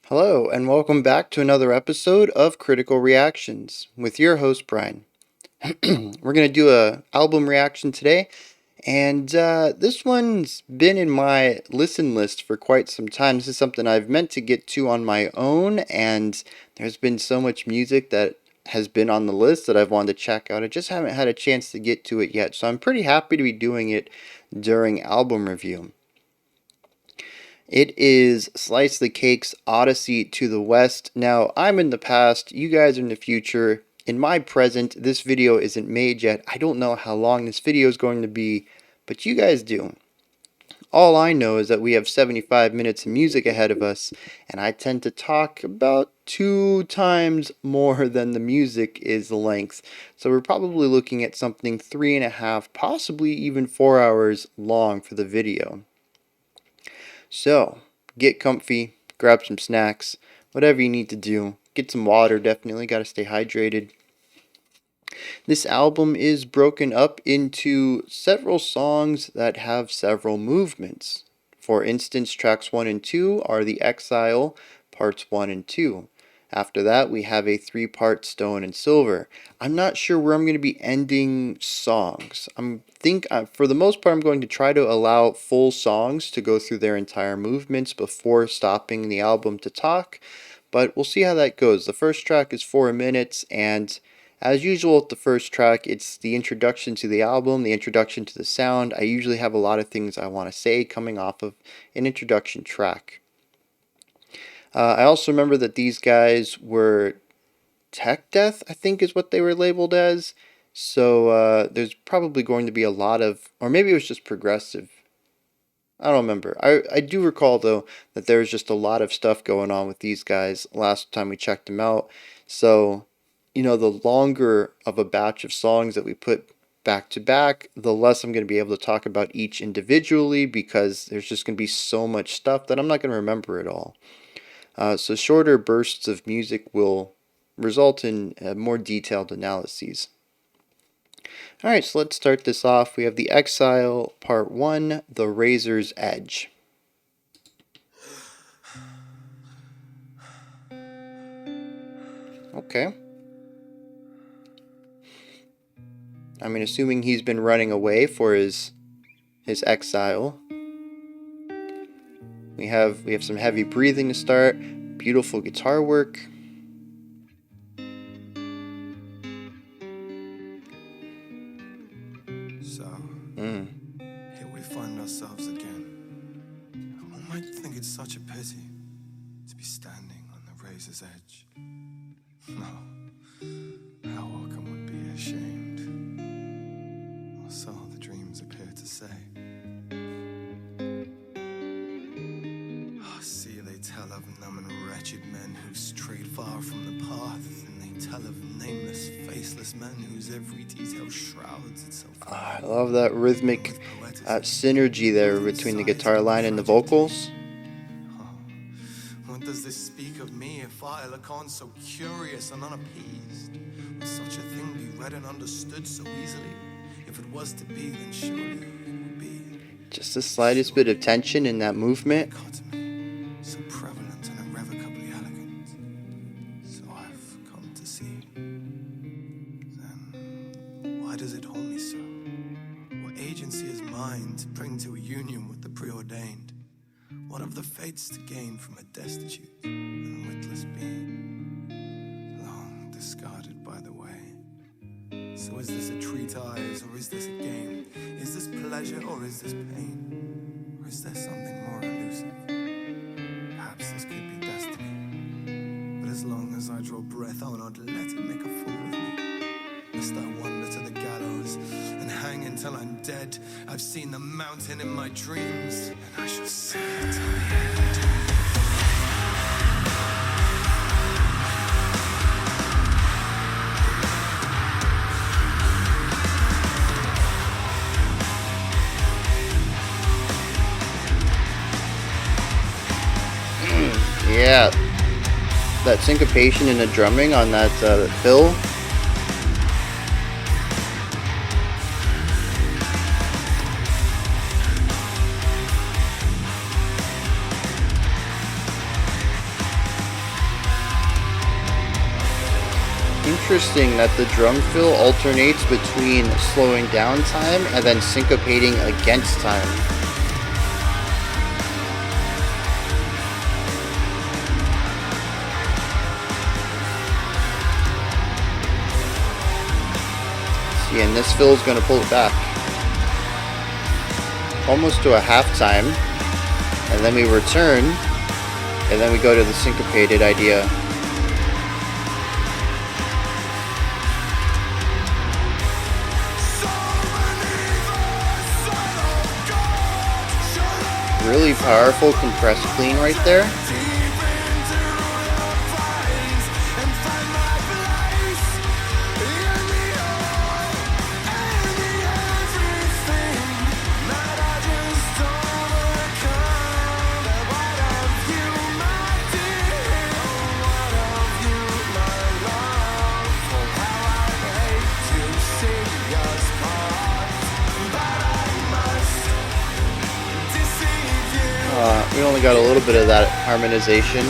Hello, and welcome back to another episode of Critical Reactions with your host, Bryan. We're going to do a album reaction today, and this one's been in my listen list for quite some time. This is something I've meant to get to on my own, and there's been so much music that has been on the list that I've wanted to check out. I just haven't had a chance to get to it yet, so I'm pretty happy to be doing it during album review. It is Slice the Cake's Odyssey to the West. Now, I'm in the past, you guys are in the future. In my present, this video isn't made yet. I don't know how long this video is going to be, but you guys do. All I know is that we have 75 minutes of music ahead of us, and I tend to talk about 2 times more than the music is the length. So we're probably looking at something 3.5, possibly even 4 hours long for the video. So, get comfy, grab some snacks, whatever you need to do. Get some water, definitely, gotta stay hydrated. This album is broken up into several songs that have several movements. For instance, tracks 1 and 2 are The Exile, parts 1 and 2. After that, we have a 3-part Stone and Silver. I'm not sure where I'm going to be ending songs. For the most part, I'm going to try to allow full songs to go through their entire movements before stopping the album to talk, but we'll see how that goes. The first track is 4 minutes, and as usual with the first track, it's the introduction to the album, the introduction to the sound. I usually have a lot of things I want to say coming off of an introduction track. I also remember that these guys were tech death, I think is what they were labeled as. So there's probably going to be a lot of, or maybe it was just progressive. I don't remember. I do recall, though, that there was just a lot of stuff going on with these guys last time we checked them out. So, the longer of a batch of songs that we put back to back, the less I'm going to be able to talk about each individually, because there's just going to be so much stuff that I'm not going to remember it all. So shorter bursts of music will result in more detailed analyses. Alright, so let's start this off. We have The Exile, Part 1, The Razor's Edge. Okay. I mean, assuming he's been running away for his exile. We have some heavy breathing to start, beautiful guitar work. So, here we find ourselves again. One might think it's such a pity to be standing on the razor's edge. No, how welcome would be ashamed, or so the dreams appear to say. See, they tell of numb and wretched men who strayed far from the path, and they tell of nameless, faceless men whose every detail shrouds itself. I love that rhythmic synergy there between the guitar line and the vocals. What does this speak of me if I look on so curious and unappeased? Would such a thing be read and understood so easily? If it was to be, then surely it would be. Just the slightest bit of tension in that movement. So prevalent and irrevocably elegant. So I've come to see. Then why does it hold me so? What agency is mine to bring to a union with the preordained? What of the fates to gain from a destitute and witless being, long discarded by the way? So is this a treatise or is this a game? Is this pleasure or is this pain? Or is there something more elusive? Perhaps this could be destiny. But as long as I draw breath, I will not let it make a fool of me. Lest I wander to the gallows and hang until I'm dead. I've seen the mountain in my dreams, and I shall see it till the end. Yeah, that syncopation and the drumming on that fill. interesting that the drum fill alternates between slowing down time and then syncopating against time. See, and this fill is going to pull it back almost to a half time, and then we return, and then we go to the syncopated idea. Really powerful compressed clean right there. We only got a little bit of that harmonization.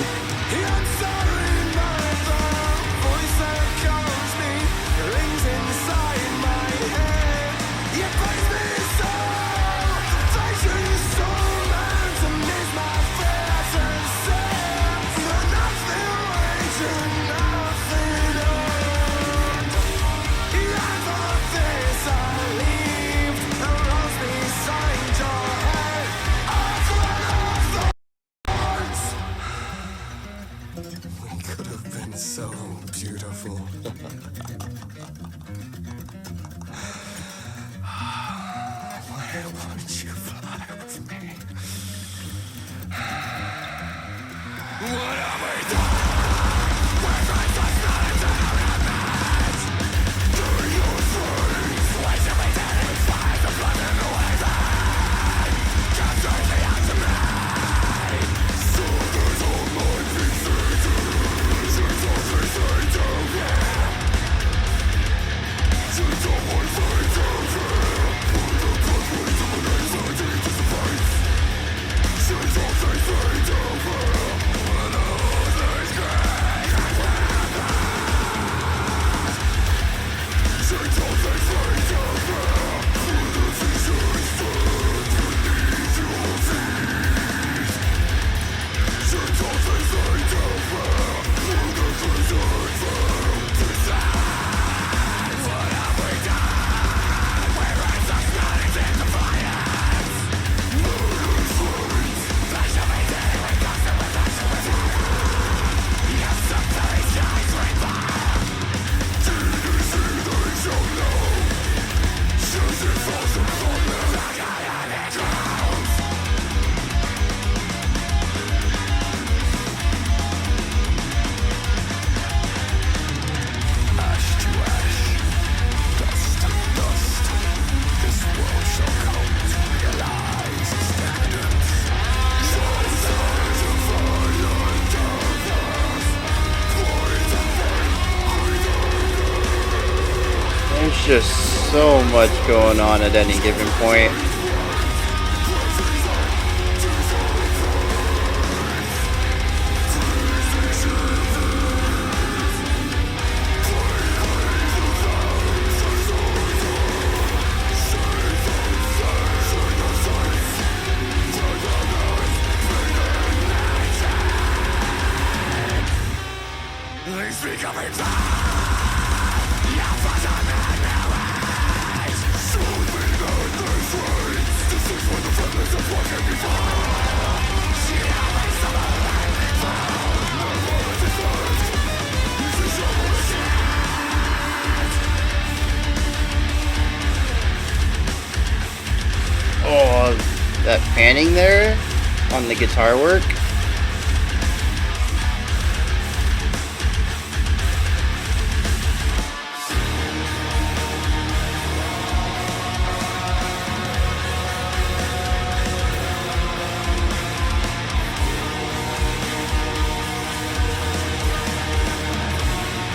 So beautiful. Why won't you fly with me? What have we done? We're going to do your things. Why should we terrify the blood in the way? Capture the ultimate. So there's all my pieces. There's just so much going on at any given point. Oh, that panning there on the guitar work.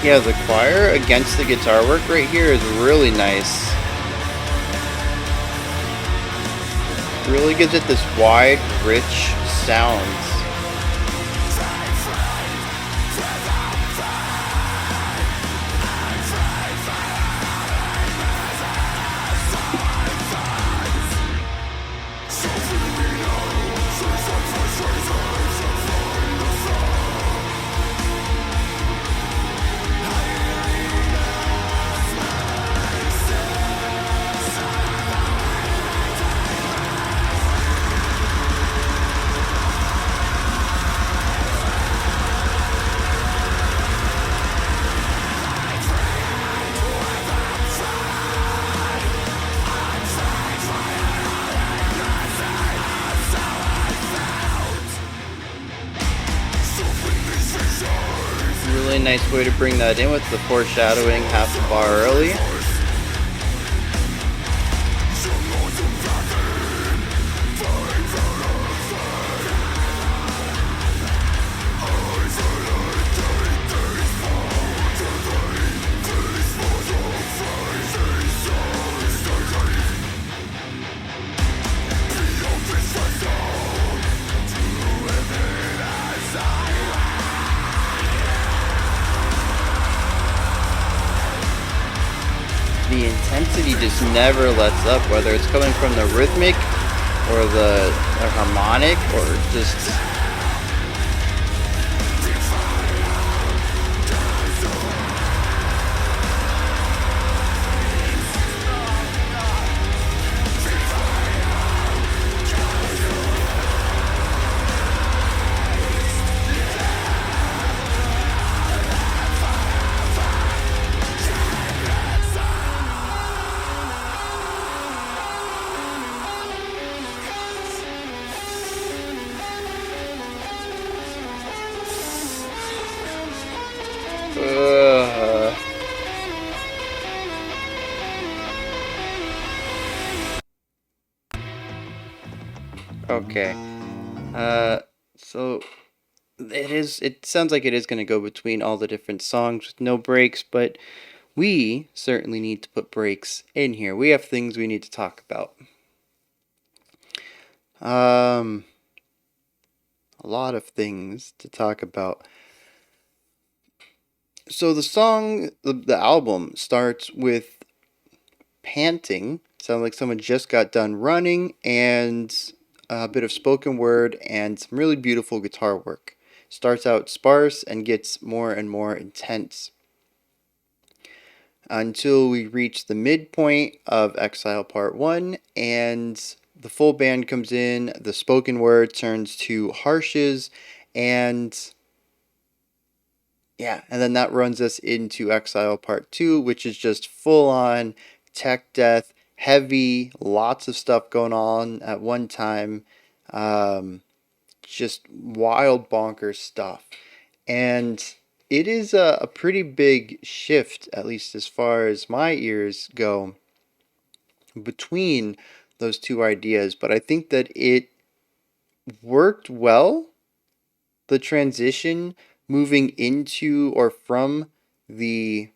Yeah, the choir against the guitar work right here is really nice. Really gives it this wide, rich sound. really nice way to bring that in with the foreshadowing half a bar early. The intensity just never lets up, whether it's coming from the rhythmic or the harmonic or just okay. So it sounds like it is going to go between all the different songs with no breaks, but we certainly need to put breaks in here. We have things we need to talk about. A lot of things to talk about. So the song, the album starts with panting. Sounds like someone just got done running, and a bit of spoken word and some really beautiful guitar work. Starts out sparse and gets more and more intense until we reach the midpoint of Exile Part 1, and the full band comes in, the spoken word turns to harshes, and yeah, and then that runs us into Exile Part 2, which is just full on tech death, heavy, lots of stuff going on at one time, just wild bonkers stuff. And it is a pretty big shift, at least as far as my ears go, between those two ideas. But I think that it worked well, the transition moving into or from the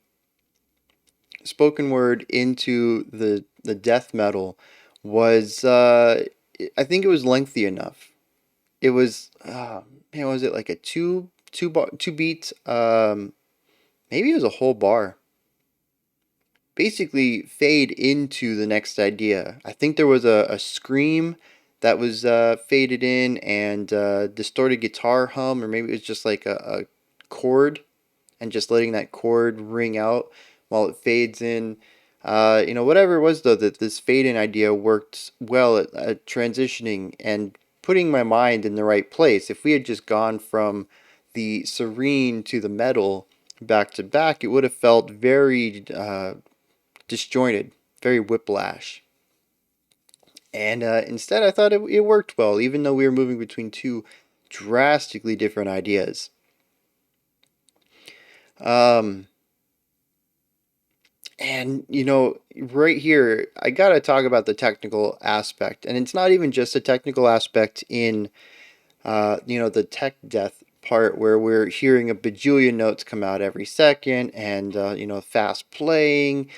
spoken word into the death metal was I think it was lengthy enough. It was man, was it like a two beat maybe it was a whole bar. Basically fade into the next idea. I think there was a scream that was faded in, and distorted guitar hum, or maybe it was just like a chord and just letting that chord ring out while it fades in. Whatever it was though, that this fade in idea worked well at transitioning and putting my mind in the right place. If we had just gone from the serene to the metal back to back, it would have felt very disjointed, very whiplash. And instead, I thought it worked well, even though we were moving between two drastically different ideas. And, right here, I gotta talk about the technical aspect. And it's not even just a technical aspect in, the tech death part where we're hearing a bajillion notes come out every second, and, fast playing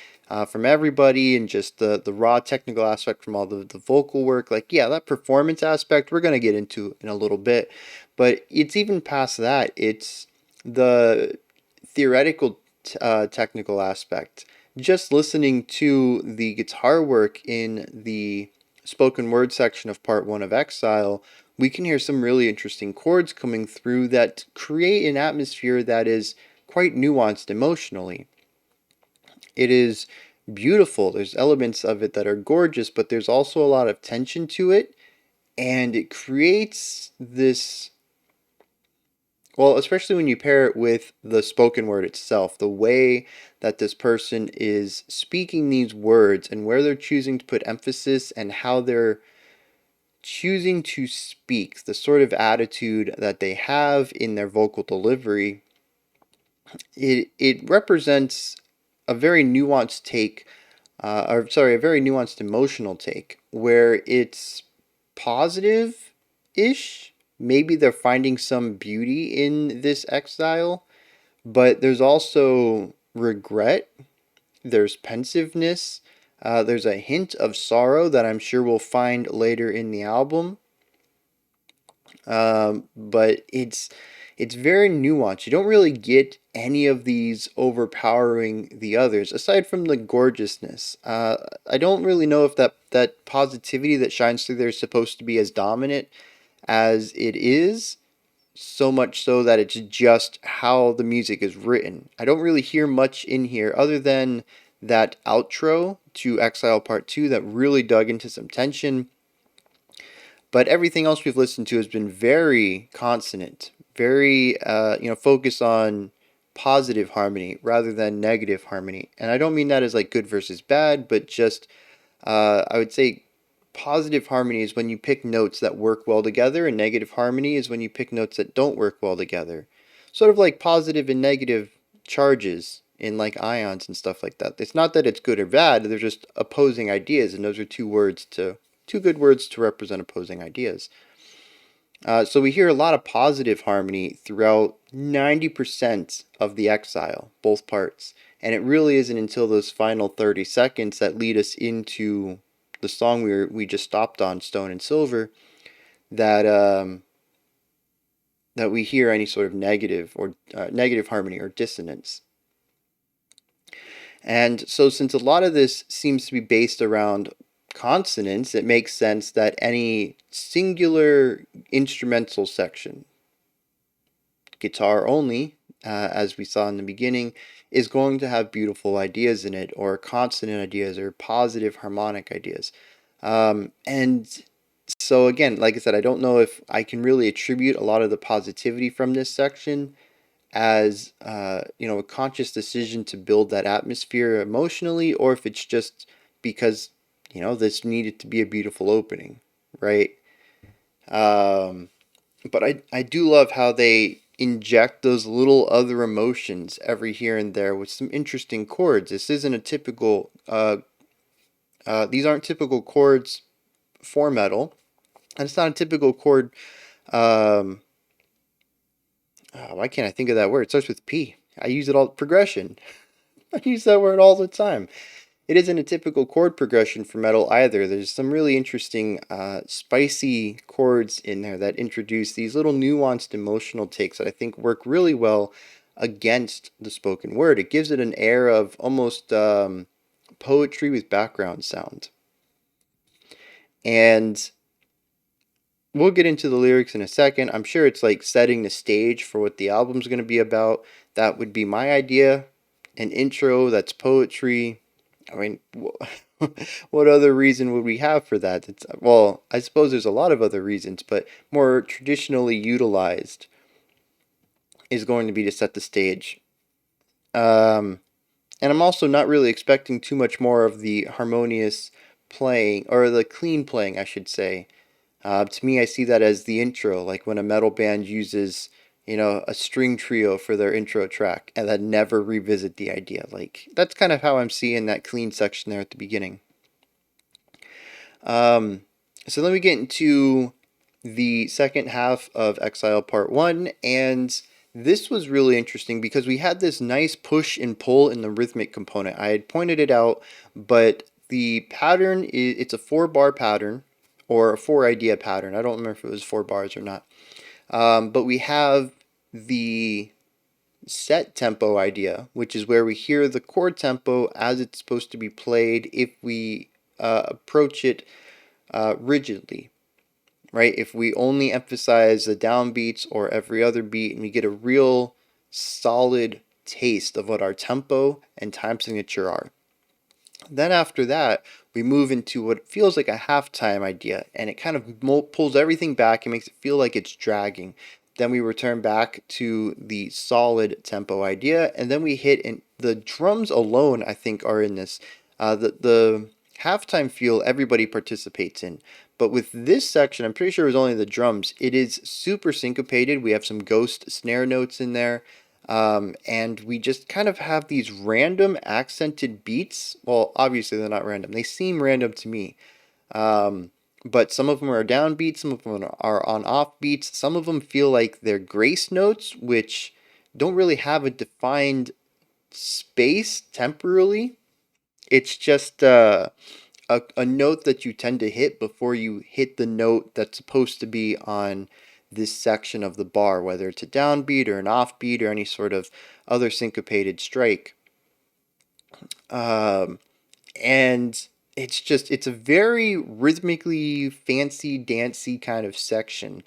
from everybody, and just the raw technical aspect from all the vocal work. Like, yeah, that performance aspect we're gonna get into in a little bit. But it's even past that. It's the theoretical technical aspect. Just listening to the guitar work in the spoken word section of part 1 of Exile, we can hear some really interesting chords coming through that create an atmosphere that is quite nuanced emotionally. It is beautiful. There's elements of it that are gorgeous, but there's also a lot of tension to it, and it creates this, well, especially when you pair it with the spoken word itself, the way that this person is speaking these words and where they're choosing to put emphasis and how they're choosing to speak, the sort of attitude that they have in their vocal delivery. it represents a very nuanced take, or sorry, a very nuanced emotional take, where it's positive-ish. Maybe they're finding some beauty in this exile, but there's also regret, there's pensiveness, there's a hint of sorrow that I'm sure we'll find later in the album. But it's very nuanced. You don't really get any of these overpowering the others, aside from the gorgeousness. I don't really know if that positivity that shines through there is supposed to be as dominant as it is, so much so that it's just how the music is written. I don't really hear much in here other than that outro to Exile Part 2 that really dug into some tension. But everything else we've listened to has been very consonant, very focused on positive harmony rather than negative harmony. And I don't mean that as like good versus bad, but just I would say positive harmony is when you pick notes that work well together, and negative harmony is when you pick notes that don't work well together. Sort of like positive and negative charges in like ions and stuff like that. It's not that it's good or bad, they're just opposing ideas, and those are two good words to represent opposing ideas. So we hear a lot of positive harmony throughout 90% of the Exile, both parts. And it really isn't until those final 30 seconds that lead us into the song we just stopped on, Stone and Silver, that that we hear any sort of negative harmony or dissonance. And so since a lot of this seems to be based around consonants, it makes sense that any singular instrumental section, guitar only, as we saw in the beginning, is going to have beautiful ideas in it, or consonant ideas, or positive harmonic ideas. And so again, like I said, I don't know if I can really attribute a lot of the positivity from this section as a conscious decision to build that atmosphere emotionally, or if it's just because this needed to be a beautiful opening, right? But I do love how they inject those little other emotions every here and there with some interesting chords. This isn't a typical these aren't typical chords for metal, and it's not a typical chord. Why can't I think of that word? It starts with P. I use it all. Progression. I use that word all the time. It isn't a typical chord progression for metal either. There's some really interesting, spicy chords in there that introduce these little nuanced emotional takes that I think work really well against the spoken word. It gives it an air of almost poetry with background sound. And we'll get into the lyrics in a second. I'm sure it's like setting the stage for what the album's going to be about. That would be my idea. An intro that's poetry. I mean, what other reason would we have for that? Well, I suppose there's a lot of other reasons, but more traditionally utilized is going to be to set the stage. And I'm also not really expecting too much more of the harmonious playing, or the clean playing, I should say. To me, I see that as the intro, like when a metal band uses, a string trio for their intro track and then never revisit the idea. Like, that's kind of how I'm seeing that clean section there at the beginning. So let me get into the second half of Exile Part 1, and this was really interesting because we had this nice push and pull in the rhythmic component. I had pointed it out, but the pattern, it's a 4-bar pattern, or a 4-idea pattern. I don't remember if it was 4 bars or not. But we have the set tempo idea, which is where we hear the chord tempo as it's supposed to be played if we approach it rigidly, right? If we only emphasize the downbeats or every other beat, and we get a real solid taste of what our tempo and time signature are. Then after that, we move into what feels like a halftime idea, and it kind of pulls everything back and makes it feel like it's dragging. Then we return back to the solid tempo idea, and then we hit, and the drums alone, I think, are in this. The halftime feel everybody participates in. But with this section, I'm pretty sure it was only the drums. It is super syncopated. We have some ghost snare notes in there. And we just kind of have these random accented beats. Well, obviously they're not random. They seem random to me. Um, but some of them are downbeats, some of them are on off beats. Some of them feel like they're grace notes, which don't really have a defined space temporally. It's just a note that you tend to hit before you hit the note that's supposed to be on this section of the bar, whether it's a downbeat or an offbeat or any sort of other syncopated strike. Um, and it's a very rhythmically fancy dancy kind of section.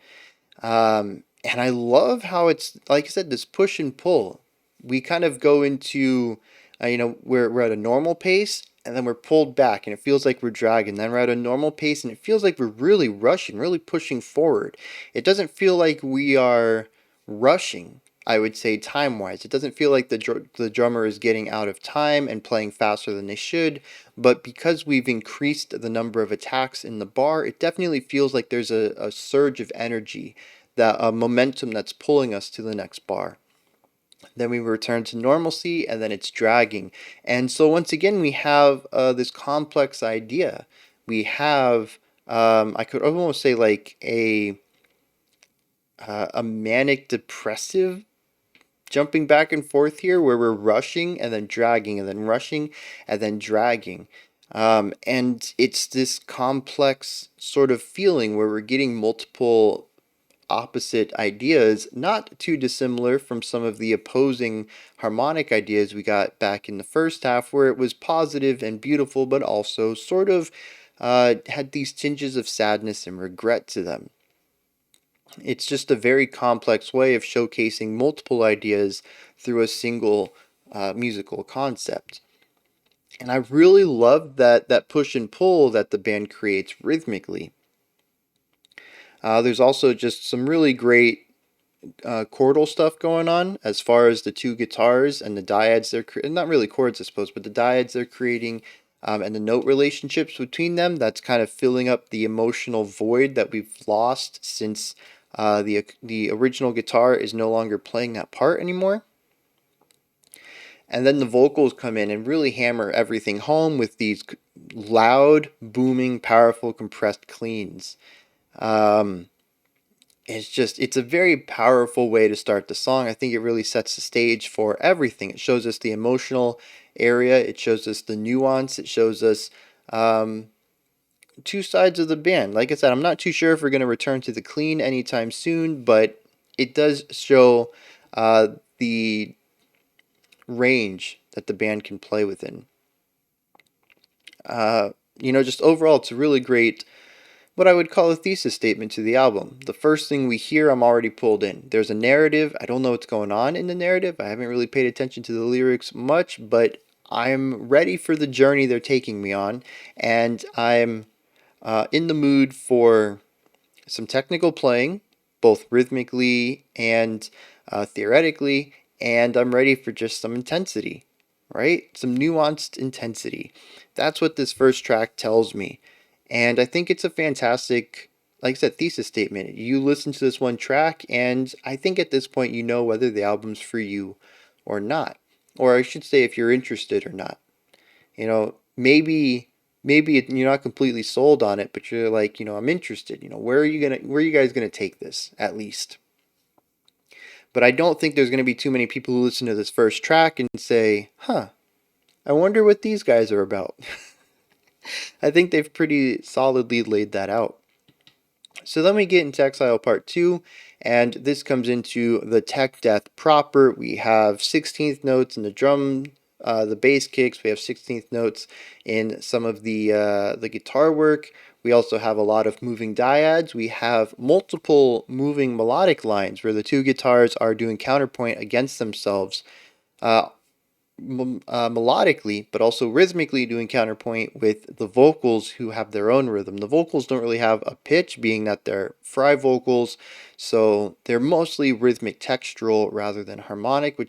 And I love how it's, like I said, this push and pull. We kind of go into, we're at a normal pace and then we're pulled back and it feels like we're dragging. Then we're at a normal pace and it feels like we're really rushing, really pushing forward. It doesn't feel like we are rushing, I would say, time wise. It doesn't feel like the drummer is getting out of time and playing faster than they should. But because we've increased the number of attacks in the bar, it definitely feels like there's a surge of energy, that momentum that's pulling us to the next bar. Then we return to normalcy, and then it's dragging. And so once again, we have this complex idea. We have, I could almost say, like a manic depressive jumping back and forth here, where we're rushing and then dragging and then rushing and then dragging. And it's this complex sort of feeling where we're getting multiple opposite ideas, not too dissimilar from some of the opposing harmonic ideas we got back in the first half, where it was positive and beautiful, but also sort of had these tinges of sadness and regret to them. It's just a very complex way of showcasing multiple ideas through a single musical concept. And I really love that push and pull that the band creates rhythmically. There's also just some really great chordal stuff going on as far as the two guitars and the dyads they're not really chords I suppose, but the dyads they're creating, and the note relationships between them, that's kind of filling up the emotional void that we've lost since the original guitar is no longer playing that part anymore. And then the vocals come in and really hammer everything home with these loud, booming, powerful, compressed cleans. Um, it's a very powerful way to start the song. I think it really sets the stage for everything. It shows us the emotional area, it shows us the nuance, it shows us two sides of the band. Like I said, I'm not too sure if we're going to return to the clean anytime soon, but it does show the range that the band can play within. Just overall, it's a really great, what I would call a thesis statement to the album. The first thing we hear, I'm already pulled in. There's a narrative. I don't know what's going on in the narrative. I haven't really paid attention to the lyrics much, but I'm ready for the journey they're taking me on, and I'm in the mood for some technical playing, both rhythmically and theoretically, and I'm ready for just some intensity, right? Some nuanced intensity. That's what this first track tells me. And I think it's a fantastic, like I said, thesis statement. You listen to this one track, and I think at this point you know whether the album's for you or not. Or I should say, if you're interested or not. Maybe you're not completely sold on it, but you're like, I'm interested. Where are you guys gonna take this at least? But I don't think there's gonna be too many people who listen to this first track and say, huh, I wonder what these guys are about. I think they've pretty solidly laid that out. So then we get into Exile Part 2, and this comes into the tech death proper. We have 16th notes in the drum, the bass kicks. We have 16th notes in some of the guitar work. We also have a lot of moving dyads. We have multiple moving melodic lines where the two guitars are doing counterpoint against themselves. Melodically, but also rhythmically doing counterpoint with the vocals who have their own rhythm. The vocals don't really have a pitch, being that they're fry vocals, so they're mostly rhythmic textural rather than harmonic,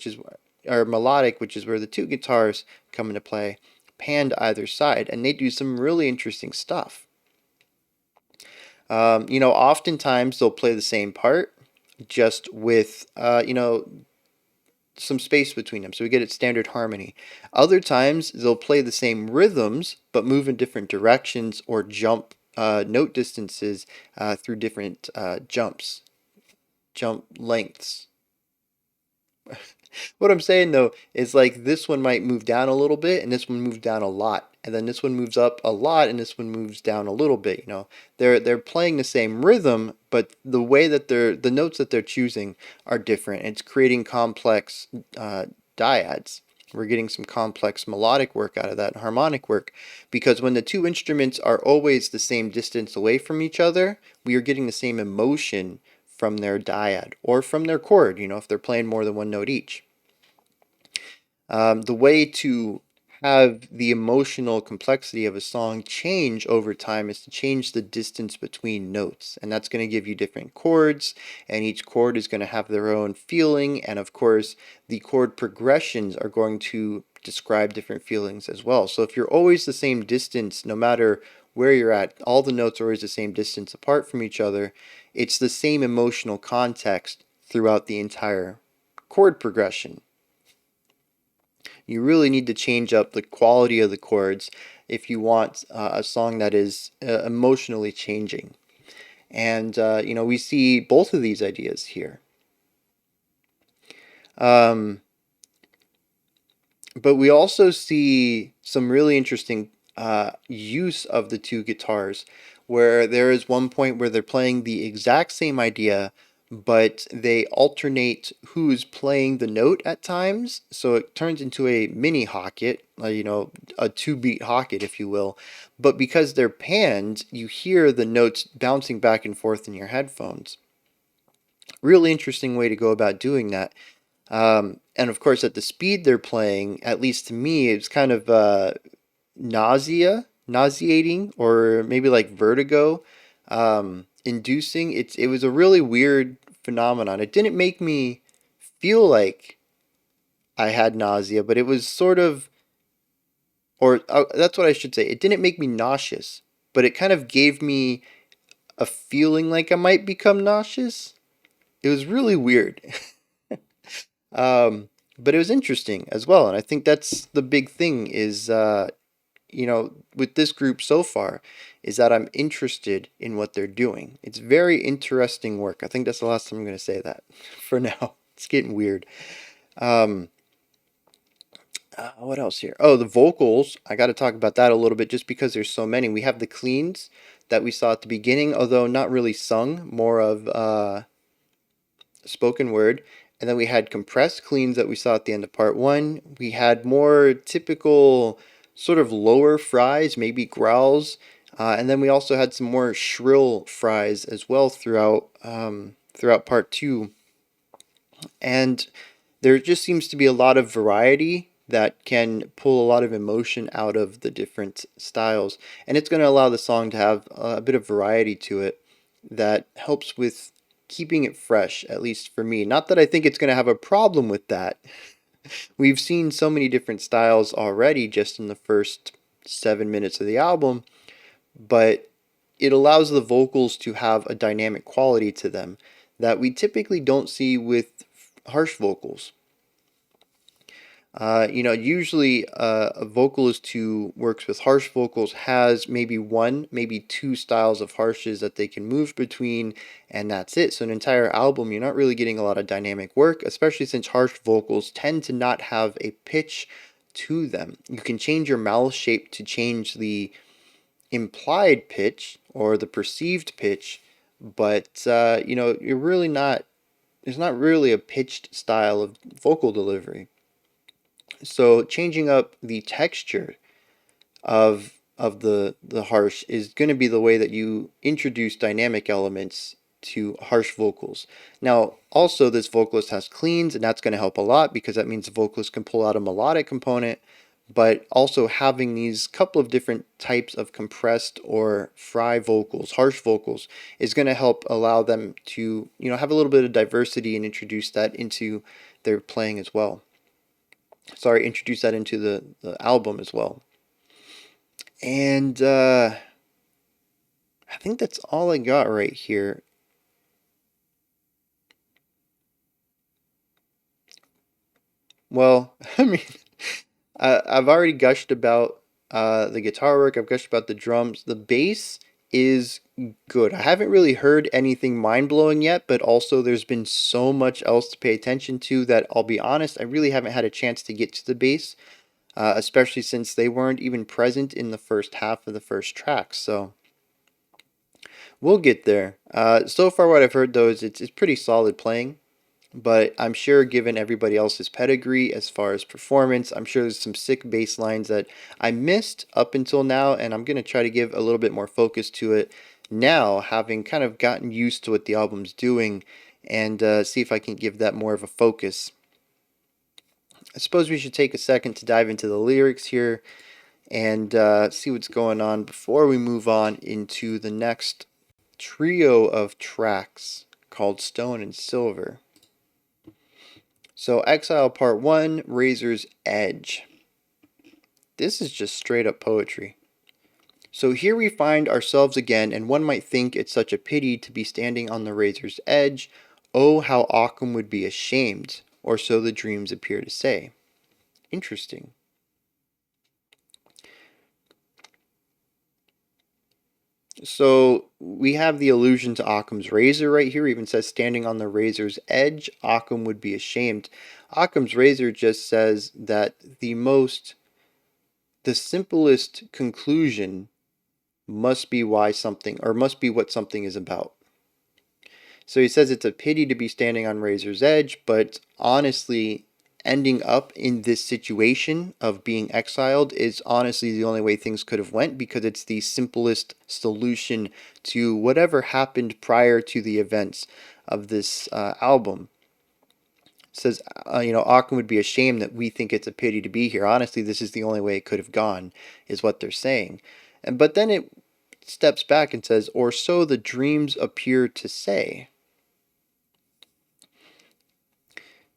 or melodic, which is where the two guitars come into play, panned either side, and they do some really interesting stuff. Oftentimes they'll play the same part, just with some space between them, so we get it standard harmony. Other times they'll play the same rhythms but move in different directions or jump note distances through different jump lengths. What I'm saying though is like this one might move down a little bit and this one moves down a lot. And then this one moves up a lot and this one moves down a little bit, you know. They're playing the same rhythm, but the way that the notes that they're choosing are different. It's creating complex dyads. We're getting some complex melodic work out of that, and harmonic work, because when the two instruments are always the same distance away from each other, we are getting the same emotion from their dyad or from their chord, you know, if they're playing more than one note each. The way to have the emotional complexity of a song change over time is to change the distance between notes. And that's going to give you different chords, and each chord is going to have their own feeling. And of course, the chord progressions are going to describe different feelings as well. So if you're always the same distance, no matter where you're at, all the notes are always the same distance apart from each other, it's the same emotional context throughout the entire chord progression. You really need to change up the quality of the chords if you want a song that is emotionally changing. And, you know, we see both of these ideas here. But we also see some really interesting use of the two guitars, where there is one point where they're playing the exact same idea, but they alternate who's playing the note at times. So it turns into a mini hocket, you know, a 2-beat hocket, if you will. But because they're panned, you hear the notes bouncing back and forth in your headphones. Really interesting way to go about doing that. And of course, at the speed they're playing, at least to me, it's kind of nauseating, or maybe like vertigo inducing. It was a really weird phenomenon. It didn't make me feel like I had nausea, but it was sort of, or that's what I should say. It didn't make me nauseous, but it kind of gave me a feeling like I might become nauseous. It was really weird. But it was interesting as well, and I think that's the big thing is, you know, with this group so far, is that I'm interested in what they're doing. It's very interesting work. I think that's the last time I'm going to say that for now. It's getting weird. What else here? Oh, the vocals. I got to talk about that a little bit just because there's so many. We have the cleans that we saw at the beginning, although not really sung, more of spoken word. And then we had compressed cleans that we saw at the end of part one. We had more typical sort of lower fries, maybe growls. And then we also had some more shrill fries as well throughout part two. And there just seems to be a lot of variety that can pull a lot of emotion out of the different styles. And it's going to allow the song to have a bit of variety to it that helps with keeping it fresh, at least for me. Not that I think it's going to have a problem with that. We've seen so many different styles already just in the first 7 minutes of the album, but it allows the vocals to have a dynamic quality to them that we typically don't see with harsh vocals. You know, usually a vocalist who works with harsh vocals has maybe one, maybe two styles of harshes that they can move between, and that's it. So an entire album, you're not really getting a lot of dynamic work, especially since harsh vocals tend to not have a pitch to them. You can change your mouth shape to change the implied pitch or the perceived pitch, but you know, you're really not, there's not really a pitched style of vocal delivery. So changing up the texture of the harsh is going to be the way that you introduce dynamic elements to harsh vocals. Now, also this vocalist has cleans, and that's going to help a lot because that means the vocalist can pull out a melodic component, but also having these couple of different types of compressed or fry vocals, harsh vocals, is going to help allow them to, you know, have a little bit of diversity and introduce that into their playing as well. Sorry, introduce that into the album as well. And I think that's all I got right here. Well, I mean, I've already gushed about the guitar work. I've gushed about the drums. The bass is good. I haven't really heard anything mind-blowing yet, but also there's been so much else to pay attention to that I'll be honest, I really haven't had a chance to get to the bass, especially since they weren't even present in the first half of the first track. So we'll get there. So far, what I've heard though is it's pretty solid playing. But I'm sure, given everybody else's pedigree as far as performance, I'm sure there's some sick bass lines that I missed up until now, and I'm going to try to give a little bit more focus to it now, having kind of gotten used to what the album's doing, and see if I can give that more of a focus. I suppose we should take a second to dive into the lyrics here and see what's going on before we move on into the next trio of tracks called Stone and Silver. So Exile Part 1, Razor's Edge. This is just straight up poetry. So here we find ourselves again, and one might think it's such a pity to be standing on the razor's edge. Oh, how Occam would be ashamed, or so the dreams appear to say. Interesting. So we have the allusion to Occam's razor right here. It even says standing on the razor's edge, Occam would be ashamed. Occam's razor just says that the simplest conclusion must be why something, or must be what something is about. So he says it's a pity to be standing on razor's edge, but honestly, ending up in this situation of being exiled is honestly the only way things could have went, because it's the simplest solution to whatever happened prior to the events of this album. It says, Occam would be ashamed that we think it's a pity to be here. Honestly, this is the only way it could have gone, is what they're saying. But then it steps back and says, or so the dreams appear to say.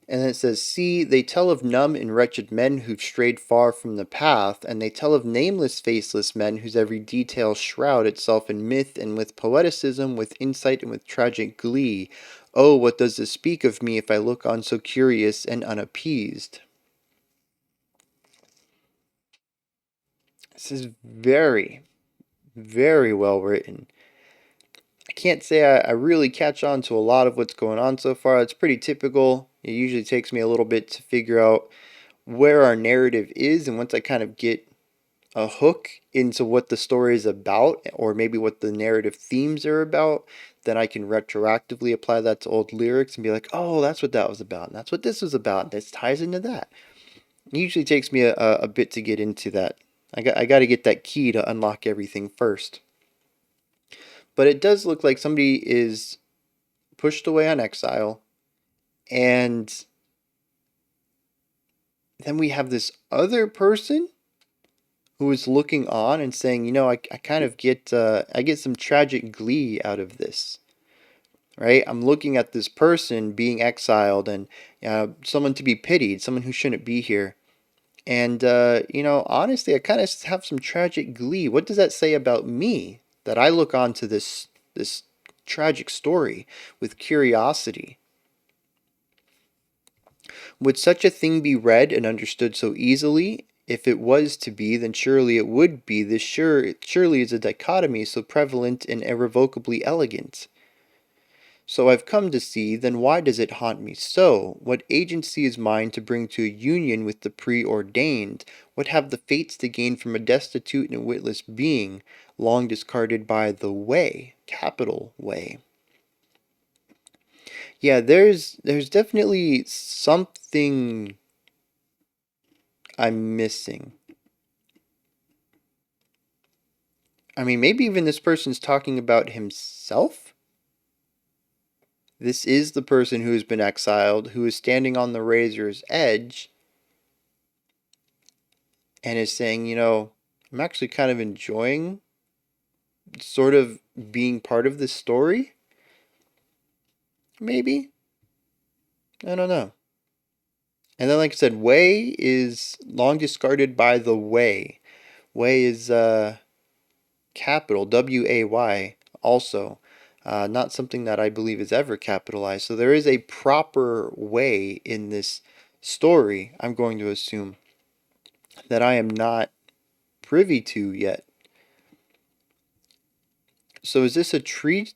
And then it says, see, they tell of numb and wretched men who've strayed far from the path, and they tell of nameless, faceless men whose every detail shroud itself in myth, and with poeticism, with insight, and with tragic glee. Oh, what does this speak of me if I look on so curious and unappeased? This is very, very well written. I can't say I really catch on to a lot of what's going on so far. It's pretty typical. It usually takes me a little bit to figure out where our narrative is, and once I kind of get a hook into what the story is about, or maybe what the narrative themes are about, then I can retroactively apply that to old lyrics and be like, oh, that's what that was about, and that's what this was about, and this ties into that. It usually takes me a bit to get into that. I got to get that key to unlock everything first. But it does look like somebody is pushed away on exile, and then we have this other person who is looking on and saying, I kind of get I get some tragic glee out of this, right? I'm looking at this person being exiled, and someone to be pitied, someone who shouldn't be here. And honestly, I kind of have some tragic glee. What does that say about me, that I look on to this tragic story with curiosity? Would such a thing be read and understood so easily? If it was to be, then surely it would be. This surely is a dichotomy so prevalent and irrevocably elegant. So I've come to see, then why does it haunt me so? What agency is mine to bring to a union with the preordained? What have the fates to gain from a destitute and witless being, long discarded by the way, capital way? Yeah, there's definitely something I'm missing. I mean, maybe even this person's talking about himself? This is the person who has been exiled, who is standing on the razor's edge, and is saying, I'm actually kind of enjoying sort of being part of this story? Maybe? I don't know. And then, like I said, way is long discarded by the way. Way is capital, W-A-Y, also. Not something that I believe is ever capitalized. So there is a proper way in this story, I'm going to assume, that I am not privy to yet. So is this a treatise,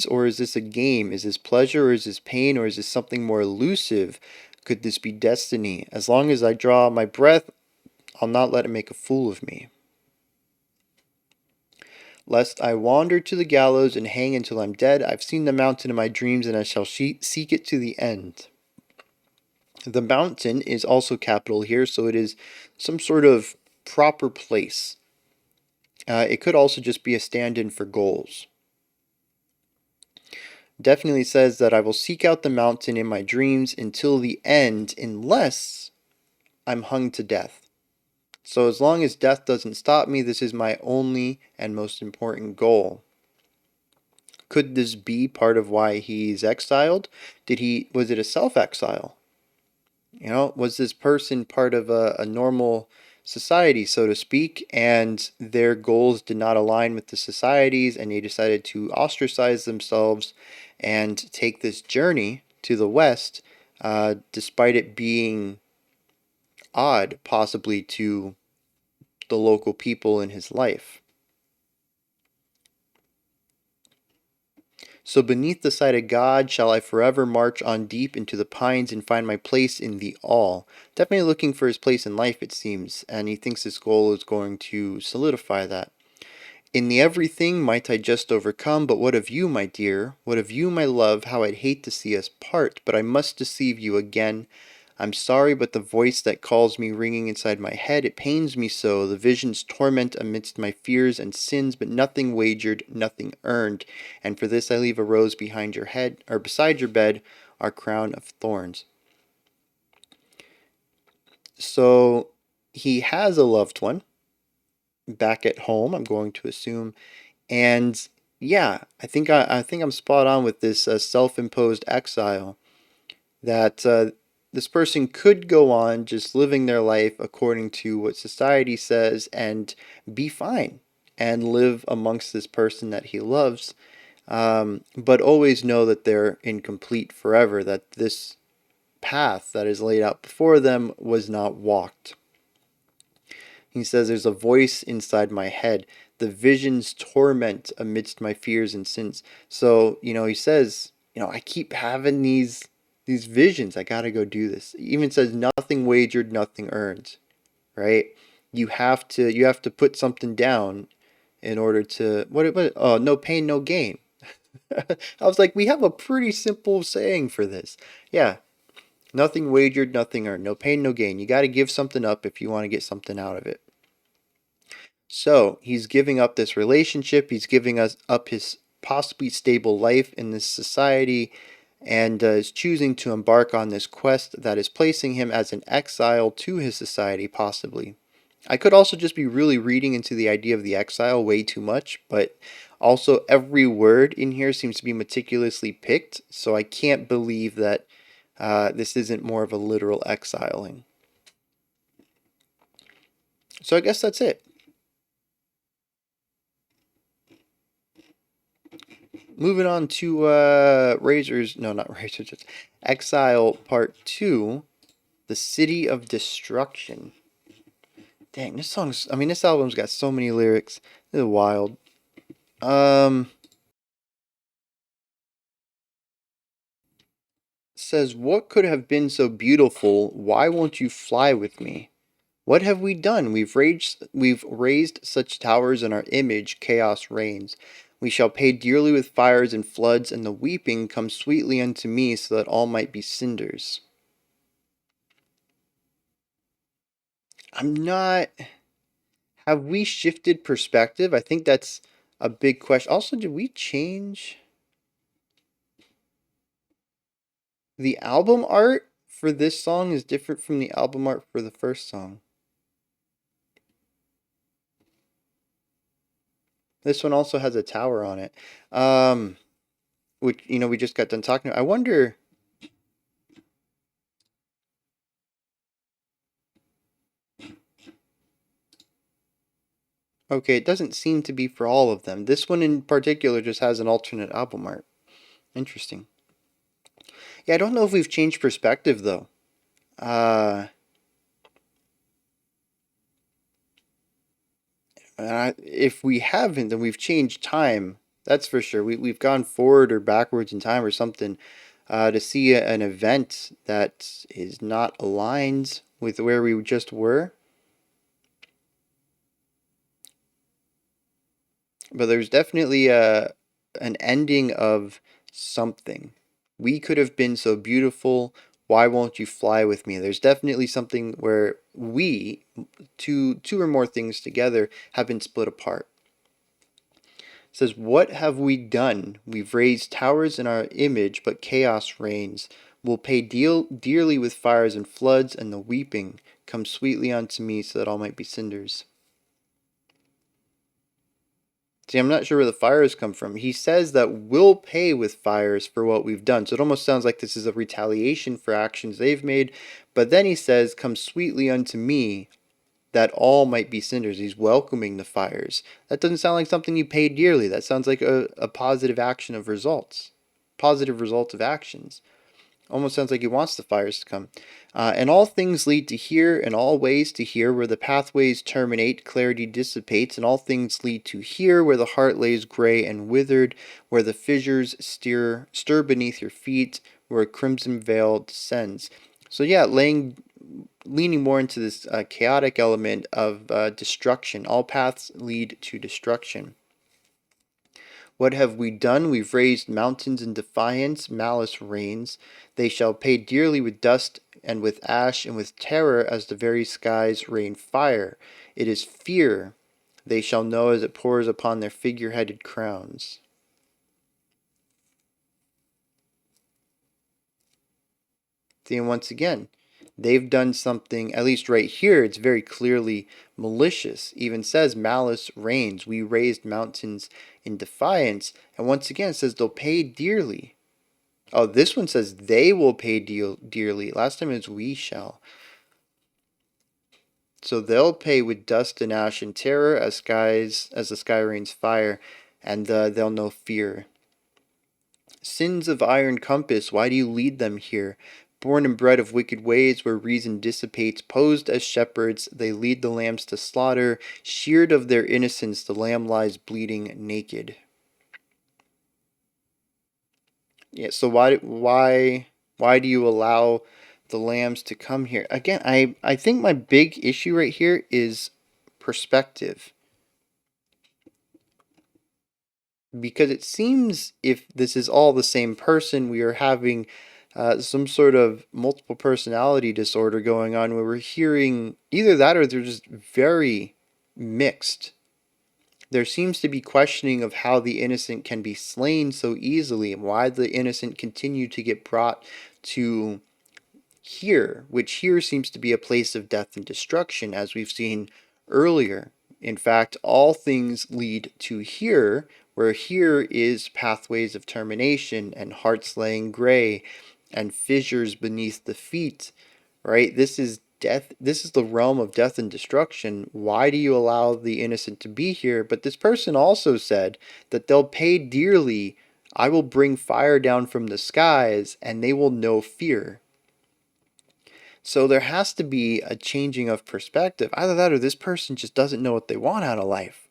or is this a game? Is this pleasure, or is this pain, or is this something more elusive? Could this be destiny? As long as I draw my breath, I'll not let it make a fool of me. Lest I wander to the gallows and hang until I'm dead, I've seen the mountain in my dreams, and I shall seek it to the end. The mountain is also capital here, so it is some sort of proper place. It could also just be a stand-in for goals. Definitely says that I will seek out the mountain in my dreams until the end, unless I'm hung to death. So as long as death doesn't stop me, this is my only and most important goal. Could this be part of why he's exiled? Was it a self-exile? Was this person part of a normal society, so to speak, and their goals did not align with the society's, and they decided to ostracize themselves and take this journey to the West, despite it being odd, possibly, to the local people in his life. So beneath the sight of God shall I forever march on deep into the pines and find my place in the all. Definitely looking for his place in life, it seems, and he thinks his goal is going to solidify that. In the everything might I just overcome, but what of you, my dear? What of you, my love? How I'd hate to see us part, but I must deceive you again. I'm sorry, but the voice that calls me ringing inside my head, it pains me so. The visions torment amidst my fears and sins, but nothing wagered, nothing earned. And for this I leave a rose behind your head, or beside your bed, our crown of thorns. So he has a loved one back at home, I'm going to assume, and yeah, I think I'm spot on with this self-imposed exile. That this person could go on just living their life according to what society says and be fine and live amongst this person that he loves, but always know that they're incomplete forever, that this path that is laid out before them was not walked. He says, there's a voice inside my head. The visions torment amidst my fears and sins. So, he says, I keep having these visions. I got to go do this. He even says nothing wagered, nothing earned, right? You have to put something down in order to, no pain, no gain. I was like, we have a pretty simple saying for this. Yeah. Nothing wagered, nothing earned. No pain, no gain. You got to give something up if you want to get something out of it. So he's giving up this relationship. He's giving up his possibly stable life in this society, and is choosing to embark on this quest that is placing him as an exile to his society, possibly. I could also just be really reading into the idea of the exile way too much, but also every word in here seems to be meticulously picked, so I can't believe that this isn't more of a literal exiling. So I guess that's it. Moving on to Exile Part 2, The City of Destruction. Dang, this album's got so many lyrics. This is wild. Says, what could have been so beautiful? Why won't you fly with me? What have we done? We've raised such towers in our image, chaos reigns. We shall pay dearly with fires and floods, and the weeping comes sweetly unto me, so that all might be cinders. I'm not... Have we shifted perspective? I think that's a big question. Also, did we change the album art for this song is different from the album art for the first song. This one also has a tower on it. Which, we just got done talking about. I wonder... Okay, it doesn't seem to be for all of them. This one in particular just has an alternate album art. Interesting. Yeah, I don't know if we've changed perspective, though. Uh, if we haven't, then we've changed time. That's for sure. We've gone forward or backwards in time or something to see an event that is not aligned with where we just were. But there's definitely an ending of something. We could have been so beautiful. Why won't you fly with me? There's definitely something where we, two or more things together, have been split apart. It says, what have we done? We've raised towers in our image, but chaos reigns. We'll pay dearly with fires and floods, and the weeping come sweetly unto me, so that all might be cinders. See, I'm not sure where the fires come from. He says that we'll pay with fires for what we've done. So it almost sounds like this is a retaliation for actions they've made. But then he says, come sweetly unto me, that all might be cinders. He's welcoming the fires. That doesn't sound like something you pay dearly. That sounds like a positive action of results. Positive result of actions. Almost sounds like he wants the fires to come. And all things lead to here, and all ways to here, where the pathways terminate, clarity dissipates, and all things lead to here, where the heart lays gray and withered, where the fissures stir beneath your feet, where a crimson veil descends. So yeah, leaning more into this chaotic element of destruction. All paths lead to destruction. What have we done? We've raised mountains in defiance, malice reigns. They shall pay dearly with dust and with ash and with terror as the very skies rain fire. It is fear they shall know as it pours upon their figure-headed crowns. See, and once again, they've done something, at least right here, it's very clearly malicious. Even says malice reigns. We raised mountains in defiance. And once again, it says they'll pay dearly. Oh, this one says they will pay dearly. Last time it's we shall. So they'll pay with dust and ash and terror as the sky rains fire, and they'll know fear. Sins of iron compass, why do you lead them here? Born and bred of wicked ways, where reason dissipates, posed as shepherds, they lead the lambs to slaughter. Sheared of their innocence, the lamb lies bleeding naked. Yeah, so why do you allow the lambs to come here? Again, I think my big issue right here is perspective. Because it seems if this is all the same person, we are having some sort of multiple personality disorder going on where we're hearing either that or they're just very mixed. There seems to be questioning of how the innocent can be slain so easily and why the innocent continue to get brought to here, which here seems to be a place of death and destruction, as we've seen earlier. In fact, all things lead to here, where here is pathways of termination and hearts laying gray and fissures beneath the feet, right? This is death. This is the realm of death and destruction. Why do you allow the innocent to be here? But this person also said that they'll pay dearly. I will bring fire down from the skies and they will know fear. So there has to be a changing of perspective. Either that or this person just doesn't know what they want out of life.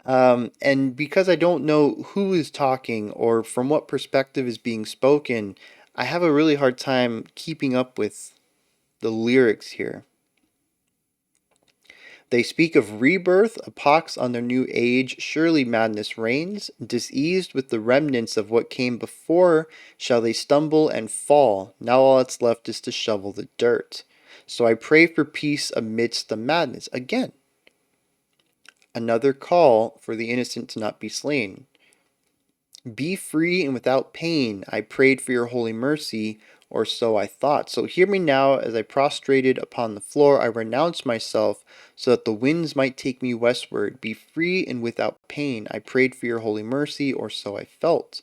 And because I don't know who is talking or from what perspective is being spoken, I have a really hard time keeping up with the lyrics here. They speak of rebirth, a pox on their new age, surely madness reigns. Diseased with the remnants of what came before, shall they stumble and fall. Now all that's left is to shovel the dirt. So I pray for peace amidst the madness. Again, another call for the innocent to not be slain. Be free and without pain. I prayed for your holy mercy, or so I thought. So hear me now as I prostrated upon the floor. I renounced myself so that the winds might take me westward. Be free and without pain. I prayed for your holy mercy, or so I felt.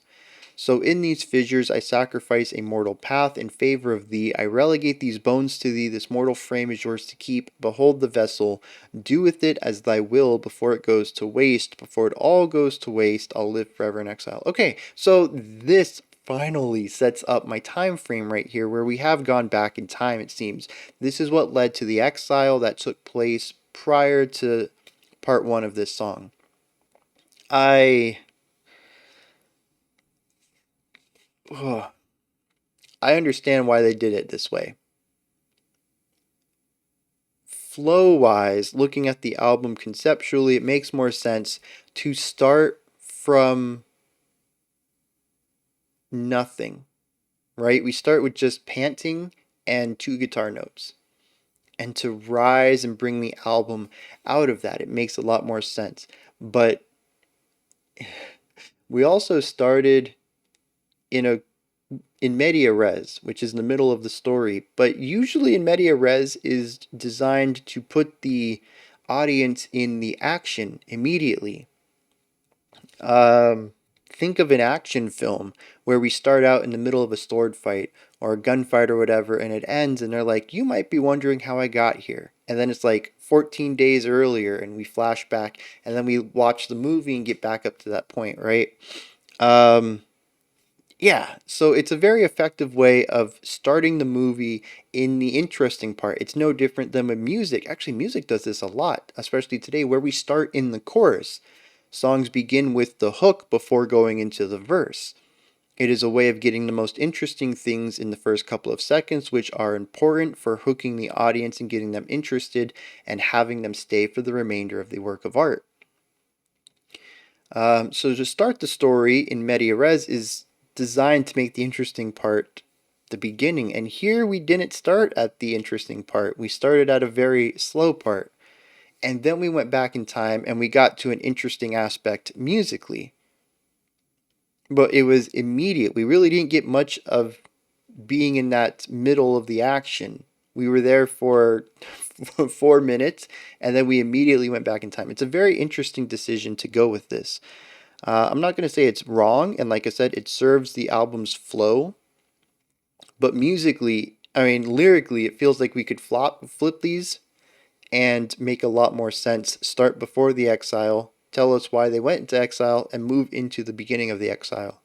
So in these fissures I sacrifice a mortal path in favor of thee. I relegate these bones to thee. This mortal frame is yours to keep. Behold the vessel. Do with it as thy will before it goes to waste. Before it all goes to waste, I'll live forever in exile. Okay, so this finally sets up my time frame right here where we have gone back in time, it seems. This is what led to the exile that took place prior to part one of this song. I ugh, I understand why they did it this way. Flow wise, looking at the album conceptually, it makes more sense to start from nothing, right? We start with just panting and two guitar notes. And to rise and bring the album out of that, it makes a lot more sense. But we also started in a in media res, which is in the middle of the story. But usually in media res is designed to put the audience in the action immediately. Um, think of an action film where we start out in the middle of a sword fight or a gunfight or whatever, and it ends, and they're like, "You might be wondering how I got here." And then it's like 14 days earlier, and we flash back, and then we watch the movie and get back up to that point, right? Um, yeah, so it's a very effective way of starting the movie in the interesting part. It's no different than with music. Actually, music does this a lot, especially today, where we start in the chorus. Songs begin with the hook before going into the verse. It is a way of getting the most interesting things in the first couple of seconds, which are important for hooking the audience and getting them interested and having them stay for the remainder of the work of art. So to start the story in media res is designed to make the interesting part the beginning. And here we didn't start at the interesting part. We started at a very slow part. And then we went back in time and we got to an interesting aspect musically. But it was immediate. We really didn't get much of being in that middle of the action. We were there for 4 minutes and then we immediately went back in time. It's a very interesting decision to go with this. I'm not going to say it's wrong, and like I said, it serves the album's flow. But musically, I mean, lyrically, it feels like we could flip these and make a lot more sense. Start before the exile, tell us why they went into exile, and move into the beginning of the exile.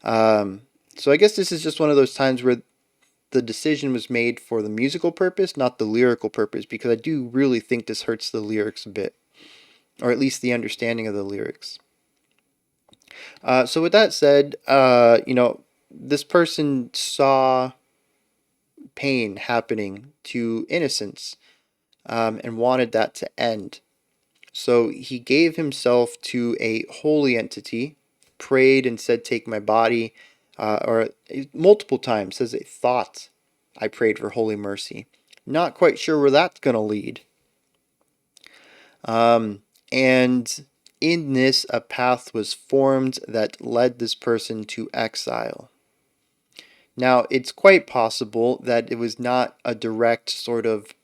Um, so I guess this is just one of those times where the decision was made for the musical purpose, not the lyrical purpose, because I do really think this hurts the lyrics a bit, or at least the understanding of the lyrics. So with that said, this person saw pain happening to innocence, and wanted that to end. So he gave himself to a holy entity, prayed and said, "Take my body," or multiple times says a thought, "I prayed for holy mercy." Not quite sure where that's going to lead. And in this, a path was formed that led this person to exile. Now, it's quite possible that it was not a direct sort of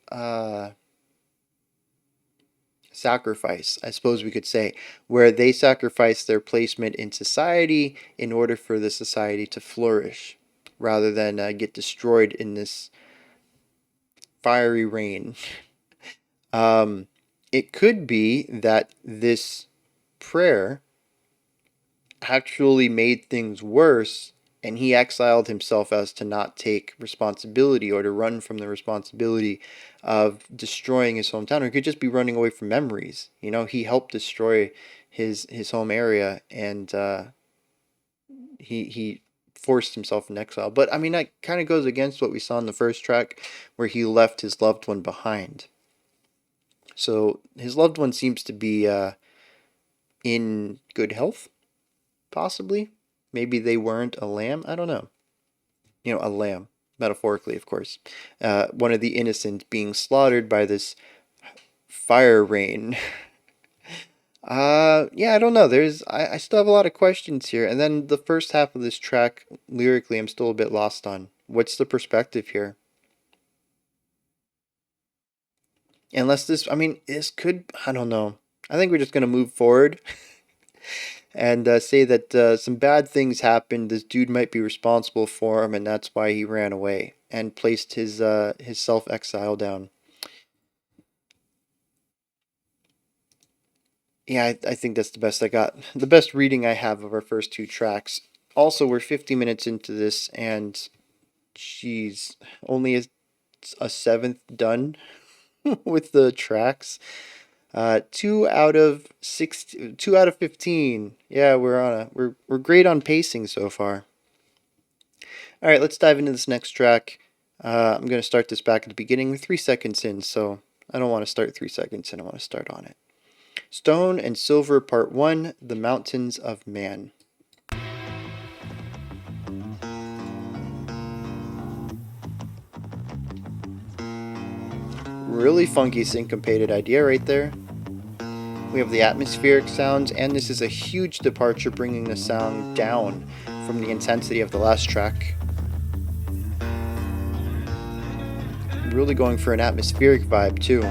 sacrifice, I suppose we could say, where they sacrificed their placement in society in order for the society to flourish, rather than get destroyed in this fiery rain. It could be that this prayer actually made things worse and he exiled himself as to not take responsibility or to run from the responsibility of destroying his hometown, or he could just be running away from memories. He helped destroy his home area, and he forced himself in exile. But I mean, that kind of goes against what we saw in the first track where he left his loved one behind. So his loved one seems to be in good health, possibly. Maybe they weren't a lamb. I don't know. A lamb, metaphorically, of course. One of the innocent being slaughtered by this fire rain. Yeah, I don't know. I still have a lot of questions here. And then the first half of this track, lyrically, I'm still a bit lost on. What's the perspective here? Unless this, I mean, this could, I don't know. I think we're just going to move forward and say that some bad things happened. This dude might be responsible for him, and that's why he ran away and placed his self exile down. Yeah, I think that's the best I got. The best reading I have of our first two tracks. Also, we're 50 minutes into this, and she's only a seventh done with the tracks. 2 out of 15. Yeah, we're great on pacing so far. All right, let's dive into this next track. I'm gonna start this back at the beginning. We're 3 seconds in, so I don't want to start 3 seconds in. I want to start on it. Stone and Silver Part 1, The Mountains of Man. Really funky syncopated idea right there. We have the atmospheric sounds, and this is a huge departure, bringing the sound down from the intensity of the last track. Really going for an atmospheric vibe too.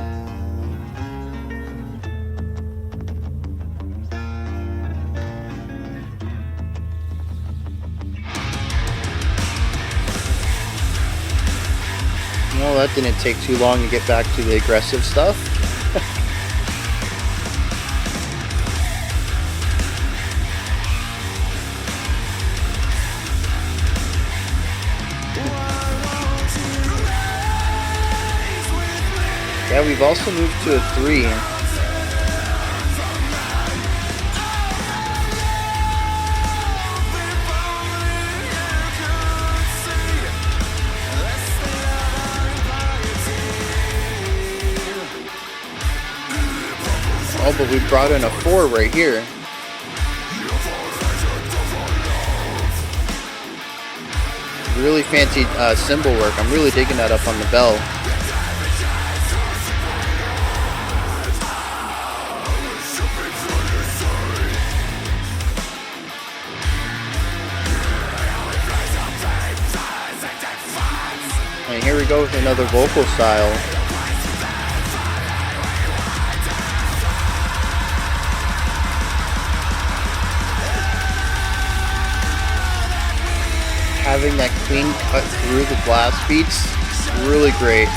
Well, that didn't take too long to get back to the aggressive stuff. Yeah, we've also moved to a 3. Oh, but we brought in a 4 right here. Really fancy cymbal work. I'm really digging that up on the bell. And here we go with another vocal style. Having that clean cut through the blast beats, really great.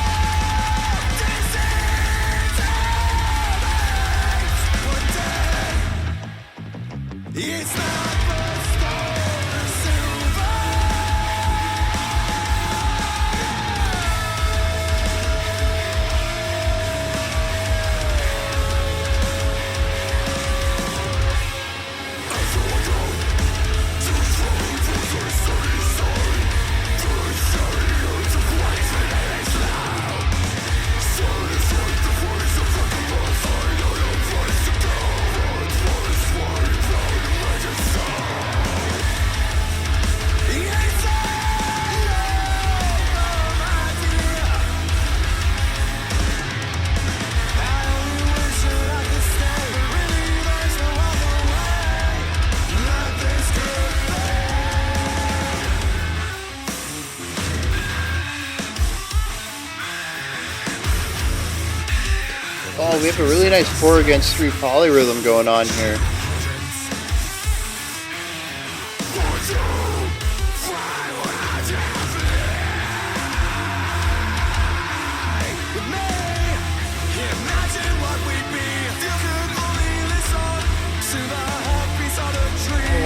Oh, we have a really nice 4 against 3 polyrhythm going on here.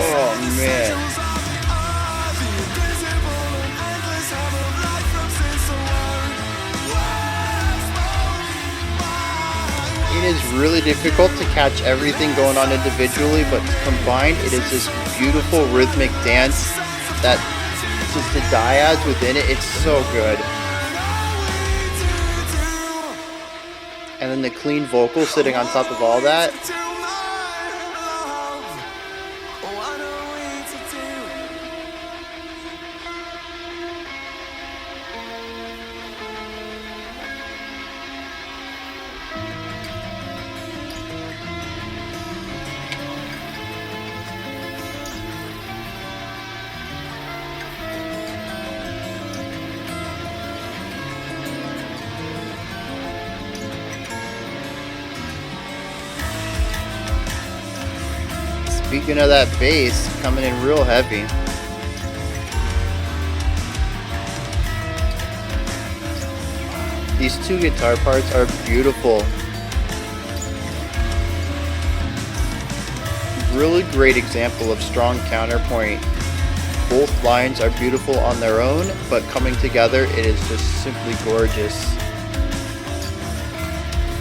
Oh, man. It is really difficult to catch everything going on individually, but combined, it is this beautiful rhythmic dance that just the dyads within it, it's so good. And then the clean vocal sitting on top of all that. Speaking of that bass, coming in real heavy. These 2 guitar parts are beautiful. Really great example of strong counterpoint both lines are beautiful on their own, but coming together, it is just simply gorgeous.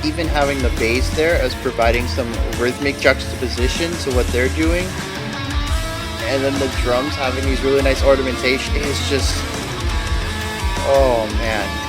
Even having the bass there as providing some rhythmic juxtaposition to what they're doing, and then the drums having these really nice ornamentation, is just, oh man.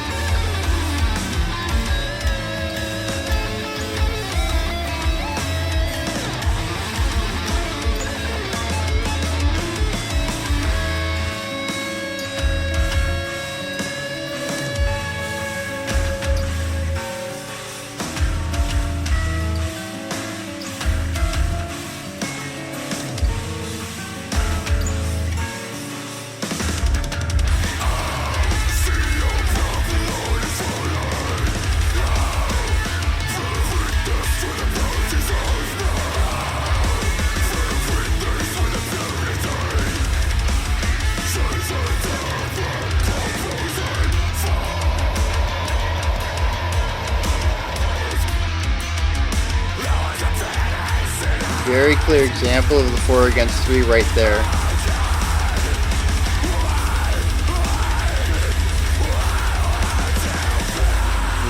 Very clear example of the 4 against 3 right there.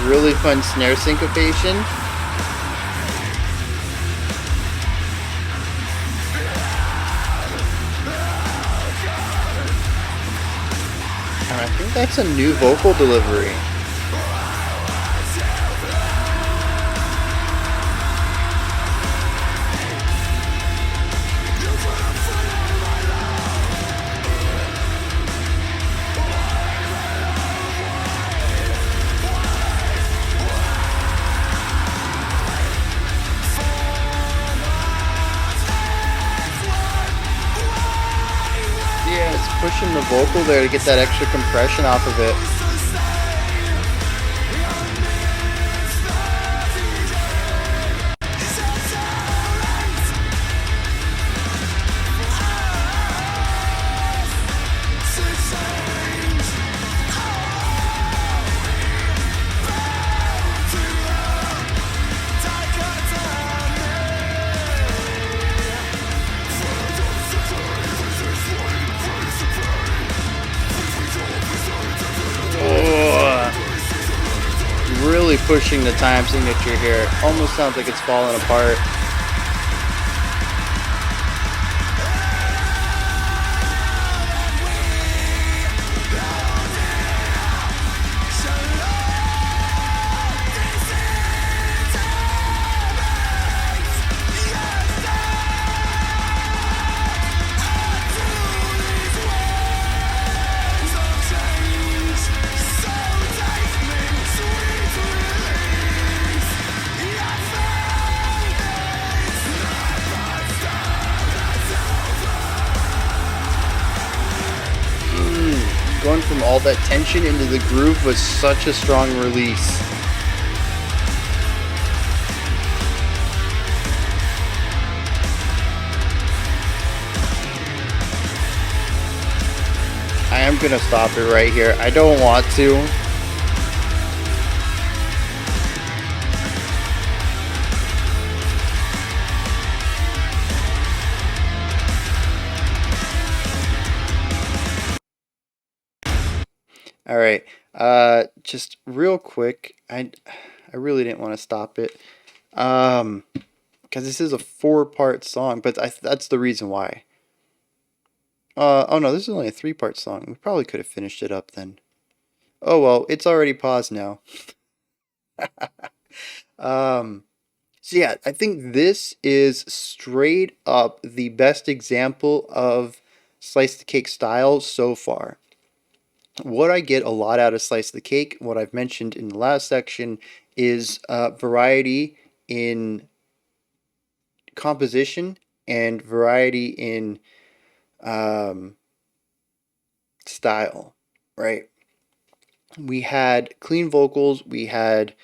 Really fun snare syncopation. And I think that's a new vocal delivery. Pushing the vocal there to get that extra compression off of it. Really pushing the time signature here. Almost sounds like it's falling apart. Going from all that tension into the groove was such a strong release. I am gonna stop it right here. I don't want to. All right, just real quick, I really didn't want to stop it, because this is a 4-part song, but that's the reason why. Oh no, this is only a 3-part song. We probably could have finished it up then. Oh well, it's already paused now. So yeah, I think this is straight up the best example of Slice the Cake style so far. What I get a lot out of Slice the Cake, what I've mentioned in the last section, is variety in composition and variety in style, right? We had clean vocals, we had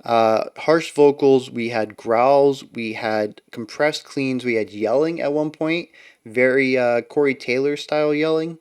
harsh vocals, we had growls, we had compressed cleans, we had yelling at one point, very Corey Taylor style yelling.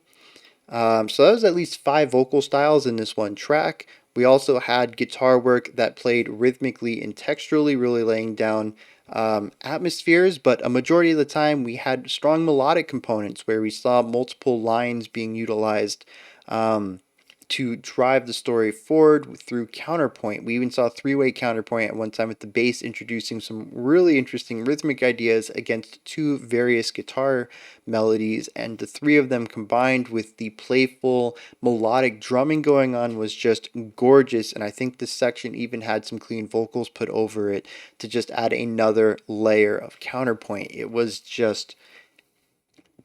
So that was at least 5 vocal styles in this one track. We also had guitar work that played rhythmically and texturally, really laying down atmospheres, but a majority of the time we had strong melodic components where we saw multiple lines being utilized um, to drive the story forward through counterpoint. We even saw a three-way counterpoint at one time with the bass introducing some really interesting rhythmic ideas against two various guitar melodies, and the three of them combined with the playful melodic drumming going on was just gorgeous. And I think this section even had some clean vocals put over it to just add another layer of counterpoint. It was just,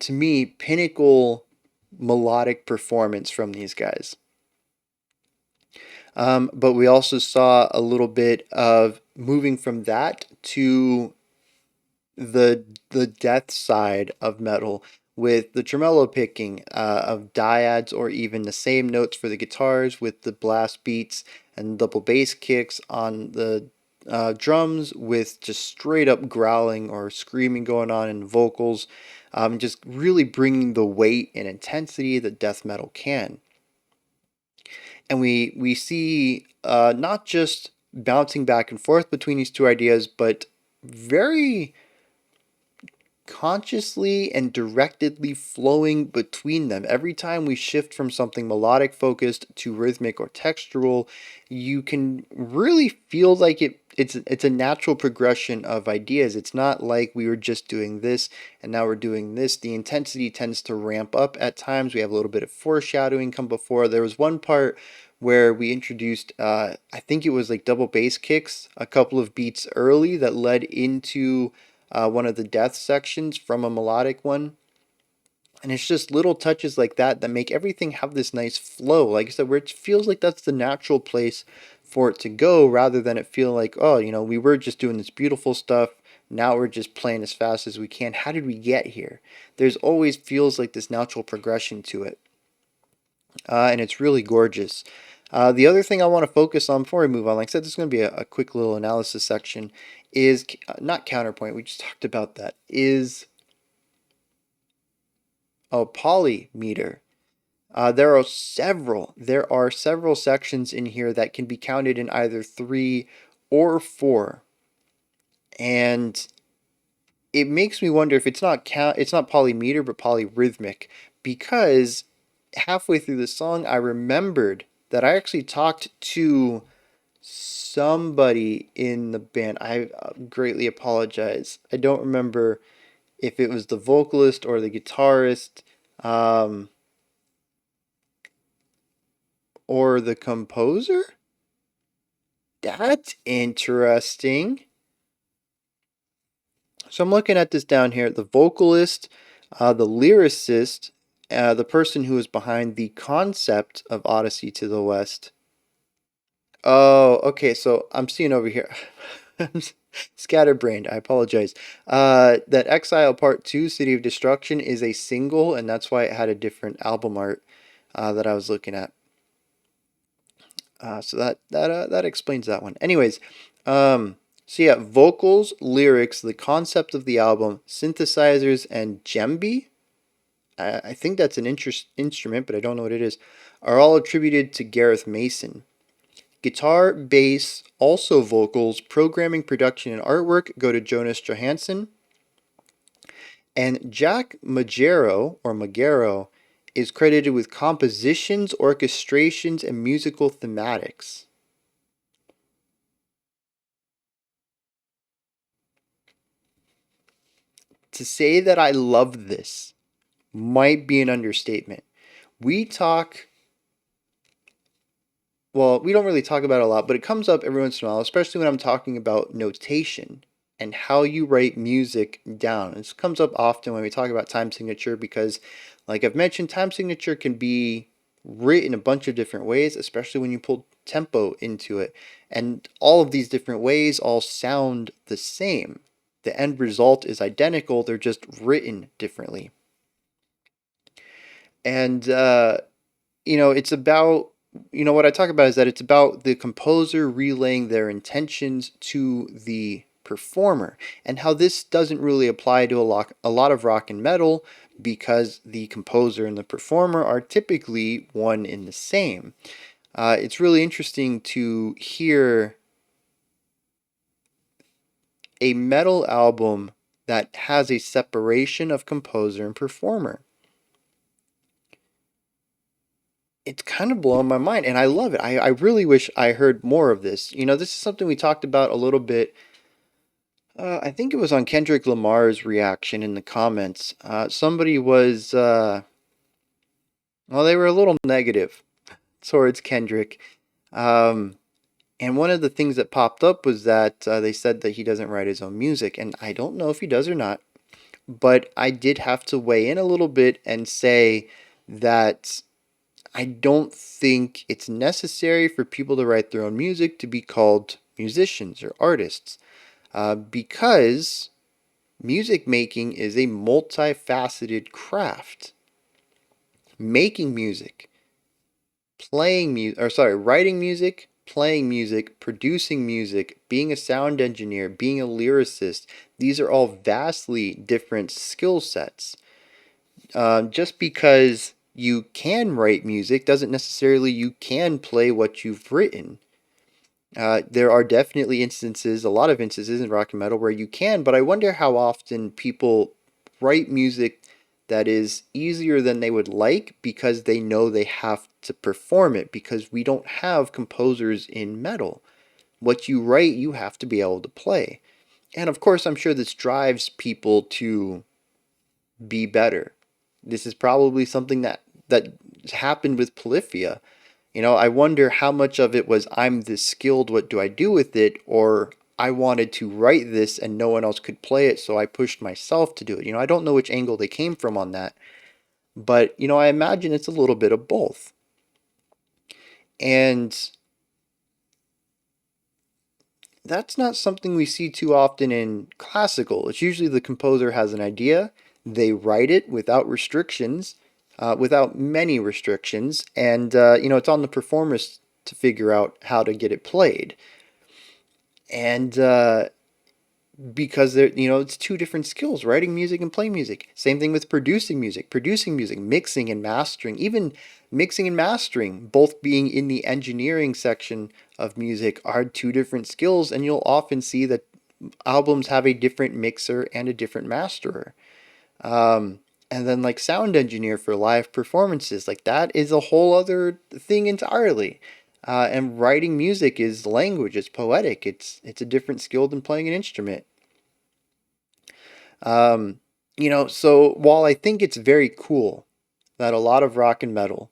to me, pinnacle melodic performance from these guys. But we also saw a little bit of moving from that to the death side of metal with the tremolo picking of dyads or even the same notes for the guitars with the blast beats and double bass kicks on the drums with just straight up growling or screaming going on in vocals, just really bringing the weight and intensity that death metal can. And we see not just bouncing back and forth between these two ideas, but very consciously and directedly flowing between them. Every time we shift from something melodic focused to rhythmic or textural, you can really feel like it's a natural progression of ideas. It's not like we were just doing this and now we're doing this. The intensity tends to ramp up at times. We have a little bit of foreshadowing come before. There was one part where we introduced I think it was like double bass kicks a couple of beats early that led into one of the death sections from a melodic one. And it's just little touches like that that make everything have this nice flow. Like I said, where it feels like that's the natural place for it to go rather than it feel like, oh, we were just doing this beautiful stuff. Now we're just playing as fast as we can. How did we get here? There's always feels like this natural progression to it. And it's really gorgeous. The other thing I want to focus on before we move on, like I said, this is going to be a quick little analysis section, is not counterpoint, we just talked about that, is a polymeter. There are several sections in here that can be counted in either 3 or 4. And it makes me wonder if it's not polymeter but polyrhythmic, because halfway through the song I remembered that I actually talked to somebody in the band. I greatly apologize. I don't remember if it was the vocalist or the guitarist, or the composer. That's interesting. So I'm looking at this down here. The vocalist, the lyricist, the person who is behind the concept of Odyssey to the West. Oh, okay. So I'm seeing over here. Scatterbrained. I apologize. That Exile Part 2, City of Destruction, is a single, and that's why it had a different album art that I was looking at. So that explains that one. Anyways, so yeah, vocals, lyrics, the concept of the album, synthesizers, and djembe. I think that's an instrument, but I don't know what it is. Are all attributed to Gareth Mason. Guitar, bass, also vocals, programming, production, and artwork go to Jonas Johansson. And Jack Magero is credited with compositions, orchestrations, and musical thematics. To say that I love this might be an understatement. We talk, well, we don't really talk about it a lot, but it comes up every once in a while, especially when I'm talking about notation and how you write music down. This comes up often when we talk about time signature because, like I've mentioned, time signature can be written a bunch of different ways, especially when you pull tempo into it. And all of these different ways all sound the same. The end result is identical, they're just written differently. And, it's about, what I talk about is that it's about the composer relaying their intentions to the performer, and how this doesn't really apply to a lot of rock and metal because the composer and the performer are typically one in the same. It's really interesting to hear a metal album that has a separation of composer and performer. It's kind of blowing my mind, and I love it. I really wish I heard more of this. This is something we talked about a little bit. I think it was on Kendrick Lamar's reaction in the comments. Somebody was, well, they were a little negative towards Kendrick. Um, and one of the things that popped up was that they said that he doesn't write his own music. And I don't know if he does or not, but I did have to weigh in a little bit and say that I don't think it's necessary for people to write their own music to be called musicians or artists, because music making is a multifaceted craft. Making music, writing music, playing music, producing music, being a sound engineer, being a lyricist, these are all vastly different skill sets. Just because you can write music doesn't necessarily you can play what you've written. There are definitely instances, a lot of instances in rock and metal where you can, but I wonder how often people write music that is easier than they would like because they know they have to perform it, because we don't have composers in metal. What you write, you have to be able to play. And of course, I'm sure this drives people to be better. This is probably something that happened with Polyphia. I wonder how much of it was I'm this skilled, what do I do with it? Or I wanted to write this and no one else could play it, so I pushed myself to do it. I don't know which angle they came from on that, but I imagine it's a little bit of both. And that's not something we see too often in classical. It's usually the composer has an idea, they write it without restrictions, without many restrictions, and it's on the performers to figure out how to get it played. And because it's two different skills, writing music and playing music. Same thing with producing music, mixing and mastering, even mixing and mastering, both being in the engineering section of music, are two different skills, and you'll often see that albums have a different mixer and a different masterer. And then like sound engineer for live performances, like that is a whole other thing entirely. And writing music is language, it's poetic, it's a different skill than playing an instrument. So while I think it's very cool that a lot of rock and metal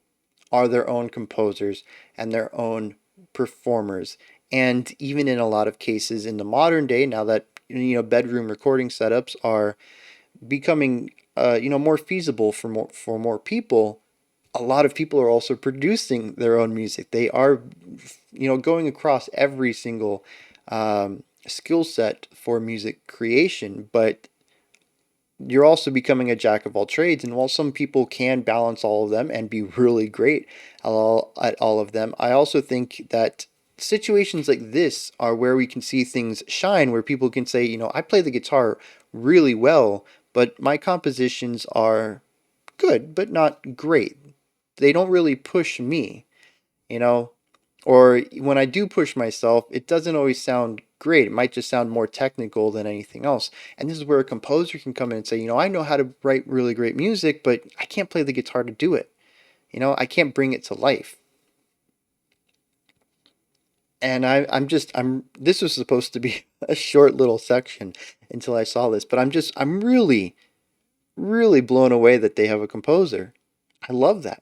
are their own composers and their own performers, and even in a lot of cases in the modern day, now that bedroom recording setups are becoming more feasible for more people, a lot of people are also producing their own music. They are going across every single skill set for music creation, but you're also becoming a jack of all trades. And while some people can balance all of them and be really great at all of them, I also think that situations like this are where we can see things shine, where people can say, I play the guitar really well, but my compositions are good, but not great. They don't really push me, you know? Or when I do push myself, it doesn't always sound great. It might just sound more technical than anything else. And this is where a composer can come in and say, I know how to write really great music, but I can't play the guitar to do it. I can't bring it to life. And this was supposed to be a short little section until I saw this, but I'm really, really blown away that they have a composer. I love that.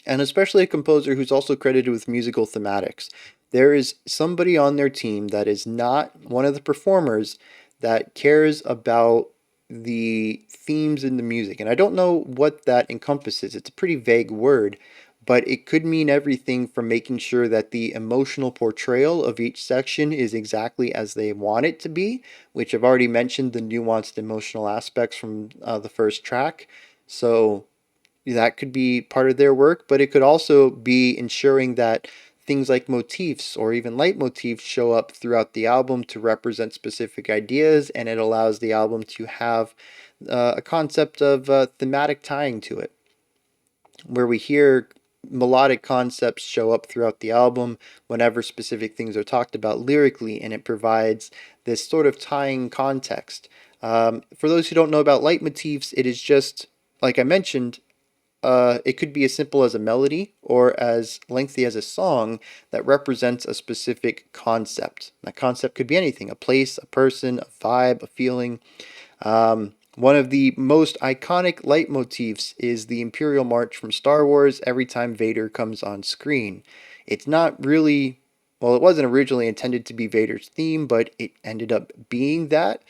And especially a composer who's also credited with musical thematics. There is somebody on their team that is not one of the performers that cares about the themes in the music. And I don't know what that encompasses. It's a pretty vague word, but it could mean everything from making sure that the emotional portrayal of each section is exactly as they want it to be, which I've already mentioned the nuanced emotional aspects from the first track. So that could be part of their work, but it could also be ensuring that things like motifs or even leitmotifs show up throughout the album to represent specific ideas, and it allows the album to have a concept of thematic tying to it, where we hear melodic concepts show up throughout the album whenever specific things are talked about lyrically, and it provides this sort of tying context. For those who don't know about leitmotifs, it is just, like I mentioned, it could be as simple as a melody or as lengthy as a song that represents a specific concept. That concept could be anything: a place, a person, a vibe, a feeling. One of the most iconic leitmotifs is the Imperial March from Star Wars every time Vader comes on screen. It's not really, well, it wasn't originally intended to be Vader's theme, but it ended up being that.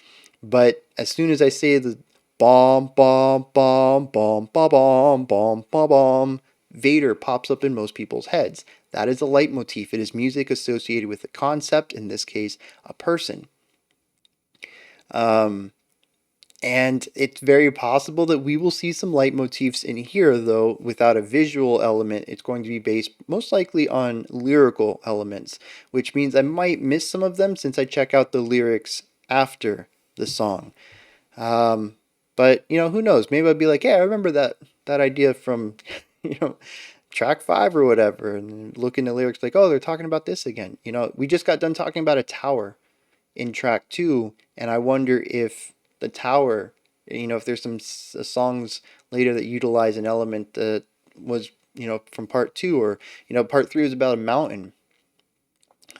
But as soon as I say the bomb, bomb, bomb, bomb, bomb, bomb, bomb, bomb, bomb, Vader pops up in most people's heads. That is a leitmotif. It is music associated with a concept, in this case, a person. And it's very possible that we will see some leitmotifs in here, though without a visual element. It's going to be based most likely on lyrical elements, which means I might miss some of them since I check out the lyrics after the song. But, who knows? Maybe I'll be like, hey, I remember that idea from, track 5 or whatever, and look in the lyrics like, oh, they're talking about this again. We just got done talking about a tower in track 2, and I wonder if the tower, if there's some songs later that utilize an element that was, from part 2, or, part 3 was about a mountain.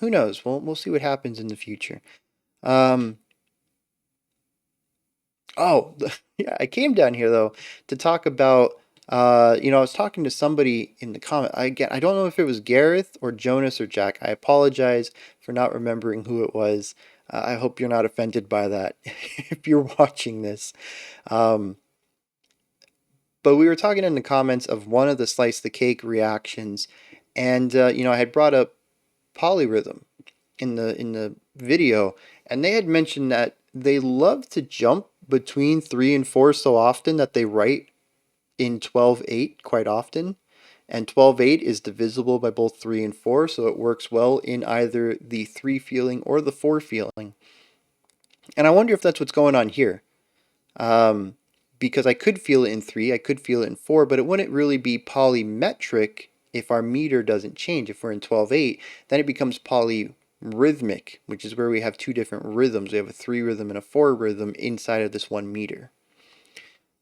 Who knows? We'll see what happens in the future. Yeah, I came down here though to talk about, I was talking to somebody in the comment. I don't know if it was Gareth or Jonas or Jack. I apologize for not remembering who it was. I hope you're not offended by that if you're watching this. But we were talking in the comments of one of the Slice the Cake reactions, and I had brought up Polyrhythm in the video, and they had mentioned that they love to jump between 3 and 4 so often that they write in 12/8 quite often. And 12/8 is divisible by both 3 and 4, so it works well in either the 3 feeling or the 4 feeling. And I wonder if that's what's going on here. Because I could feel it in 3, I could feel it in 4, but it wouldn't really be polymetric if our meter doesn't change. If we're in 12/8, then it becomes polyrhythmic, which is where we have 2 different rhythms. We have a 3 rhythm and a 4 rhythm inside of this 1 meter.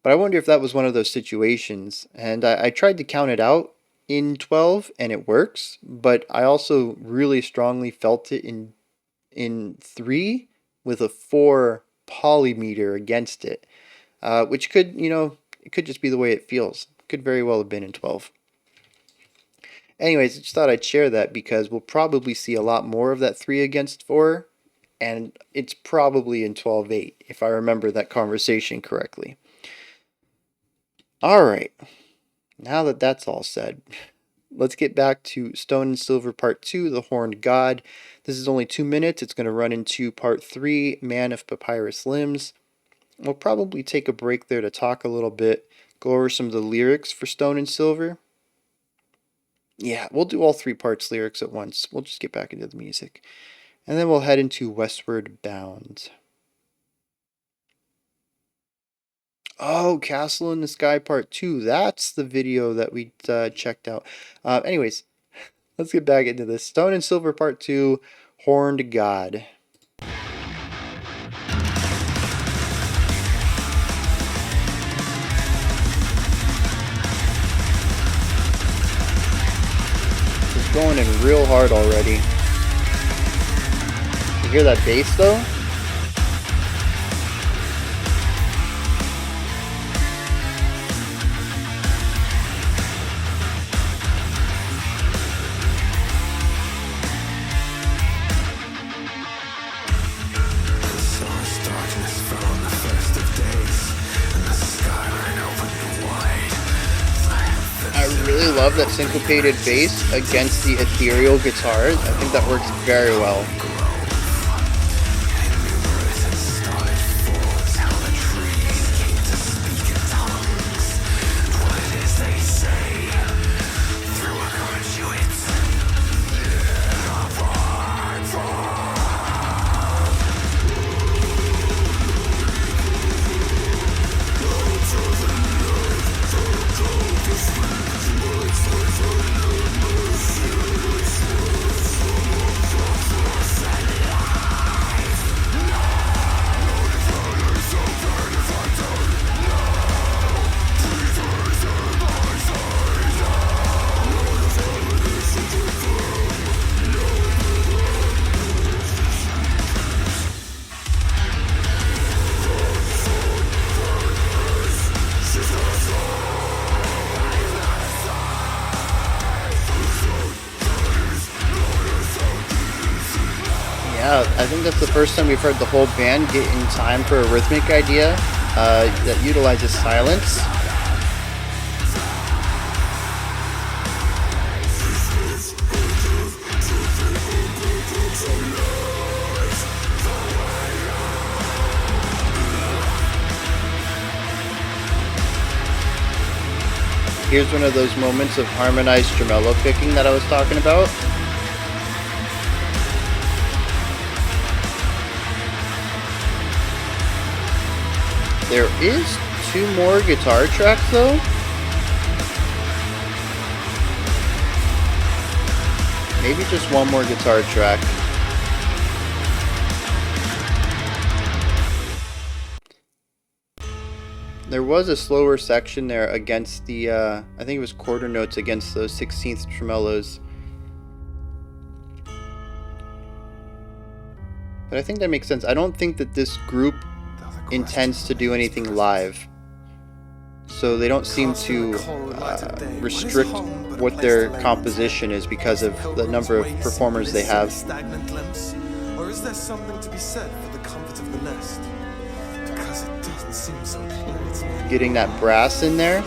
But I wonder if that was one of those situations. And I tried to count it out in 12, and it works. But I also really strongly felt it in 3 with a 4 polymeter against it. Which could, it could just be the way it feels. It could very well have been in 12. Anyways, I just thought I'd share that because we'll probably see a lot more of that 3 against 4. And it's probably in 12/8, if I remember that conversation correctly. Alright, now that that's all said, let's get back to Stone and Silver Part 2, The Horned God. This is only 2 minutes. It's going to run into Part 3, Man of Papyrus Limbs. We'll probably take a break there to talk a little bit, go over some of the lyrics for Stone and Silver. Yeah, we'll do all 3 parts lyrics at once. We'll just get back into the music. And then we'll head into Westward Bound. Oh, Castle in the Sky Part 2. That's the video that we checked out. Anyways, let's get back into this. Stone and Silver Part 2, Horned God. It's going in real hard already. You hear that bass though? I love that syncopated bass against the ethereal guitars. I think that works very well. Yeah, I think that's the first time we've heard the whole band get in time for a rhythmic idea that utilizes silence. Here's one of those moments of harmonized tremolo picking that I was talking about. There is 2 more guitar tracks though. Maybe just 1 more guitar track. There was a slower section there against the, I think it was quarter notes against those 16th tremolos. But I think that makes sense. I don't think that this group intends to do anything live. So they don't seem to restrict what their composition is because of the number of performers they have. Or is there something to be said for the comfort of the nest? Because it doesn't seem so clear. Getting that brass in there.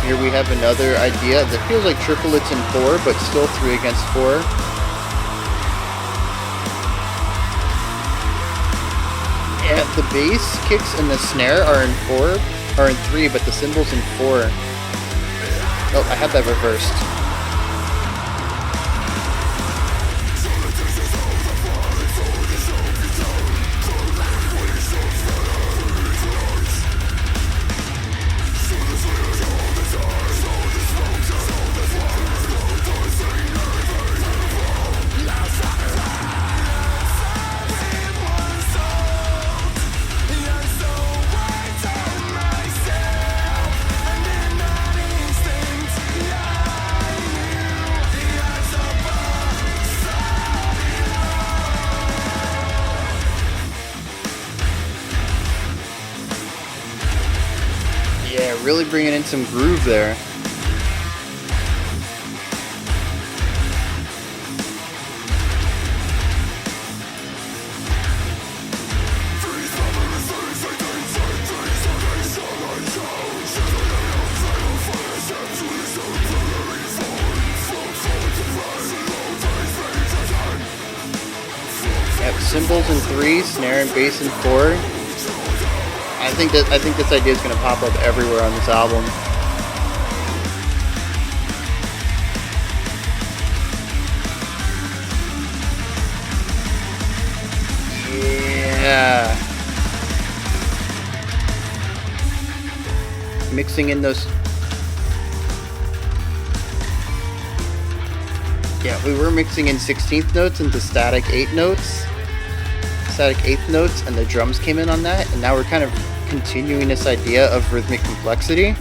Here we have another idea that feels like triplets in 4, but still 3 against 4. Yeah, the bass kicks and the snare are in 3, but the cymbals in 4. Oh, I had that reversed. Yeah, really bringing in some groove there. Yep, cymbals in 3, snare and bass in 4. I think this idea is going to pop up everywhere on this album. Yeah. Mixing in those. Yeah, we were mixing in 16th notes into static 8 notes. Static 8th notes, and the drums came in on that, and now we're kind of continuing this idea of rhythmic complexity.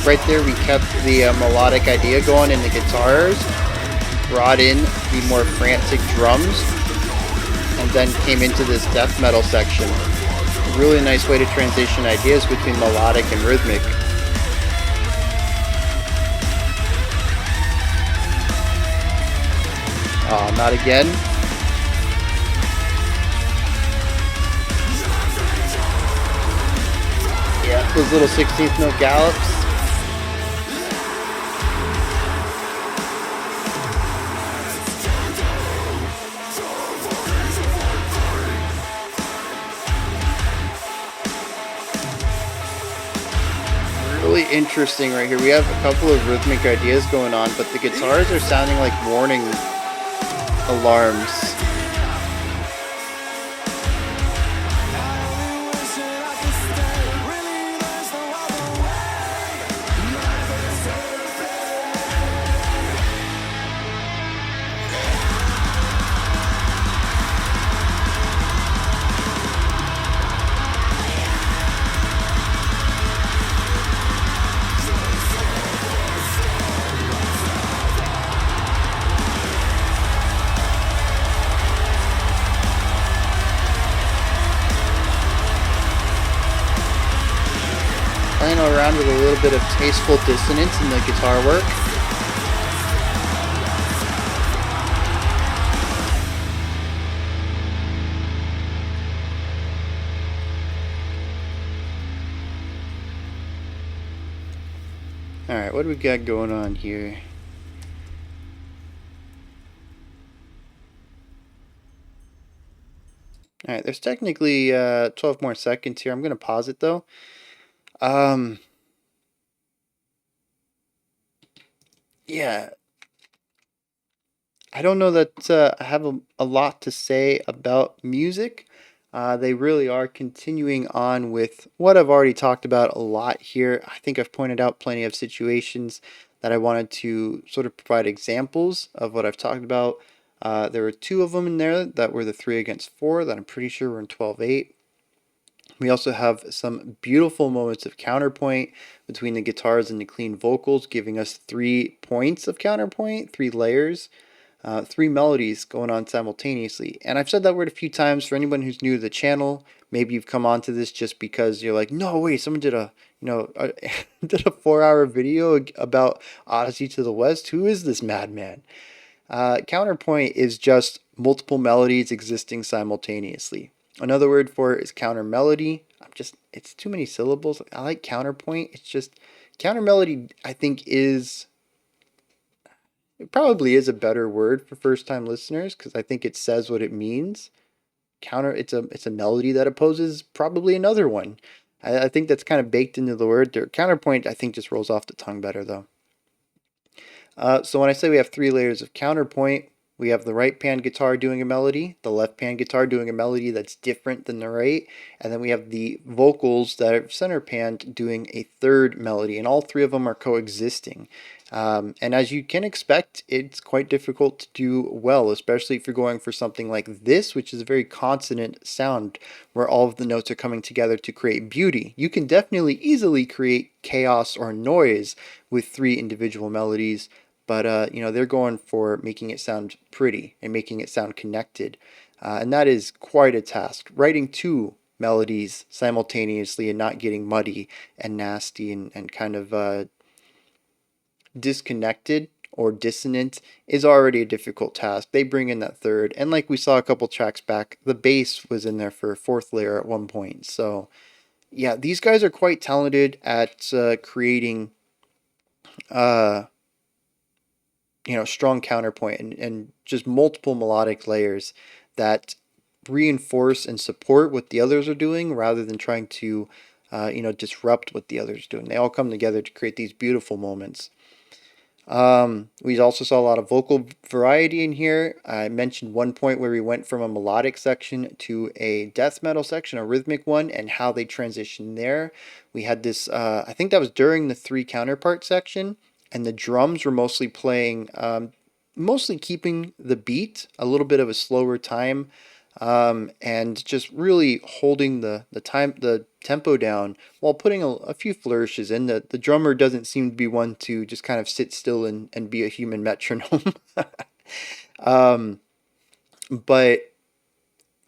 Right there, we kept the melodic idea going in the guitars, brought in the more frantic drums, and then came into this death metal section. A really nice way to transition ideas between melodic and rhythmic. Oh, not again. Yeah, those little 16th note gallops. really interesting right here. We have a couple of rhythmic ideas going on, but the guitars are sounding like warning alarms. Playing around with a little bit of tasteful dissonance in the guitar work. Alright, what do we got going on here? Alright, there's technically 12 more seconds here. I'm going to pause it though. Yeah, I don't know that I have a lot to say about music. They really are continuing on with what I've already talked about a lot here. I think I've pointed out plenty of situations that I wanted to sort of provide examples of what I've talked about. There were two of them in there that were the 3 against 4 that I'm pretty sure were in 12/8. We also have some beautiful moments of counterpoint between the guitars and the clean vocals, giving us 3 points of counterpoint, 3 layers. 3 melodies going on simultaneously. And I've said that word a few times. For anyone who's new to the channel, maybe you've come onto this just because you're like, no, wait, someone did did a 4-hour video about Odyssey to the West. Who is this madman? Counterpoint is just multiple melodies existing simultaneously. Another word for it is counter melody. It's too many syllables. I like counterpoint. It's just counter melody, I think, it probably is a better word for first-time listeners because I think it says what it means. It's a melody that opposes probably another one. I think that's kind of baked into the word there. Counterpoint, I think, just rolls off the tongue better though. So when I say we have 3 layers of counterpoint, we have the right pan guitar doing a melody, the left pan guitar doing a melody that's different than the right, and then we have the vocals that are center panned doing a third melody, and all 3 of them are coexisting. And as you can expect, it's quite difficult to do well, especially if you're going for something like this, which is a very consonant sound where all of the notes are coming together to create beauty. You can definitely easily create chaos or noise with 3 individual melodies, but they're going for making it sound pretty and making it sound connected. And that is quite a task. Writing 2 melodies simultaneously and not getting muddy and nasty and kind of disconnected or dissonant is already a difficult task. They bring in that third, and like we saw a couple tracks back, the bass was in there for a 4th layer at one point. So yeah, these guys are quite talented at creating strong counterpoint and just multiple melodic layers that reinforce and support what the others are doing rather than trying to disrupt what the others are doing. They all come together to create these beautiful moments. We also saw a lot of vocal variety in here. I mentioned one point where we went from a melodic section to a death metal section, a rhythmic one, and how they transitioned there. We had this, I think that was during the 3 counterpart section, and the drums were mostly playing, mostly keeping the beat, a little bit of a slower time, and just really holding the tempo down while putting a few flourishes in. The drummer doesn't seem to be one to just kind of sit still and be a human metronome. But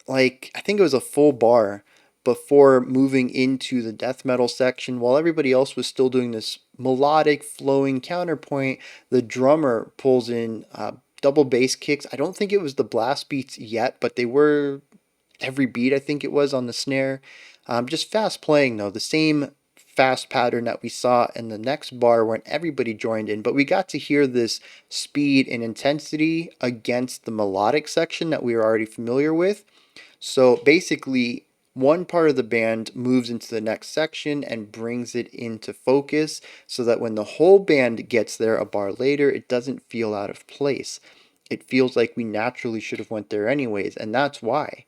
like, I think it was a full bar before moving into the death metal section. While everybody else was still doing this melodic flowing counterpoint, the drummer pulls in double bass kicks. I don't think it was the blast beats yet, but they were every beat, I think it was, on the snare. Just fast playing though, the same fast pattern that we saw in the next bar when everybody joined in, but we got to hear this speed and intensity against the melodic section that we were already familiar with. So basically, one part of the band moves into the next section and brings it into focus so that when the whole band gets there a bar later, it doesn't feel out of place. It feels like we naturally should have went there anyways, and that's why.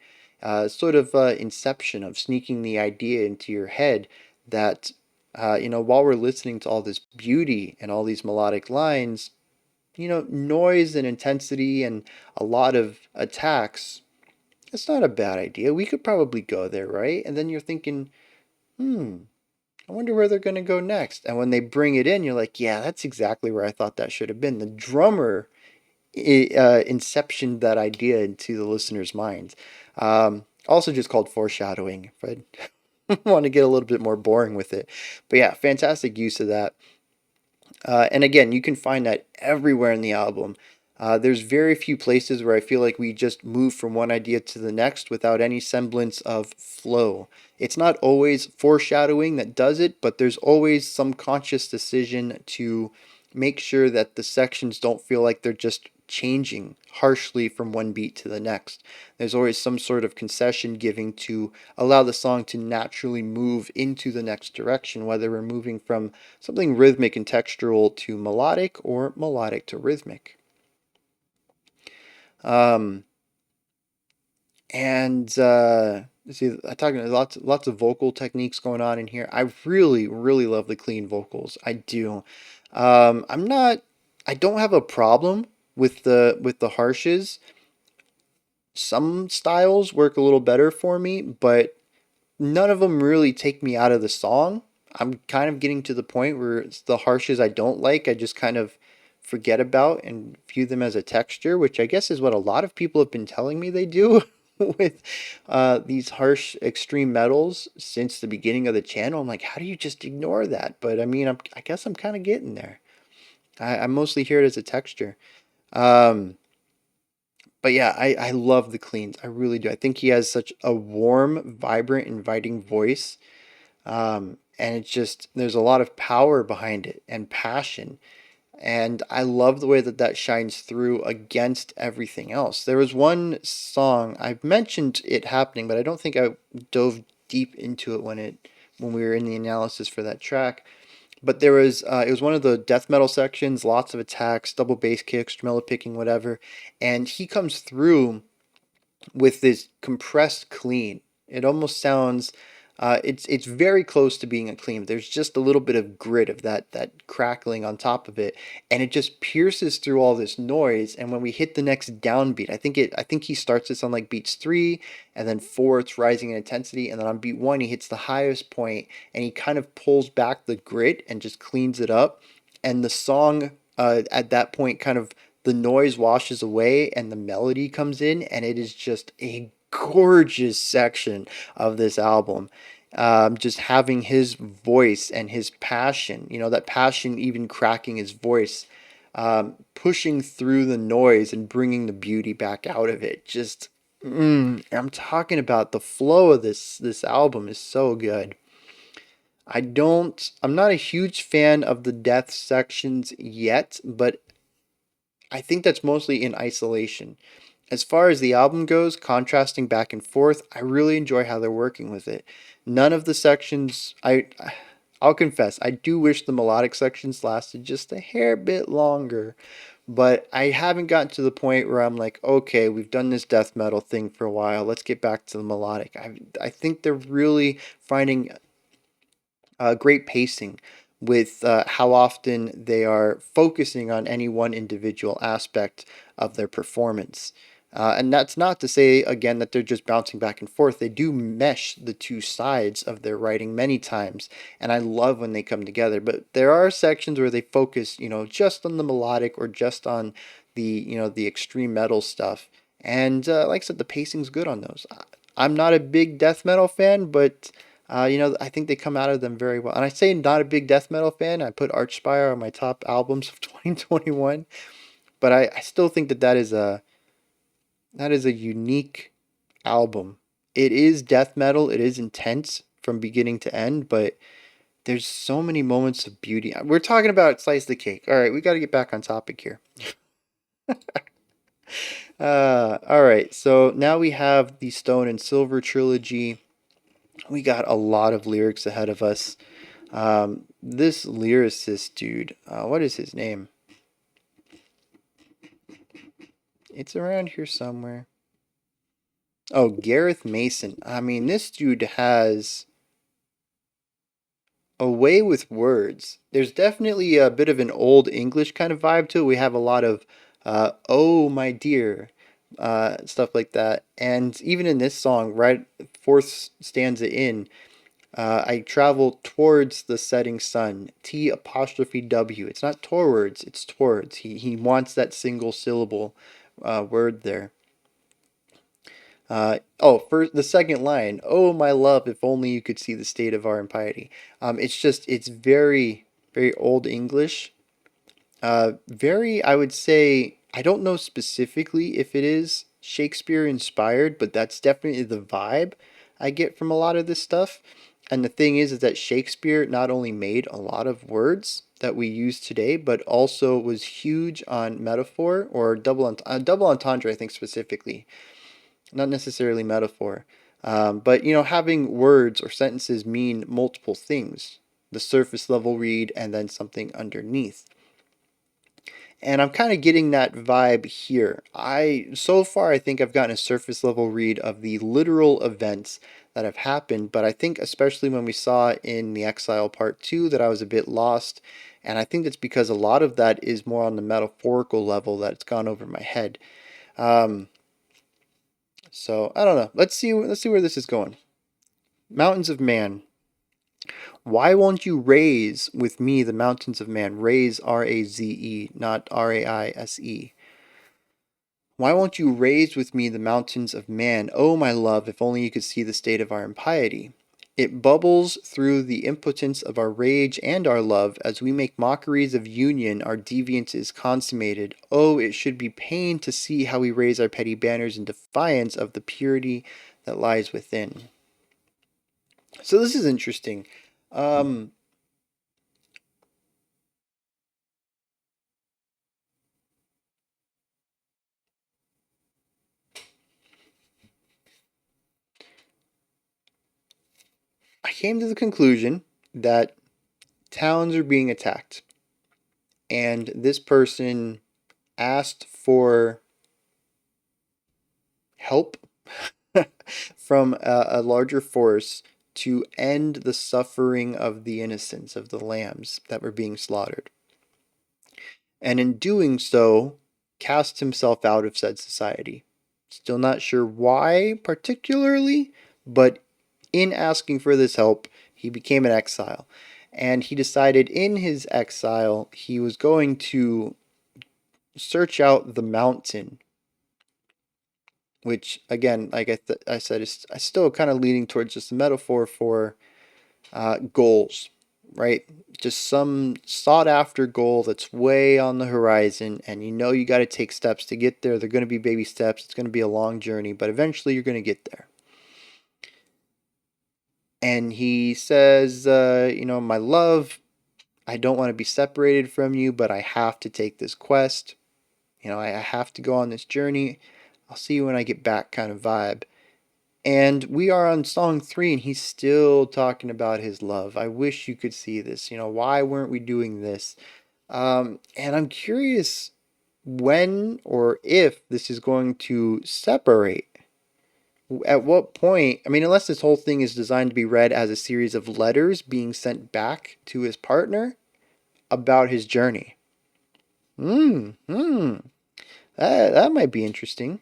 Sort of inception of sneaking the idea into your head that, while we're listening to all this beauty and all these melodic lines, noise and intensity and a lot of attacks, it's not a bad idea. We could probably go there, right? And then you're thinking, I wonder where they're going to go next. And when they bring it in, you're like, yeah, that's exactly where I thought that should have been. The drummer inceptioned that idea into the listener's mind. Also just called foreshadowing, if I want to get a little bit more boring with it. But yeah, fantastic use of that. And again, you can find that everywhere in the album. There's very few places where I feel like we just move from one idea to the next without any semblance of flow. It's not always foreshadowing that does it, but there's always some conscious decision to make sure that the sections don't feel like they're just changing harshly from one beat to the next. There's always some sort of concession giving to allow the song to naturally move into the next direction, whether we're moving from something rhythmic and textural to melodic or melodic to rhythmic. Um, and see, I talk lots of vocal techniques going on in here. I really really love the clean vocals. I do. I'm not. I don't have a problem with the harshes. Some styles work a little better for me, but none of them really take me out of the song. I'm kind of getting to the point where it's the harshes I don't like, I just kind of forget about and view them as a texture, which I guess is what a lot of people have been telling me they do with these harsh extreme metals since the beginning of the channel. I'm like, how do you just ignore that? But I mean, I guess I'm kind of getting there. I mostly hear it as a texture. Um, but yeah, I love the cleans. I really do. I think he has such a warm, vibrant, inviting voice. And it's just, there's a lot of power behind it and passion. And I love the way that that shines through against everything else. There was one song, I've mentioned it happening, but I don't think I dove deep into it when we were in the analysis for that track. But there was it was one of the death metal sections, lots of attacks, double bass kicks, tremolo picking, whatever. And he comes through with this compressed clean. It almost sounds it's very close to being a clean. There's just a little bit of grit of that crackling on top of it, and it just pierces through all this noise. And when we hit the next downbeat, I think he starts this on like beats 3, and then 4 it's rising in intensity, and then on beat 1 he hits the highest point, and he kind of pulls back the grit and just cleans it up. And the song at that point kind of the noise washes away and the melody comes in, and it is just a gorgeous section of this album. Just having his voice and his passion, that passion even cracking his voice, pushing through the noise and bringing the beauty back out of it. Just, I'm talking about the flow of this album is so good. I'm not a huge fan of the death sections yet, but I think that's mostly in isolation. As far as the album goes, contrasting back and forth, I really enjoy how they're working with it. None of the sections, I'll confess, I do wish the melodic sections lasted just a hair bit longer, but I haven't gotten to the point where I'm like, okay, we've done this death metal thing for a while. Let's get back to the melodic. I think they're really finding great pacing with how often they are focusing on any one individual aspect of their performance. And that's not to say, again, that they're just bouncing back and forth. They do mesh the two sides of their writing many times, and I love when they come together. But there are sections where they focus, just on the melodic or just on the extreme metal stuff. And like I said, the pacing's good on those. I'm not a big death metal fan, but I think they come out of them very well. And I say not a big death metal fan. I put Archspire on my top albums of 2021, but I still think that is a unique album. It is death metal. It is intense from beginning to end, but there's so many moments of beauty. We're talking about Slice the Cake. All right, we got to get back on topic here. All right, so now we have the Stone and Silver trilogy. We got a lot of lyrics ahead of us. This lyricist dude, what is his name? It's around here somewhere. Oh, Gareth Mason. I mean, this dude has a way with words. There's definitely a bit of an old English kind of vibe to it. We have a lot of, oh, my dear, stuff like that. And even in this song, right, fourth stanza in, I travel towards the setting sun. T apostrophe W. It's not towards, it's towards. He wants that single syllable word there. For the second line, oh my love, if only you could see the state of our impiety. It's very, very old English. Very, I would say, I don't know specifically if it is Shakespeare inspired, but that's definitely the vibe I get from a lot of this stuff. And the thing is that Shakespeare not only made a lot of words that we use today, but also was huge on metaphor or double entendre, I think specifically, not necessarily metaphor. But having words or sentences mean multiple things. The surface level read and then something underneath. And I'm kind of getting that vibe here. So far I think I've gotten a surface level read of the literal events that have happened, but I think especially when we saw in the Exile Part 2 that I was a bit lost, and I think that's because a lot of that is more on the metaphorical level that's gone over my head. Um, so I don't know. Let's see where this is going. Mountains of Man. Why won't you raise with me the mountains of man? Raise, R-A-Z-E, not R-A-I-S-E. Why won't you raise with me the mountains of man? Oh, my love, if only you could see the state of our impiety. It bubbles through the impotence of our rage and our love as we make mockeries of union, our deviance is consummated. Oh, it should be pain to see how we raise our petty banners in defiance of the purity that lies within. So this is interesting. Um, I came to the conclusion that towns are being attacked, and this person asked for help from a larger force to end the suffering of the innocents, of the lambs that were being slaughtered. And in doing so, cast himself out of said society. Still not sure why particularly, but in asking for this help, he became an exile. And he decided in his exile he was going to search out the mountain, which again, like I said, is still kind of leaning towards just a metaphor for goals, right? Just some sought after goal that's way on the horizon, and you got to take steps to get there. They're going to be baby steps. It's going to be a long journey, but eventually you're going to get there. And he says, my love, I don't want to be separated from you, but I have to take this quest. I have to go on this journey. I'll see you when I get back, kind of vibe. And we are on song 3, and he's still talking about his love. I wish you could see this. Why weren't we doing this? And I'm curious when or if this is going to separate. At what point? I mean, unless this whole thing is designed to be read as a series of letters being sent back to his partner about his journey. Hmm. That might be interesting.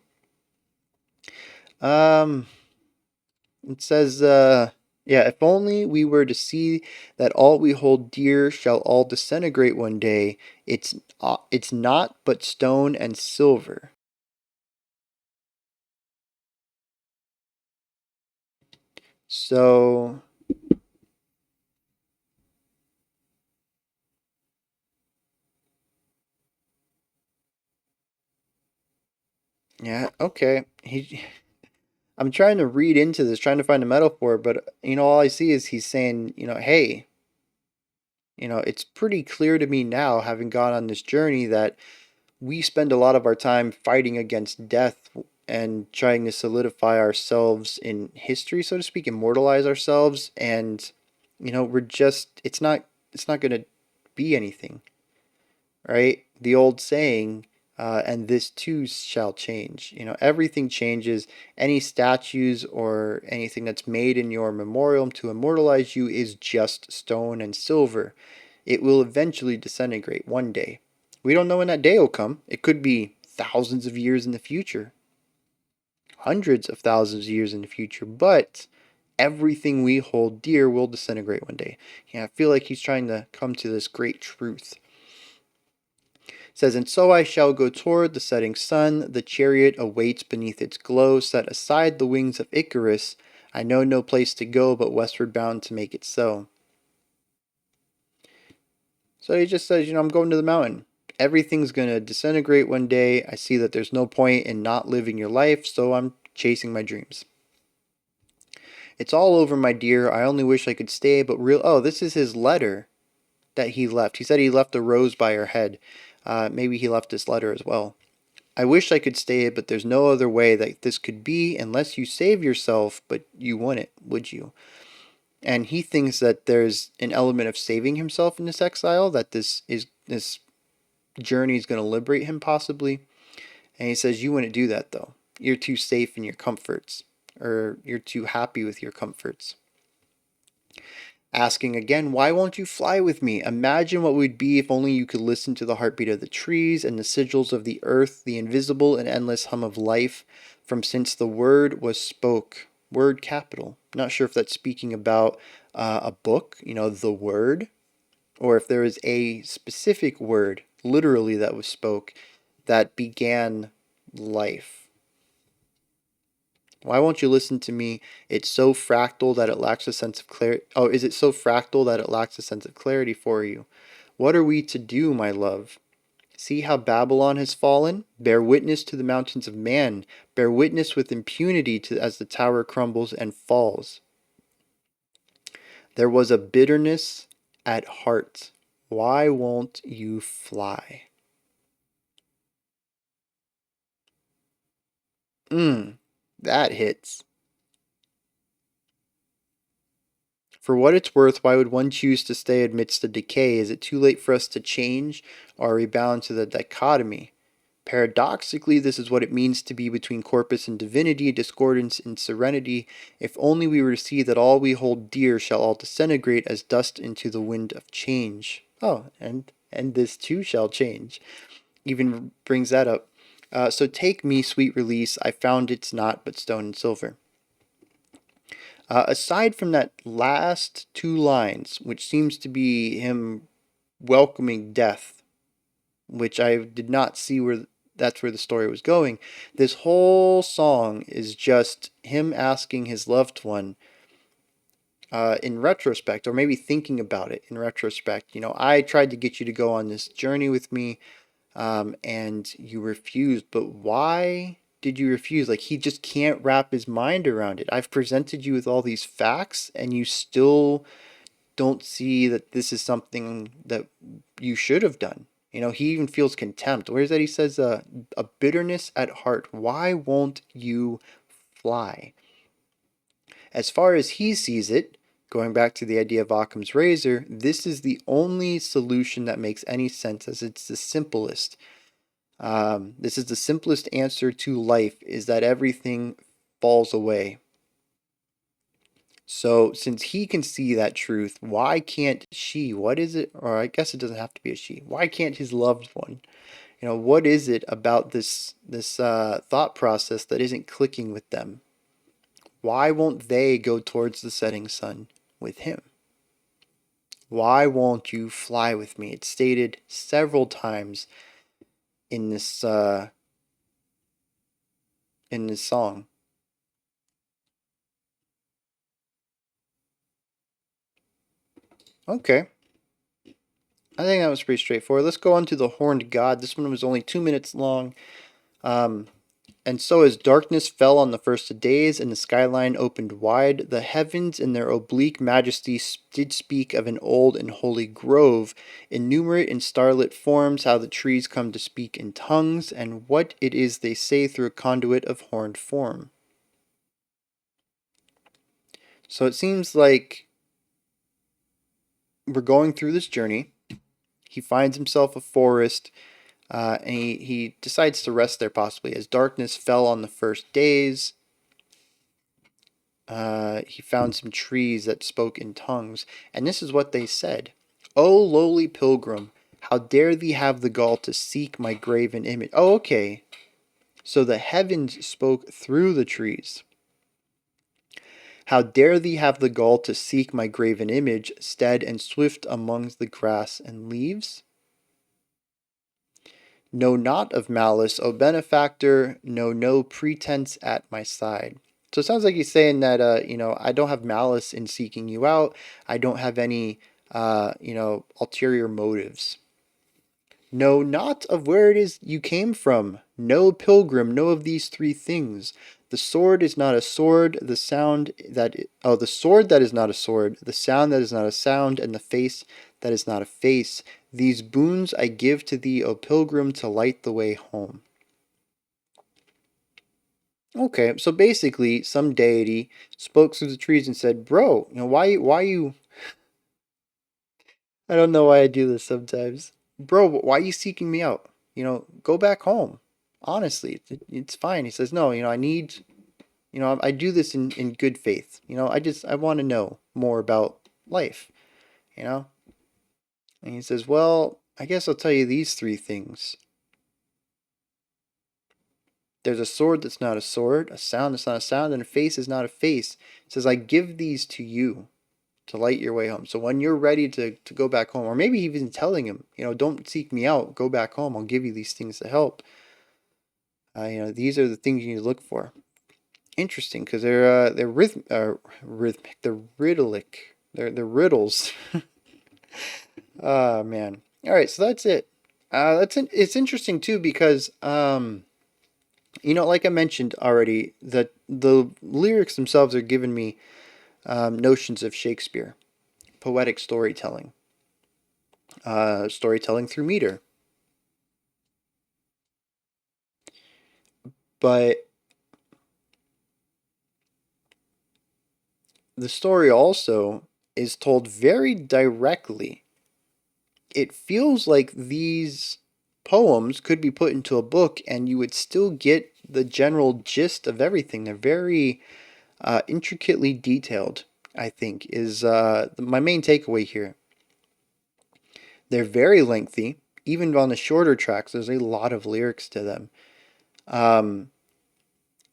Um, It says, yeah, if only we were to see that all we hold dear shall all disintegrate one day. It's not but stone and silver. So, yeah, okay. I'm trying to read into this, trying to find a metaphor, but all I see is he's saying, hey, it's pretty clear to me now, having gone on this journey, that we spend a lot of our time fighting against death and trying to solidify ourselves in history, so to speak, immortalize ourselves, and we're just it's not going to be anything, right? The old saying, and this too shall change. Everything changes. Any statues or anything that's made in your memorial to immortalize you is just stone and silver. It will eventually disintegrate one day. We don't know when that day will come. It could be thousands of years in the future, hundreds of thousands of years in the future, but everything we hold dear will disintegrate one day. I feel like he's trying to come to this great truth. It says, and so I shall go toward the setting sun. The chariot awaits beneath its glow. Set aside the wings of Icarus. I know no place to go but westward bound to make it so. So he just says, I'm going to the mountain. Everything's going to disintegrate one day. I see that there's no point in not living your life, so I'm chasing my dreams. It's all over, my dear. I only wish I could stay, but this is his letter that he left. He said he left a rose by her head. Maybe he left this letter as well. I wish I could stay, but there's no other way that this could be unless you save yourself, but you wouldn't, would you? And he thinks that there's an element of saving himself in this exile, that this journey is going to liberate him possibly. And he says, you wouldn't do that though. You're too safe in your comforts, or you're too happy with your comforts. Asking again, why won't you fly with me? Imagine what would be if only you could listen to the heartbeat of the trees and the sigils of the earth, the invisible and endless hum of life from since the word was spoke. Word capital. Not sure if that's speaking about a book, the word, or if there is a specific word, literally, that was spoke that began life. Why won't you listen to me? It's so fractal that it lacks a sense of clarity. Oh, is it so fractal that it lacks a sense of clarity for you? What are we to do, my love? See how Babylon has fallen? Bear witness to the mountains of man. Bear witness with impunity as the tower crumbles and falls. There was a bitterness at heart. Why won't you fly? That hits. For what it's worth, why would one choose to stay amidst the decay? Is it too late for us to change, or are we bound to the dichotomy? Paradoxically, this is what it means to be between corpus and divinity, discordance and serenity. If only we were to see that all we hold dear shall all disintegrate as dust into the wind of change. Oh, and this too shall change. Even brings that up. So take me, sweet release. I found it's not but stone and silver. Aside from that last two lines, which seems to be him welcoming death, which I did not see where that's where the story was going, this whole song is just him asking his loved one, in retrospect, or maybe thinking about it in retrospect, I tried to get you to go on this journey with me, and you refused, but why did you refuse? Like, he just can't wrap his mind around it. I've presented you with all these facts, and you still don't see that this is something that you should have done. He even feels contempt. Where is that? He says, a bitterness at heart. Why won't you fly? As far as he sees it, going back to the idea of Occam's razor, this is the only solution that makes any sense, as it's the simplest. This is the simplest answer to life, is that everything falls away. So since he can see that truth, why can't she? What is it? Or I guess it doesn't have to be a she. Why can't his loved one? What is it about this thought process that isn't clicking with them? Why won't they go towards the setting sun with him? Why won't you fly with me? It's stated several times in this song. Okay. I think that was pretty straightforward. Let's go on to the Horned God. This one was only 2 minutes long. And And so as darkness fell on the first of days, and the skyline opened wide, the heavens in their oblique majesty did speak of an old and holy grove, enumerate in starlit forms how the trees come to speak in tongues, and what it is they say through a conduit of horned form. So it seems like we're going through this journey. He finds himself a forest, and he decides to rest there possibly. As darkness fell on the first days, he found some trees that spoke in tongues, and this is what they said. O lowly pilgrim, how dare thee have the gall to seek my graven image? Oh, okay. So the heavens spoke through the trees. How dare thee have the gall to seek my graven image, stead and swift amongst the grass and leaves? Know not of malice, O benefactor, know no pretense at my side. So it sounds like he's saying that, I don't have malice in seeking you out. I don't have any, ulterior motives. Know not of where it is you came from. No pilgrim, know of these three things. The sword is not a sword, the sword that is not a sword, the sound that is not a sound, and the face that is not a face. These boons I give to thee, O pilgrim, to light the way home. Okay, so basically, some deity spoke through the trees and said, "Bro, why you? I don't know why I do this sometimes, bro. Why are you seeking me out? Go back home. Honestly, it's fine." He says, "No, I need, I do this in good faith. I want to know more about life. You know." And he says, "Well, I guess I'll tell you these three things. There's a sword that's not a sword, a sound that's not a sound, and a face is not a face." He says, "I give these to you to light your way home. So when you're ready to go back home," or maybe even telling him, "Don't seek me out, go back home. I'll give you these things to help. These are the things you need to look for." Interesting, because they're rhythmic, they're riddlic, they're riddles. Oh man. All right, so that's it. It's interesting too because like I mentioned already, that the lyrics themselves are giving me notions of Shakespeare, poetic storytelling, storytelling through meter. But the story also is told very directly. It feels like these poems could be put into a book and you would still get the general gist of everything. They're very intricately detailed, I think, is my main takeaway here. They're very lengthy. Even on the shorter tracks, there's a lot of lyrics to them.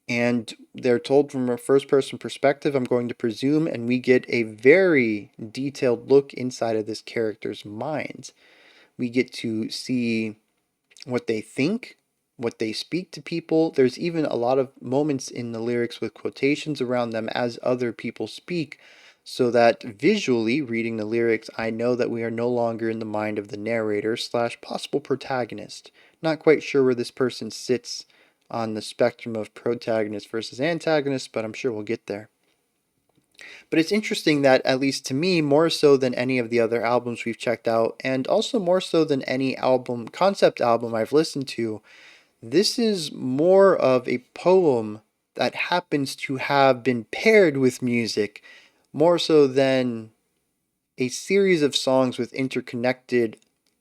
And they're told from a first-person perspective, I'm going to presume, and we get a very detailed look inside of this character's mind. We get to see what they think, what they speak to people. There's even a lot of moments in the lyrics with quotations around them as other people speak, so that visually, reading the lyrics, I know that we are no longer in the mind of the narrator / possible protagonist. Not quite sure where this person sits on the spectrum of protagonist versus antagonist, but I'm sure we'll get there. But it's interesting that, at least to me, more so than any of the other albums we've checked out, and also more so than any concept album I've listened to, this is more of a poem that happens to have been paired with music, more so than a series of songs with interconnected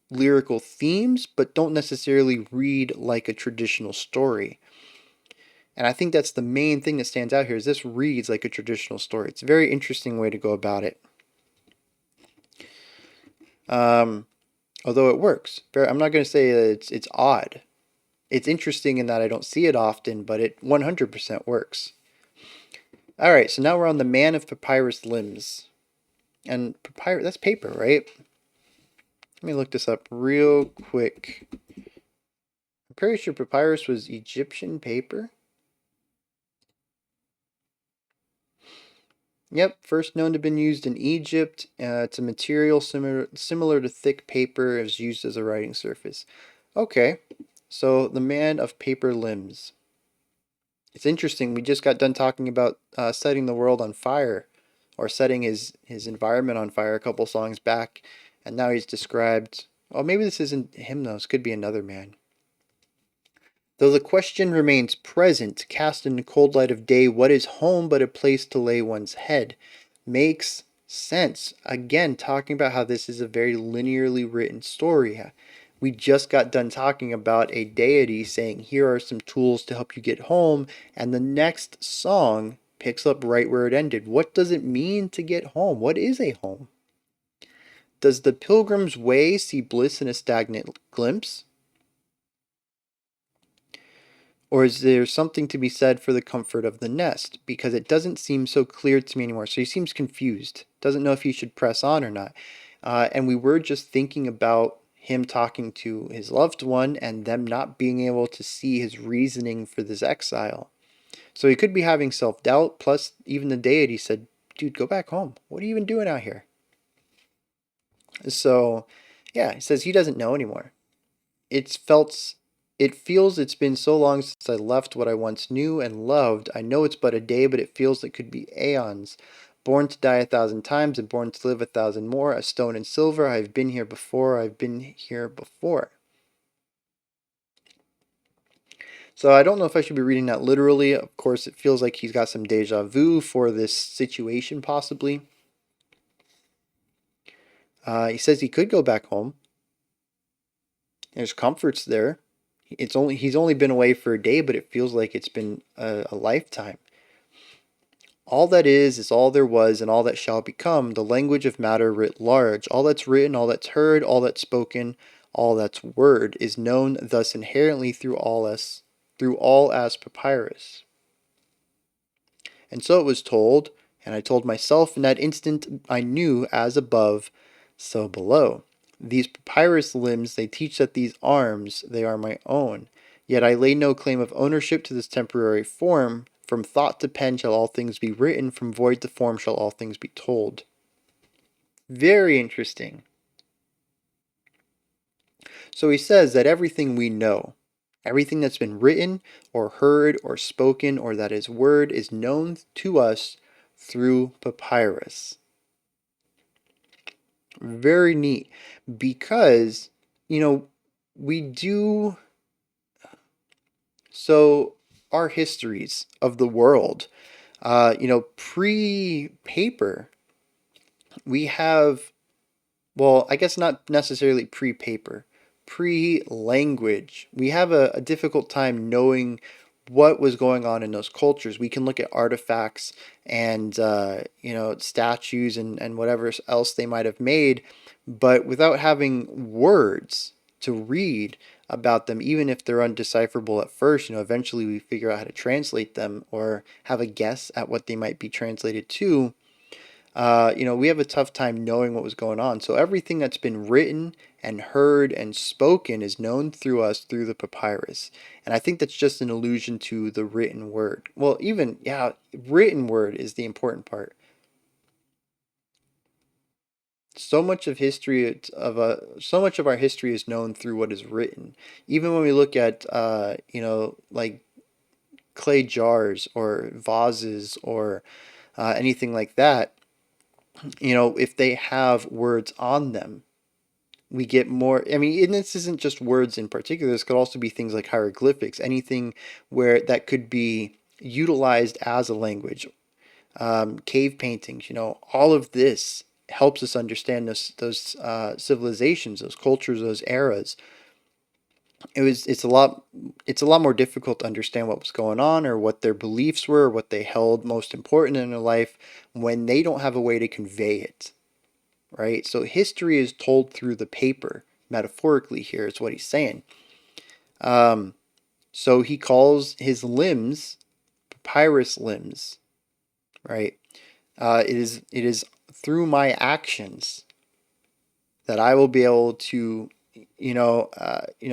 lyrical themes, but don't necessarily read like a traditional story. And I think that's the main thing that stands out here, is this reads like a traditional story. It's a very interesting way to go about it. Although it works. I'm not going to say that it's odd. It's interesting in that I don't see it often, but it 100% works. All right, so now we're on the Man of Papyrus Limbs. And papyrus, that's paper, right? Let me look this up real quick. I'm pretty sure papyrus was Egyptian paper. Yep, first known to have been used in Egypt. It's a material similar to thick paper. It was used as a writing surface. Okay, so the Man of Paper Limbs. It's interesting. We just got done talking about setting the world on fire, or setting his environment on fire a couple songs back, and now he's described. Well, maybe this isn't him though. This could be another man. Though the question remains present, cast in the cold light of day, what is home but a place to lay one's head? Makes sense. Again, talking about how this is a very linearly written story. We just got done talking about a deity saying, here are some tools to help you get home, and the next song picks up right where it ended. What does it mean to get home? What is a home? Does the pilgrim's way see bliss in a stagnant glimpse? Or is there something to be said for the comfort of the nest? Because it doesn't seem so clear to me anymore. So he seems confused, doesn't know if he should press on or not. And we were just thinking about him talking to his loved one and them not being able to see his reasoning for this exile. So he could be having self doubt. Plus, even the deity said, dude, go back home. What are you even doing out here? So, yeah, he says he doesn't know anymore. It feels it's been so long since I left what I once knew and loved. I know it's but a day, but it feels it could be aeons. Born to die 1,000 times and born to live 1,000 more. A stone and silver. I've been here before. I've been here before. So I don't know if I should be reading that literally. Of course, it feels like he's got some deja vu for this situation, possibly. He says he could go back home. There's comforts there. He's only been away for a day, but it feels like it's been a lifetime. All that is all there was, and all that shall become, the language of matter writ large. All that's written, all that's heard, all that's spoken, all that's word, is known thus inherently through all as papyrus. And so it was told, and I told myself in that instant I knew as above, so below. These papyrus limbs, they teach that these arms, they are my own. Yet I lay no claim of ownership to this temporary form. From thought to pen shall all things be written, from void to form shall all things be told. Very interesting. So he says that everything we know, everything that's been written or heard or spoken or that is word is known to us through papyrus. Very neat. Because, we do. So, our histories of the world, pre paper, we have, well, I guess not necessarily pre paper, pre language. We have a difficult time knowing what was going on in those cultures. We can look at artifacts and statues and whatever else they might have made, but without having words to read about them, even if they're undecipherable at first, eventually we figure out how to translate them or have a guess at what they might be translated to. We have a tough time knowing what was going on. So everything that's been written and heard and spoken is known through us through the papyrus. And I think that's just an allusion to the written word. Well, even, yeah, written word is the important part. So much of our history is known through what is written. Even when we look at like clay jars or vases or anything like that, if they have words on them, we get more. I mean, and this isn't just words in particular. This could also be things like hieroglyphics, anything where that could be utilized as a language. Cave paintings, all of this helps us understand those civilizations, those cultures, those eras. It's a lot more difficult to understand what was going on or what their beliefs were, or what they held most important in their life when they don't have a way to convey it, right? So history is told through the paper, metaphorically here is what he's saying. So he calls his limbs papyrus limbs, right? It is through my actions that I will be able to,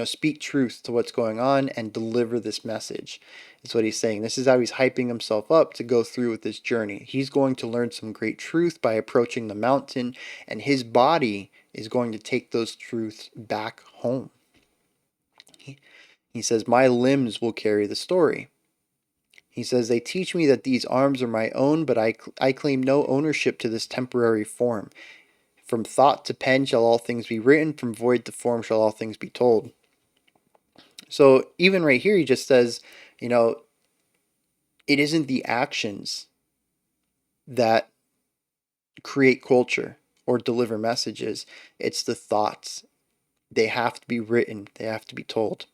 speak truth to what's going on and deliver this message. Is what he's saying. This is how he's hyping himself up to go through with this journey. He's going to learn some great truth by approaching the mountain, and his body is going to take those truths back home. He says, "My limbs will carry the story." He says, they teach me that these arms are my own, but I claim no ownership to this temporary form. From thought to pen shall all things be written, from void to form shall all things be told. So even right here, he just says, you know, it isn't the actions that create culture or deliver messages, it's the thoughts. They have to be written, they have to be told.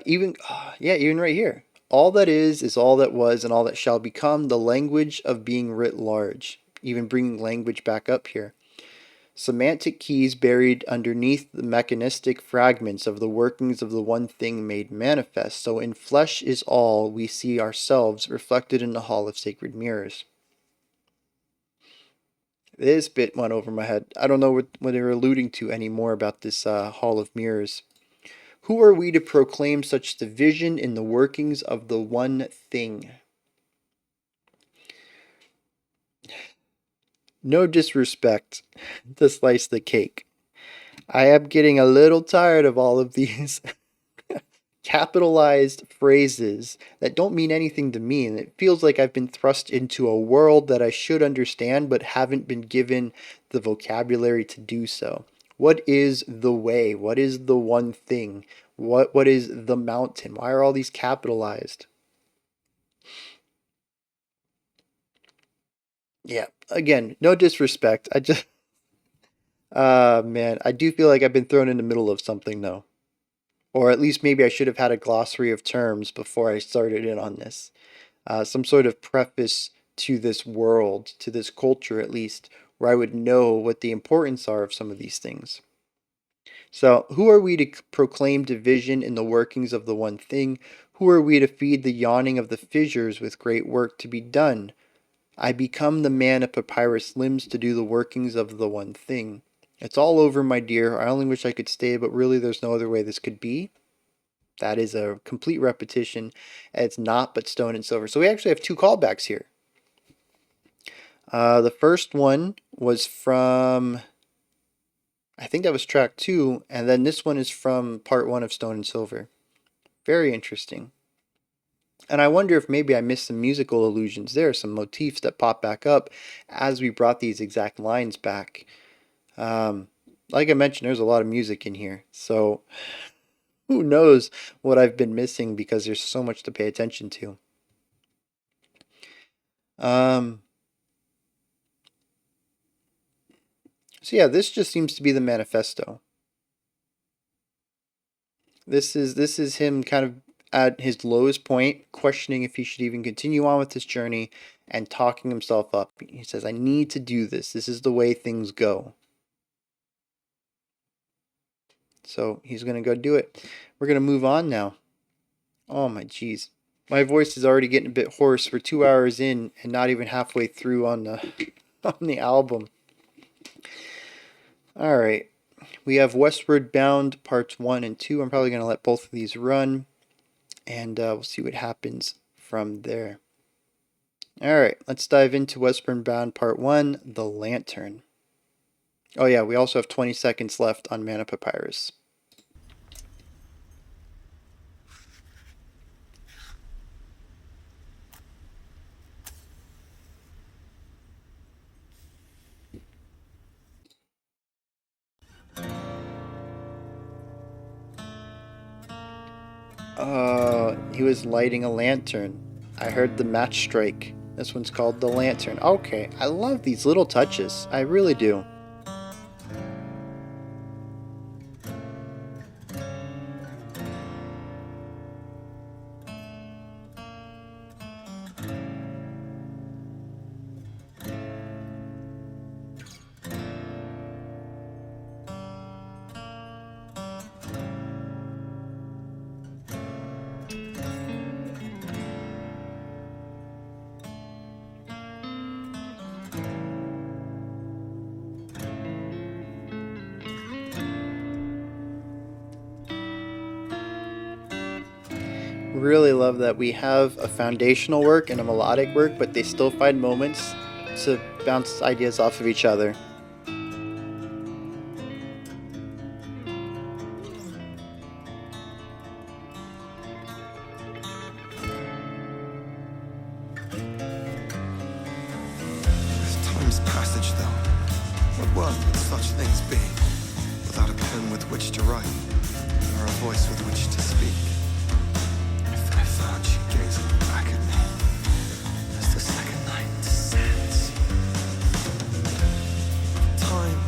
Even right here. All that is all that was, and all that shall become, the language of being writ large. Even bringing language back up here. Semantic keys buried underneath the mechanistic fragments of the workings of the one thing made manifest. So in flesh is all, we see ourselves reflected in the hall of sacred mirrors. This bit went over my head. I don't know what they're alluding to anymore about this hall of mirrors. Who are we to proclaim such division in the workings of the one thing? No disrespect to Slice the Cake. I am getting a little tired of all of these capitalized phrases that don't mean anything to me, and it feels like I've been thrust into a world that I should understand but haven't been given the vocabulary to do so. What is the way? What is the one thing? What is the mountain? Why are all these capitalized? Yeah, again, no disrespect. I just man, I do feel like I've been thrown in the middle of something though. Or at least maybe I should have had a glossary of terms before I started in on this. Some sort of preface to this world, to this culture at least, where I would know what the importance are of some of these things. So, who are we to proclaim division in the workings of the one thing? Who are we to feed the yawning of the fissures with great work to be done? I become the man of papyrus limbs to do the workings of the one thing. It's all over, my dear. I only wish I could stay, but really there's no other way this could be. That is a complete repetition. It's not but stone and silver. So we actually have two callbacks here. The first one was from, I think that was track 2, and then this one is from part 1 of Stone and Silver. Very interesting. And I wonder if maybe I missed some musical allusions there, some motifs that pop back up as we brought these exact lines back. Like I mentioned, there's a lot of music in here, so who knows what I've been missing because there's so much to pay attention to. So yeah, this just seems to be the manifesto. This is him kind of at his lowest point, questioning if he should even continue on with this journey and talking himself up. He says, I need to do this. This is the way things go. So he's going to go do it. We're going to move on now. Oh my jeez. My voice is already getting a bit hoarse. We're 2 hours in and not even halfway through on the on the album. All right. We have Westward Bound parts 1 and 2. I'm probably going to let both of these run, and we'll see what happens from there. All right, let's dive into Westward Bound part 1, The Lantern. Oh yeah, we also have 20 seconds left on Mana Papyrus. He was lighting a lantern. I heard the match strike. This one's called The Lantern. Okay, I love these little touches. I really do. Really love that we have a foundational work and a melodic work, but they still find moments to bounce ideas off of each other. world would such things be without a pen with which to write, or a voice with which to speak? If I found you gazing back at me as the second night descends, time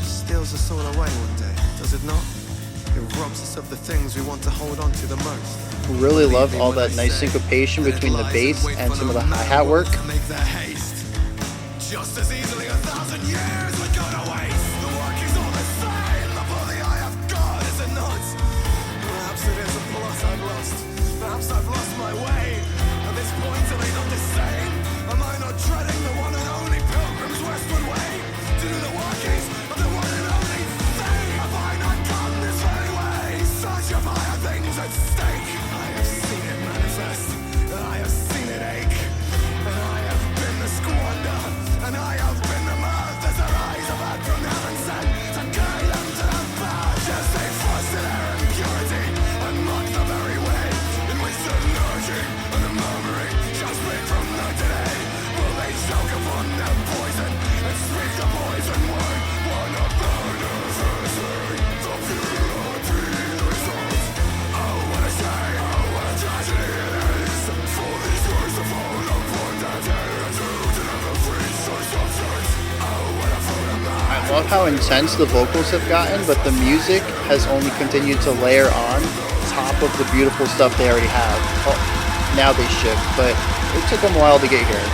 steals us all away one day, does it not? It robs us of the things we want to hold on to the most. Really love all that nice syncopation between the bass and some of the hi-hat work. Just as easily 1,000 years would go to waste. The work is all the same. The body I have got is a nut. Perhaps it is a plot I've lost. Perhaps I've lost my way. At this point, are they not the same? Am I not treading the one and only Pilgrim's westward way? To do the workings of the one and only thing. Have I not come this very way? Such of higher things at stake. I have seen it manifest. I have seen it ache. And I have been the squander. And I have been the mirth as their eyes have had from heaven sent to guide them to the path as they thrust in their impurity and mock the very way in which the lurching and the murmuring shall spring from night to day. Will they choke upon their poison and speak the poison word? One of burners the purity results. Oh, what a shame, oh, what a tragedy it is for these words to fall upon their day and to never free. I love how intense the vocals have gotten, but the music has only continued to layer on top of the beautiful stuff they already have. Oh, now they shift, but it took them a while to get here.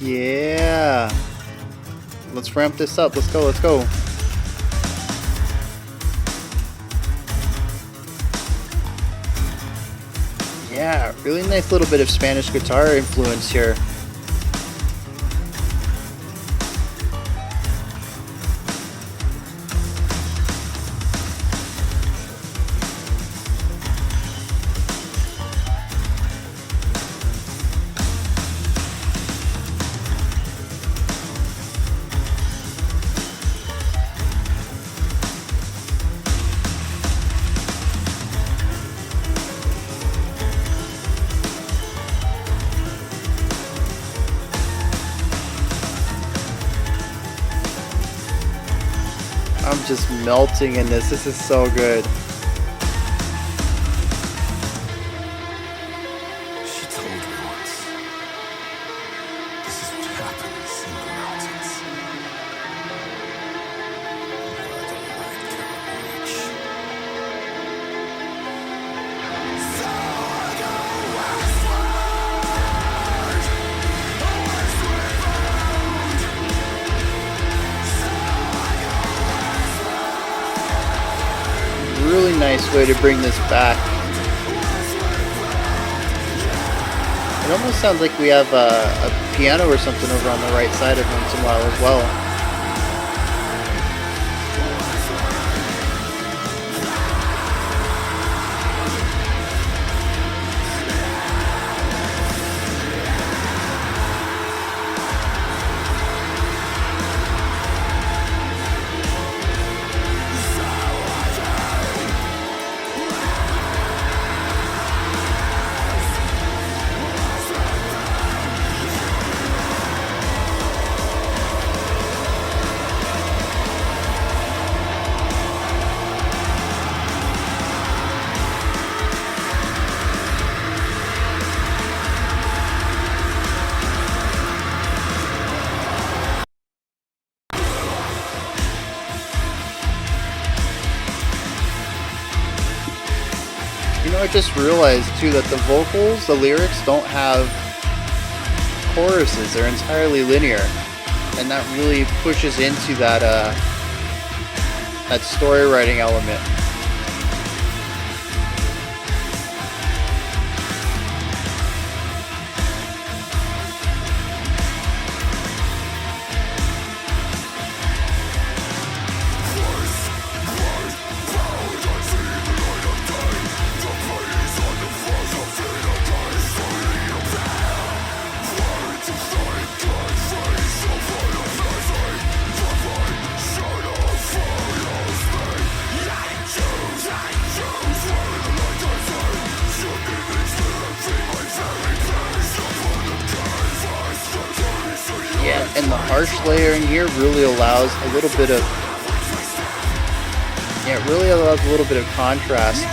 Yeah. Let's ramp this up. Let's go, let's go. Yeah, really nice little bit of Spanish guitar influence here. I'm just melting in this. This is so good. She told me once, this is what happens in the mountains, where the light cannot reach. So I go westward, westward bound. So I go Really nice way to bring this back. It almost sounds like we have a piano or something over on the right side of once in a while as well. I just realized too that the vocals, the lyrics don't have choruses, they're entirely linear. And that really pushes into that that story writing element. And the harsh layering here really allows a little bit of, it really allows a little bit of contrast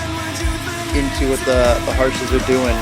into what the harshes are doing.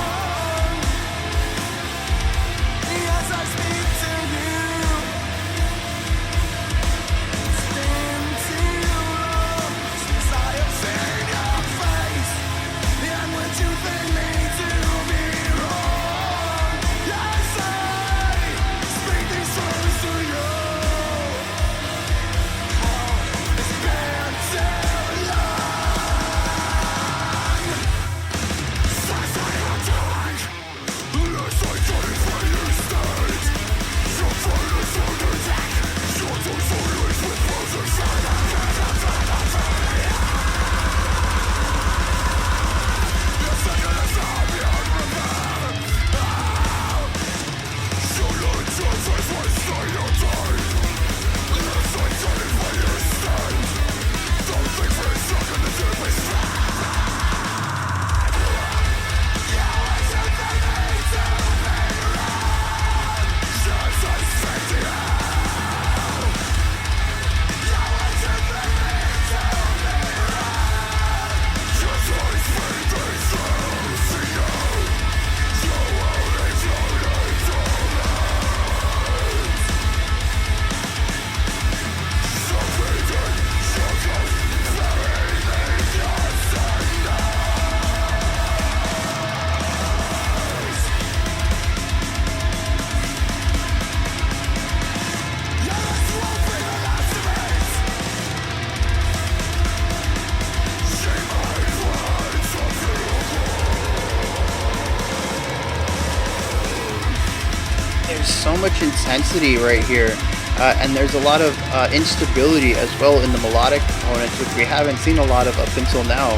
So much intensity right here, and there's a lot of instability as well in the melodic components, which we haven't seen a lot of up until now,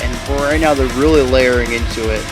and for right now they're really layering into it.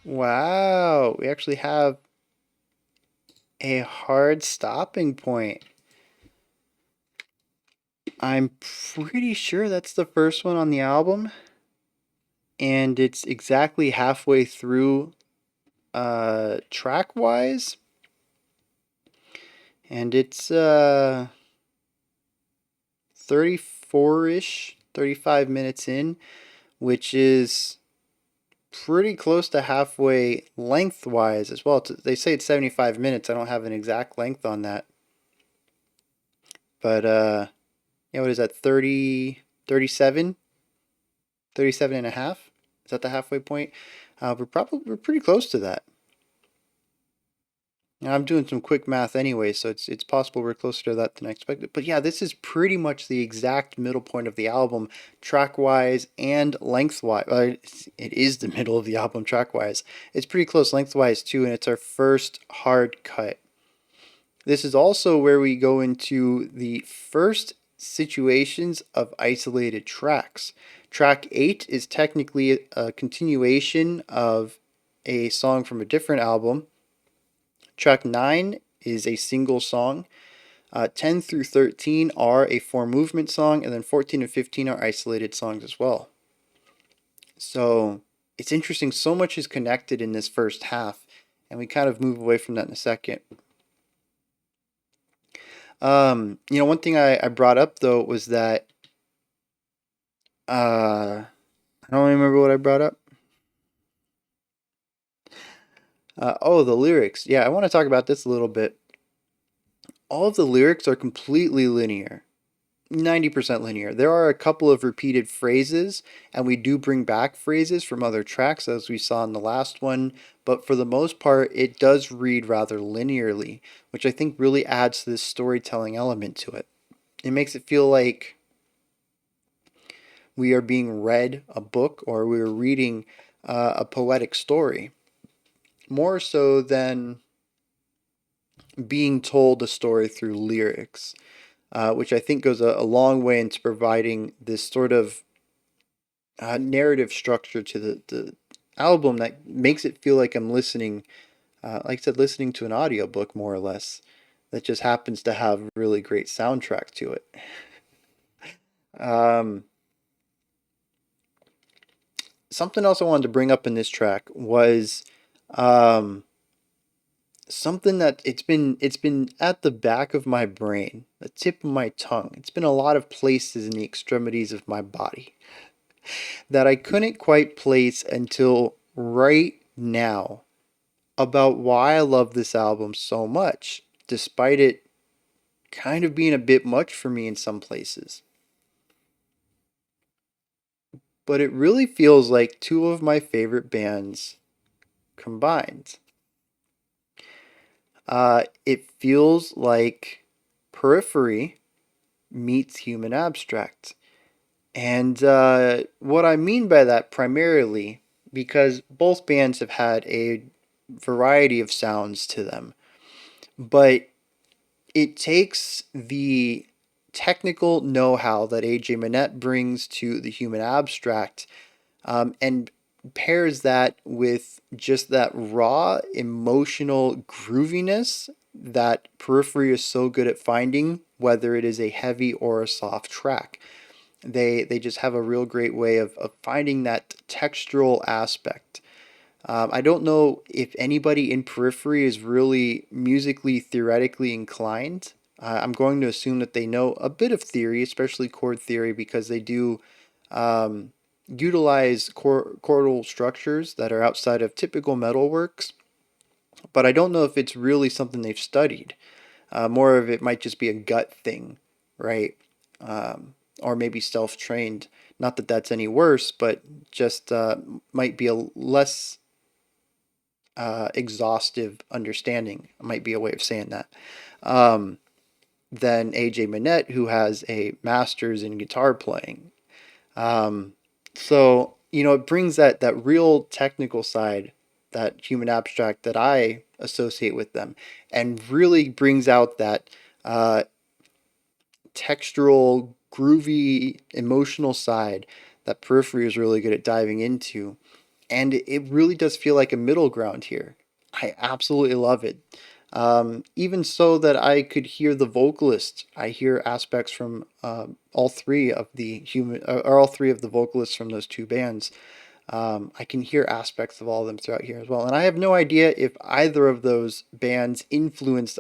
Wow, we actually have a hard stopping point. I'm pretty sure that's the first one on the album, and it's exactly halfway through track-wise, and it's 34-ish, 35 minutes in, which is pretty close to halfway lengthwise as well. They say it's 75 minutes. I don't have an exact length on that. But, yeah, what is that, 30, 37? 37 and a half? Is that the halfway point? We're pretty close to that. Now, I'm doing some quick math anyway, so it's possible we're closer to that than I expected. But yeah, this is pretty much the exact middle point of the album, track-wise and lengthwise. It is the middle of the album track-wise. It's pretty close lengthwise too, and it's our first hard cut. This is also where we go into the first situations of isolated tracks. Track 8 is technically a continuation of a song from a different album. Track 9 is a single song. 10 through 13 are a four movement song, and then 14 and 15 are isolated songs as well. So it's interesting. So much is connected in this first half, and we kind of move away from that in a second. One thing I brought up though was that I don't remember what I brought up. Oh, the lyrics. Yeah, I want to talk about this a little bit. All of the lyrics are completely linear. 90% linear. There are a couple of repeated phrases, and we do bring back phrases from other tracks as we saw in the last one, but for the most part, it does read rather linearly, which I think really adds to this storytelling element to it. It makes it feel like we are being read a book or we are reading a poetic story, more so than being told a story through lyrics, which I think goes a long way into providing this sort of narrative structure to the album that makes it feel like I'm listening, like I said, listening to an audiobook more or less, that just happens to have a really great soundtrack to it. Um, Something else I wanted to bring up in this track was um, something that it's been at the back of my brain, the tip of my tongue. It's been a lot of places in the extremities of my body that I couldn't quite place until right now about why I love this album so much, despite it kind of being a bit much for me in some places. But it really feels like two of my favorite bands combined. It feels like Periphery meets Human Abstract. And what I mean by that primarily, because both bands have had a variety of sounds to them, but it takes the technical know-how that AJ Minette brings to the Human Abstract, and pairs that with just that raw emotional grooviness that Periphery is so good at finding, whether it is a heavy or a soft track. They just have a real great way of finding that textural aspect. I don't know if anybody in Periphery is really musically theoretically inclined. I'm going to assume that they know a bit of theory, especially chord theory, because they do utilize chordal structures that are outside of typical metal works. But I don't know if it's really something they've studied. More of it might just be a gut thing, right? Or maybe self-trained. Not that that's any worse, but just might be a less exhaustive understanding, might be a way of saying that, um, than AJ Minette, who has a master's in guitar playing. Um, so, it brings that real technical side, that Human Abstract that I associate with them, and really brings out that uh, textural, groovy, emotional side that Periphery is really good at diving into. And it really does feel like a middle ground here. I absolutely love it. Even so that I could hear the vocalist. I hear aspects from all three of the or all three of the vocalists from those two bands. I can hear aspects of all of them throughout here as well. And I have no idea if either of those bands influenced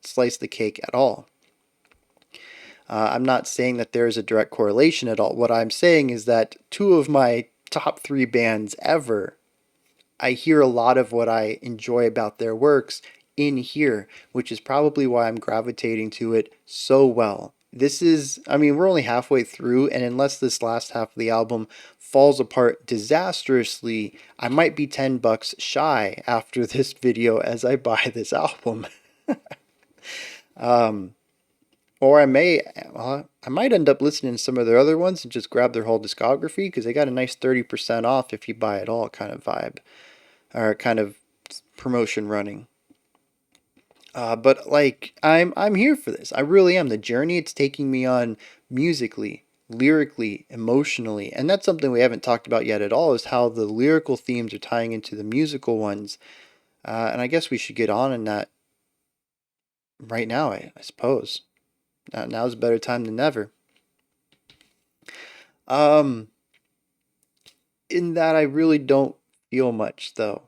Slice the Cake at all. I'm not saying that there is a direct correlation at all. What I'm saying is that two of my top three bands ever, I hear a lot of what I enjoy about their works in here, which is probably why I'm gravitating to it so well. This is, I mean, we're only halfway through, and unless this last half of the album falls apart disastrously, I might be $10 shy after this video as I buy this album. um, or I might end up listening to some of their other ones and just grab their whole discography because they got a nice 30% off if you buy it all kind of vibe or kind of promotion running. But like I'm here for this. I really am. The journey it's taking me on musically, lyrically, emotionally, and that's something we haven't talked about yet at all. Is how the lyrical themes are tying into the musical ones. And I guess we should get on in that right now. I suppose now's a better time than ever. Um, in that I really don't feel much though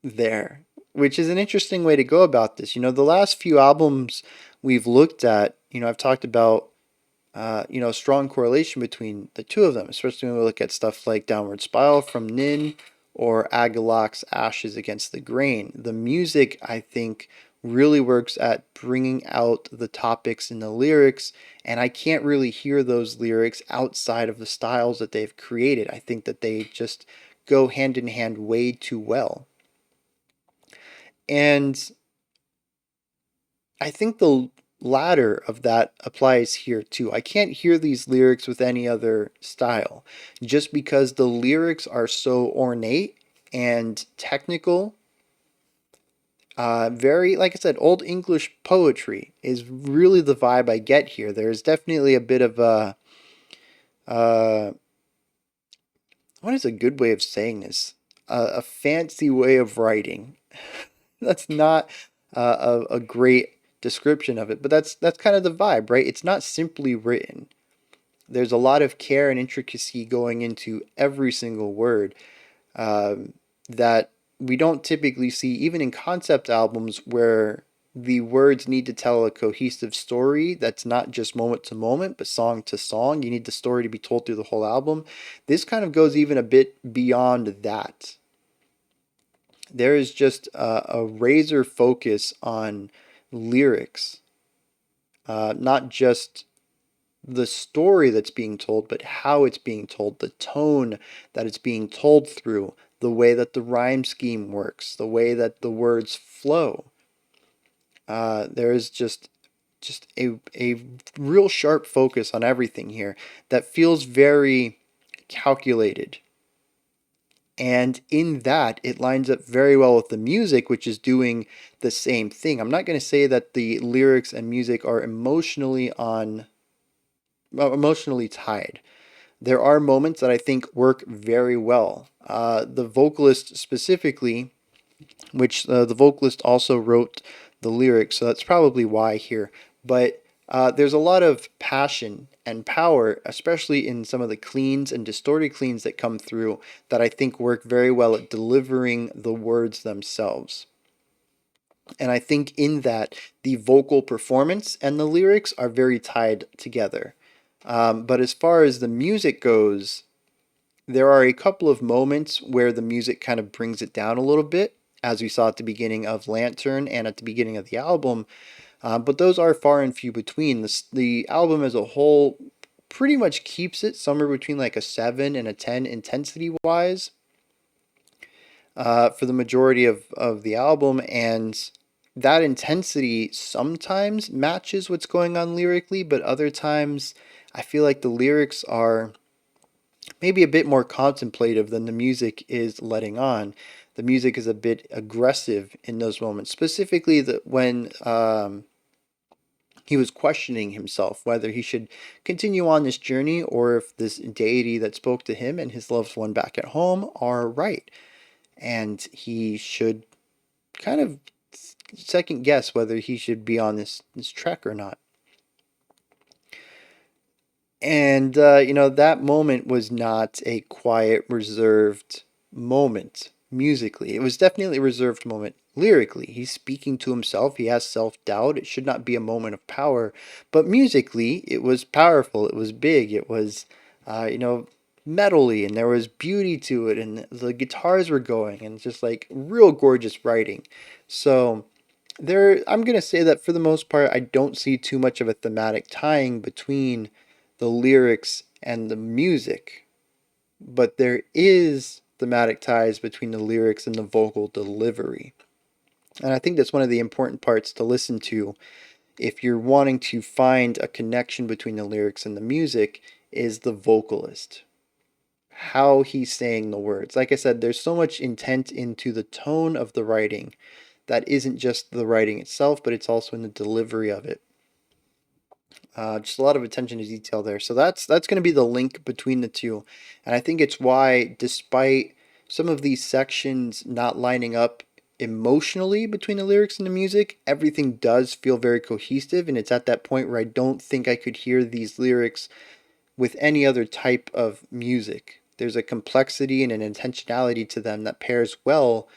there, which is an interesting way to go about this. The last few albums we've looked at, I've talked about strong correlation between the two of them, especially when we look at stuff like Downward Spiral from Nin or Agaloc's Ashes Against the Grain. The music, I think, really works at bringing out the topics in the lyrics, and I can't really hear those lyrics outside of the styles that they've created. I think that they just go hand in hand way too well. And I think the latter of that applies here too. I can't hear these lyrics with any other style just because the lyrics are so ornate and technical. Very, like I said, Old English poetry is really the vibe I get here. There's definitely a bit of uh, what is a good way of saying this? A fancy way of writing. That's not a great description of it, but that's kind of the vibe, right? It's not simply written. There's a lot of care and intricacy going into every single word that we don't typically see, even in concept albums where the words need to tell a cohesive story that's not just moment to moment, but song to song. You need the story to be told through the whole album. This kind of goes even a bit beyond that. There is just a razor focus on lyrics, not just the story that's being told, but how it's being told, the tone that it's being told through, the way that the rhyme scheme works, the way that the words flow. There is just a real sharp focus on everything here that feels very calculated. And in that, it lines up very well with the music, which is doing the same thing. I'm not going to say that the lyrics and music are emotionally tied. There are moments that I think work very well. The vocalist specifically, which the vocalist also wrote the lyrics, so that's probably why here. But there's a lot of passion and power, especially in some of the cleans and distorted cleans that come through, that I think work very well at delivering the words themselves. And I think in that, the vocal performance and the lyrics are very tied together. But as far as the music goes, there are a couple of moments where the music kind of brings it down a little bit, as we saw at the beginning of Lantern and at the beginning of the album. But those are far and few between. The album as a whole pretty much keeps it somewhere between like a 7 and a 10 intensity wise for the majority of the album. And that intensity sometimes matches what's going on lyrically, but other times I feel like the lyrics are maybe a bit more contemplative than the music is letting on. The music is a bit aggressive in those moments, specifically when he was questioning himself whether he should continue on this journey or if this deity that spoke to him and his loved one back at home are right. And he should kind of second guess whether he should be on this trek or not. And, that moment was not a quiet, reserved moment musically. It was definitely a reserved moment lyrically. He's speaking to himself. He has self doubt. It should not be a moment of power. But musically, it was powerful. It was big. It was, metally, and there was beauty to it. And the guitars were going, and just like real gorgeous writing. So, I'm going to say that for the most part, I don't see too much of a thematic tying between the lyrics and the music, but there is thematic ties between the lyrics and the vocal delivery. And I think that's one of the important parts to listen to if you're wanting to find a connection between the lyrics and the music is the vocalist. How he's saying the words. Like I said, there's so much intent into the tone of the writing that isn't just the writing itself, but it's also in the delivery of it. Just a lot of attention to detail there. So that's going to be the link between the two, and I think it's why, despite some of these sections not lining up emotionally between the lyrics and the music, everything does feel very cohesive, and it's at that point where I don't think I could hear these lyrics with any other type of music. There's a complexity and an intentionality to them that pairs well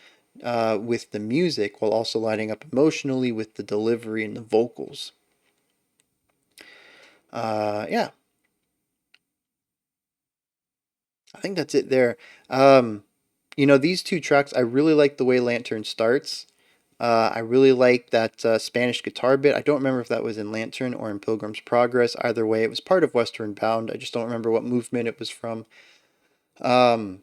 with the music while also lining up emotionally with the delivery and the vocals. Yeah, I think that's it there. These two tracks, I really like the way Lantern starts. I really like that Spanish guitar bit. I don't remember if that was in Lantern or in Pilgrim's Progress. Either way, it was part of Western Bound. I just don't remember what movement it was from. Um,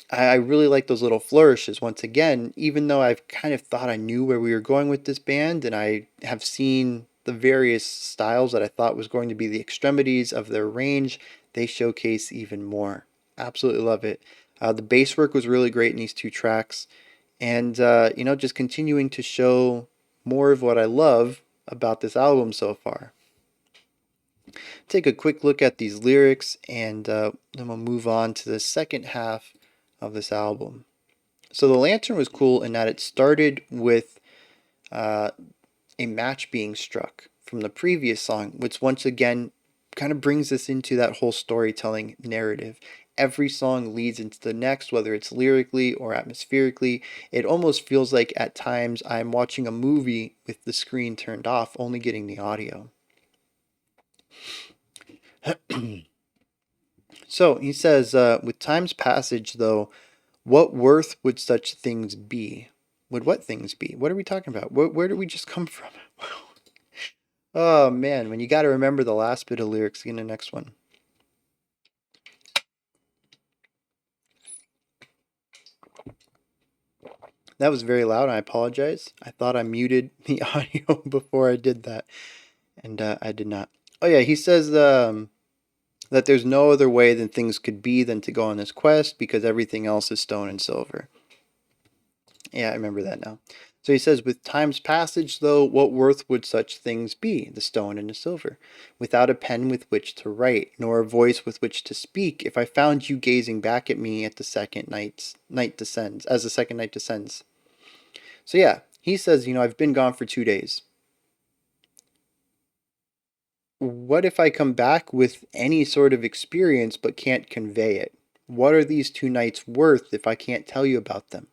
I really like those little flourishes. Once again, even though I've kind of thought I knew where we were going with this band, and I have seen the various styles that I thought was going to be the extremities of their range, they showcase even more. Absolutely love it. The bass work was really great in these two tracks, and just continuing to show more of what I love about this album so far. Take a quick look at these lyrics, and then we'll move on to the second half of this album. So the Lantern was cool in that it started with uh, a match being struck from the previous song, which once again kind of brings us into that whole storytelling narrative. Every song leads into the next, whether it's lyrically or atmospherically. It almost feels like at times I'm watching a movie with the screen turned off, only getting the audio. So he says, with time's passage, though, what worth would such things be? Would what things be? What are we talking about? Where did we just come from? Oh man, when you got to remember the last bit of lyrics in the next one. That was very loud. I apologize. I thought I muted the audio before I did that, and I did not. Oh yeah, he says that there's no other way than things could be than to go on this quest because everything else is stone and silver. Yeah, I remember that now. So he says, with time's passage, though, what worth would such things be, the stone and the silver, without a pen with which to write, nor a voice with which to speak, if I found you gazing back at me at the second night descends, as the second night descends. So yeah, he says, I've been gone for 2 days. What if I come back with any sort of experience but can't convey it? What are these 2 nights worth if I can't tell you about them?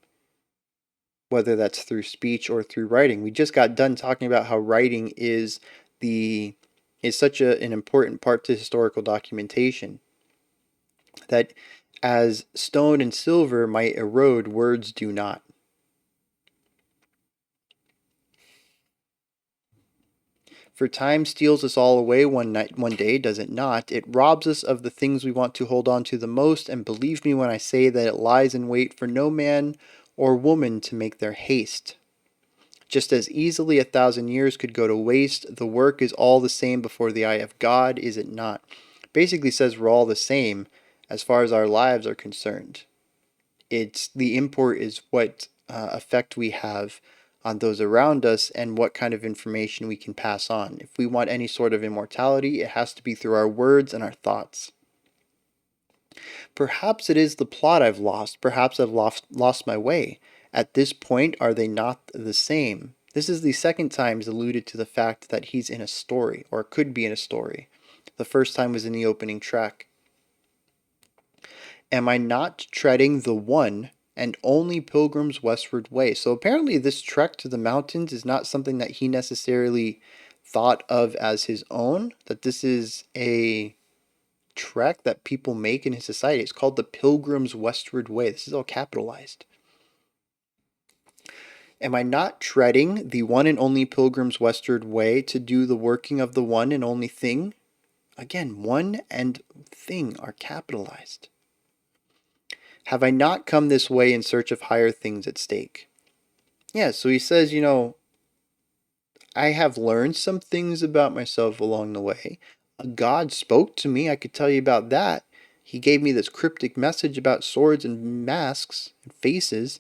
Whether that's through speech or through writing. We just got done talking about how writing is such an important part to historical documentation, that as stone and silver might erode, words do not. For time steals us all away one day, does it not? It robs us of the things we want to hold on to the most, and believe me when I say that it lies in wait for no man or woman to make their haste. Just as easily 1,000 years could go to waste, the work is all the same before the eye of God, is it not? Basically says we're all the same as far as our lives are concerned. It's the import is what effect we have on those around us and what kind of information we can pass on. If we want any sort of immortality, it has to be through our words and our thoughts. Perhaps it is the plot I've lost. Perhaps I've lost my way. At this point, are they not the same? This is the second time he's alluded to the fact that he's in a story, or could be in a story. The first time was in the opening track. Am I not treading the one and only Pilgrim's westward way? So apparently this trek to the mountains is not something that he necessarily thought of as his own, that this is a trek that people make in his society. It's called the Pilgrim's Westward Way. This is all capitalized. Am I not treading the one and only Pilgrim's Westward Way to do the working of the one and only thing? Again, one and thing are capitalized. Have I not come this way in search of higher things at stake? Yeah, so he says, I have learned some things about myself along the way. God spoke to me, I could tell you about that. He gave me this cryptic message about swords and masks and faces.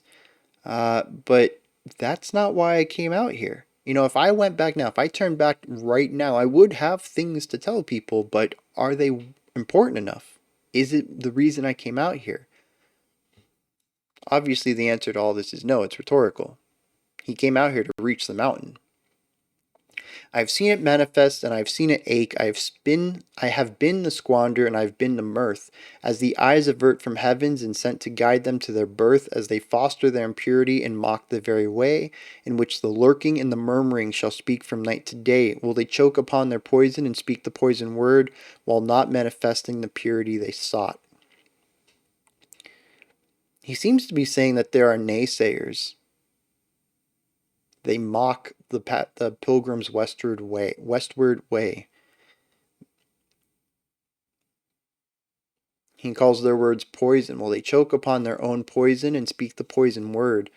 But that's not why I came out here. You know, if I went back now, if I turned back right now, I would have things to tell people, but are they important enough? Is it the reason I came out here? Obviously, the answer to all this is no, it's rhetorical. He came out here to reach the mountain. I've seen it manifest and I've seen it ache. I have been the squander and I've been the mirth, as the eyes avert from heavens and sent to guide them to their birth, as they foster their impurity and mock the very way in which the lurking and the murmuring shall speak from night to day. Will they choke upon their poison and speak the poison word, while not manifesting the purity they sought? He seems to be saying that there are naysayers. They mock the pilgrim's westward way. He calls their words poison. Well, they choke upon their own poison and speak the poison word.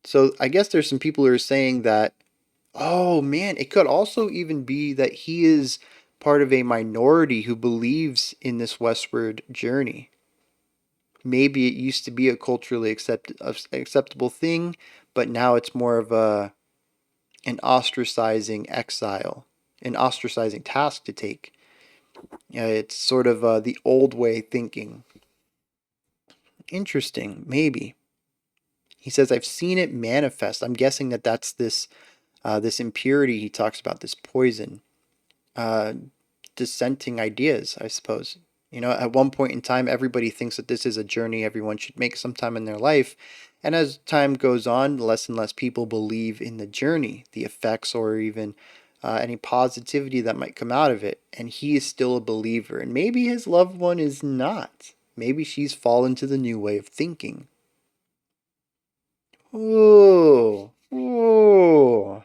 So I guess there's some people who are saying that, oh man, it could also even be that he is part of a minority who believes in this westward journey. Maybe it used to be a culturally acceptable thing, but now it's more of an ostracizing exile, an ostracizing task to take. It's sort of the old way thinking. Interesting, maybe. He says, I've seen it manifest. I'm guessing that that's this impurity he talks about, this poison, uh, dissenting ideas, I suppose. You know, at one point in time, everybody thinks that this is a journey everyone should make sometime in their life. And as time goes on, less and less people believe in the journey, the effects, or even any positivity that might come out of it. And he is still a believer. And maybe his loved one is not. Maybe she's fallen to the new way of thinking. Ooh, ooh.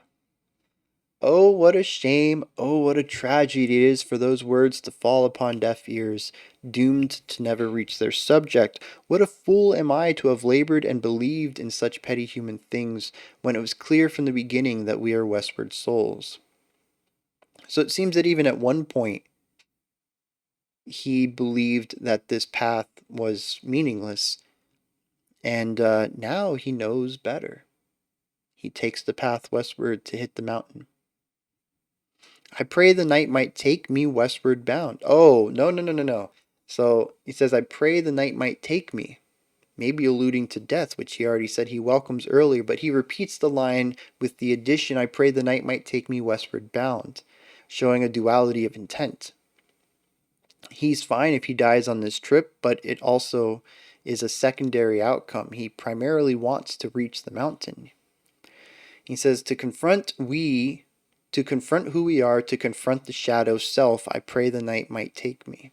Oh, what a shame. Oh, what a tragedy it is for those words to fall upon deaf ears, doomed to never reach their subject. What a fool am I to have labored and believed in such petty human things, when it was clear from the beginning that we are westward souls. So it seems that even at one point, he believed that this path was meaningless, and now he knows better. He takes the path westward to hit the mountain. I pray the night might take me westward bound. Oh, no, no, no, no, no. So he says, I pray the night might take me. Maybe alluding to death, which he already said he welcomes earlier, but he repeats the line with the addition, I pray the night might take me westward bound, showing a duality of intent. He's fine if he dies on this trip, but it also is a secondary outcome. He primarily wants to reach the mountain. He says, to confront who we are, to confront the shadow self, I pray the night might take me.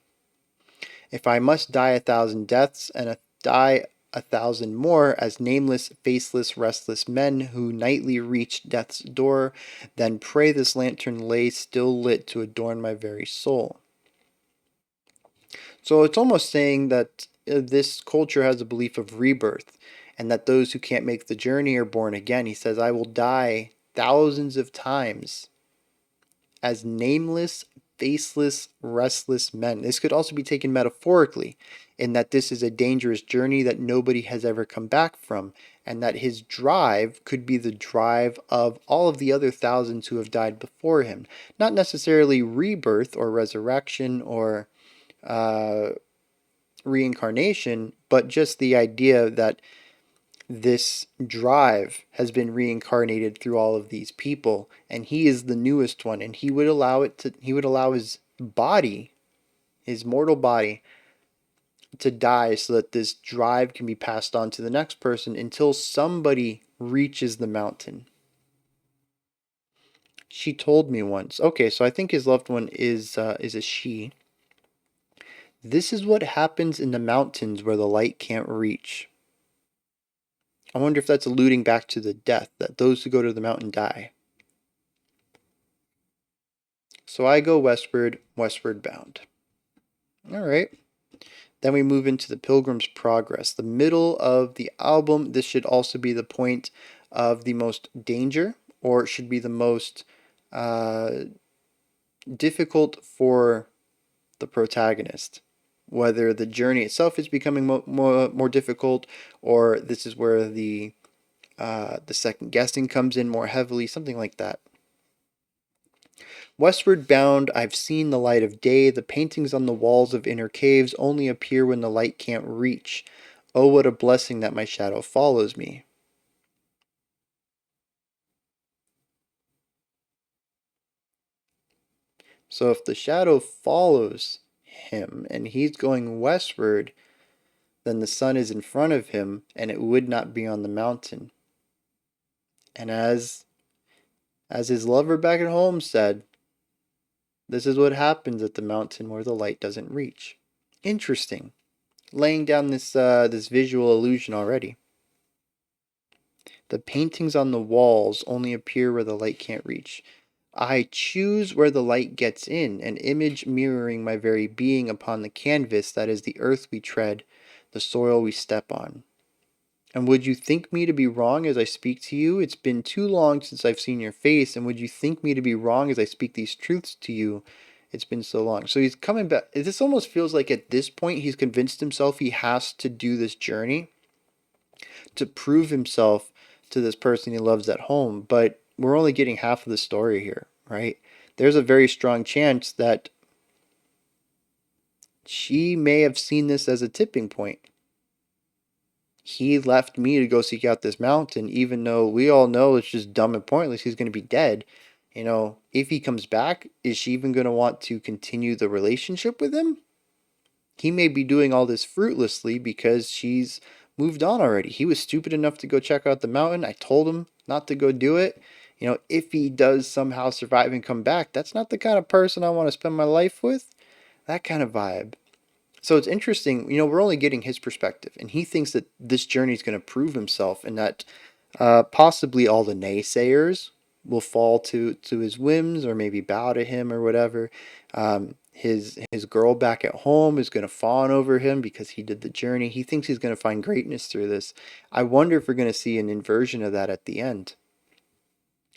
If I must die 1,000 deaths and die 1,000 more as nameless, faceless, restless men who nightly reach death's door, then pray this lantern lay still lit to adorn my very soul. So it's almost saying that this culture has a belief of rebirth, and that those who can't make the journey are born again. He says, I will die thousands of times as nameless, faceless, restless men. This could also be taken metaphorically, in that this is a dangerous journey that nobody has ever come back from, and that his drive could be the drive of all of the other thousands who have died before him. Not necessarily rebirth or resurrection or reincarnation, but just the idea that this drive has been reincarnated through all of these people, and he is the newest one, and he would allow his body, his mortal body, to die so that this drive can be passed on to the next person until somebody reaches the mountain. She told me once. Okay, so I think his loved one is a she. This is what happens in the mountains where the light can't reach. I wonder if that's alluding back to the death, that those who go to the mountain die. So I go westward, westward bound. All right. Then we move into the Pilgrim's Progress. The middle of the album, this should also be the point of the most danger, or it should be the most difficult for the protagonist. whether the journey itself is becoming more difficult, or this is where the second guessing comes in more heavily, something like that. Westward bound, I've seen the light of day. The paintings on the walls of inner caves only appear when the light can't reach. Oh, what a blessing that my shadow follows me. So if the shadow follows him and he's going westward, then the sun is in front of him and it would not be on the mountain. And as his lover back at home said, this is what happens at the mountain where the light doesn't reach. Interesting. Laying down this visual illusion already. The paintings on the walls only appear where the light can't reach. I choose where the light gets in, an image mirroring my very being upon the canvas that is the earth we tread, the soil we step on. And would you think me to be wrong as I speak to you? It's been too long since I've seen your face, and would you think me to be wrong as I speak these truths to you? It's been so long. So he's coming back. This almost feels like at this point he's convinced himself he has to do this journey to prove himself to this person he loves at home. But we're only getting half of the story here, right? There's a very strong chance that she may have seen this as a tipping point. He left me to go seek out this mountain, even though we all know it's just dumb and pointless. He's going to be dead. You know, if he comes back, is she even going to want to continue the relationship with him? He may be doing all this fruitlessly because she's moved on already. He was stupid enough to go check out the mountain. I told him not to go do it. You know, if he does somehow survive and come back, that's not the kind of person I want to spend my life with. That kind of vibe. So it's interesting, you know, we're only getting his perspective, and he thinks that this journey is going to prove himself, and that possibly all the naysayers will fall to his whims or maybe bow to him or whatever. His girl back at home is going to fawn over him because he did the journey. He thinks he's going to find greatness through this. I wonder if we're going to see an inversion of that at the end.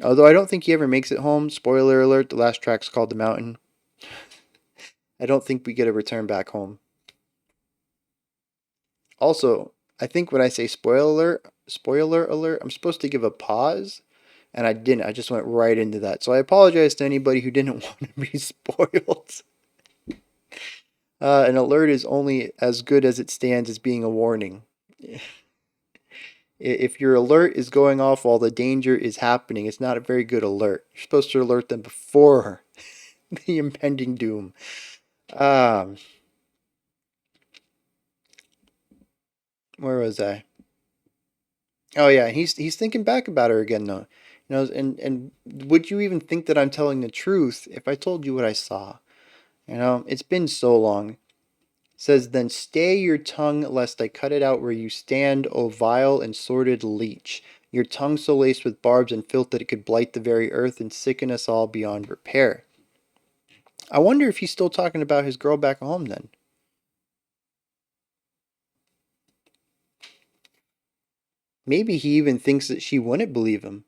Although I don't think he ever makes it home. Spoiler alert, the last track's called The Mountain. I don't think we get a return back home. Also, I think when I say spoiler alert, I'm supposed to give a pause, and I didn't. I just went right into that. So I apologize to anybody who didn't want to be spoiled. An alert is only as good as it stands as being a warning. If your alert is going off while the danger is happening, it's not a very good alert. You're supposed to alert them before the impending doom. Um, where was I? Oh yeah, he's thinking back about her again though. You know, and would you even think that I'm telling the truth if I told you what I saw? You know, it's been so long. It says, then stay your tongue lest I cut it out where you stand, O vile and sordid leech. Your tongue so laced with barbs and filth that it could blight the very earth and sicken us all beyond repair. I wonder if he's still talking about his girl back home then. Maybe he even thinks that she wouldn't believe him.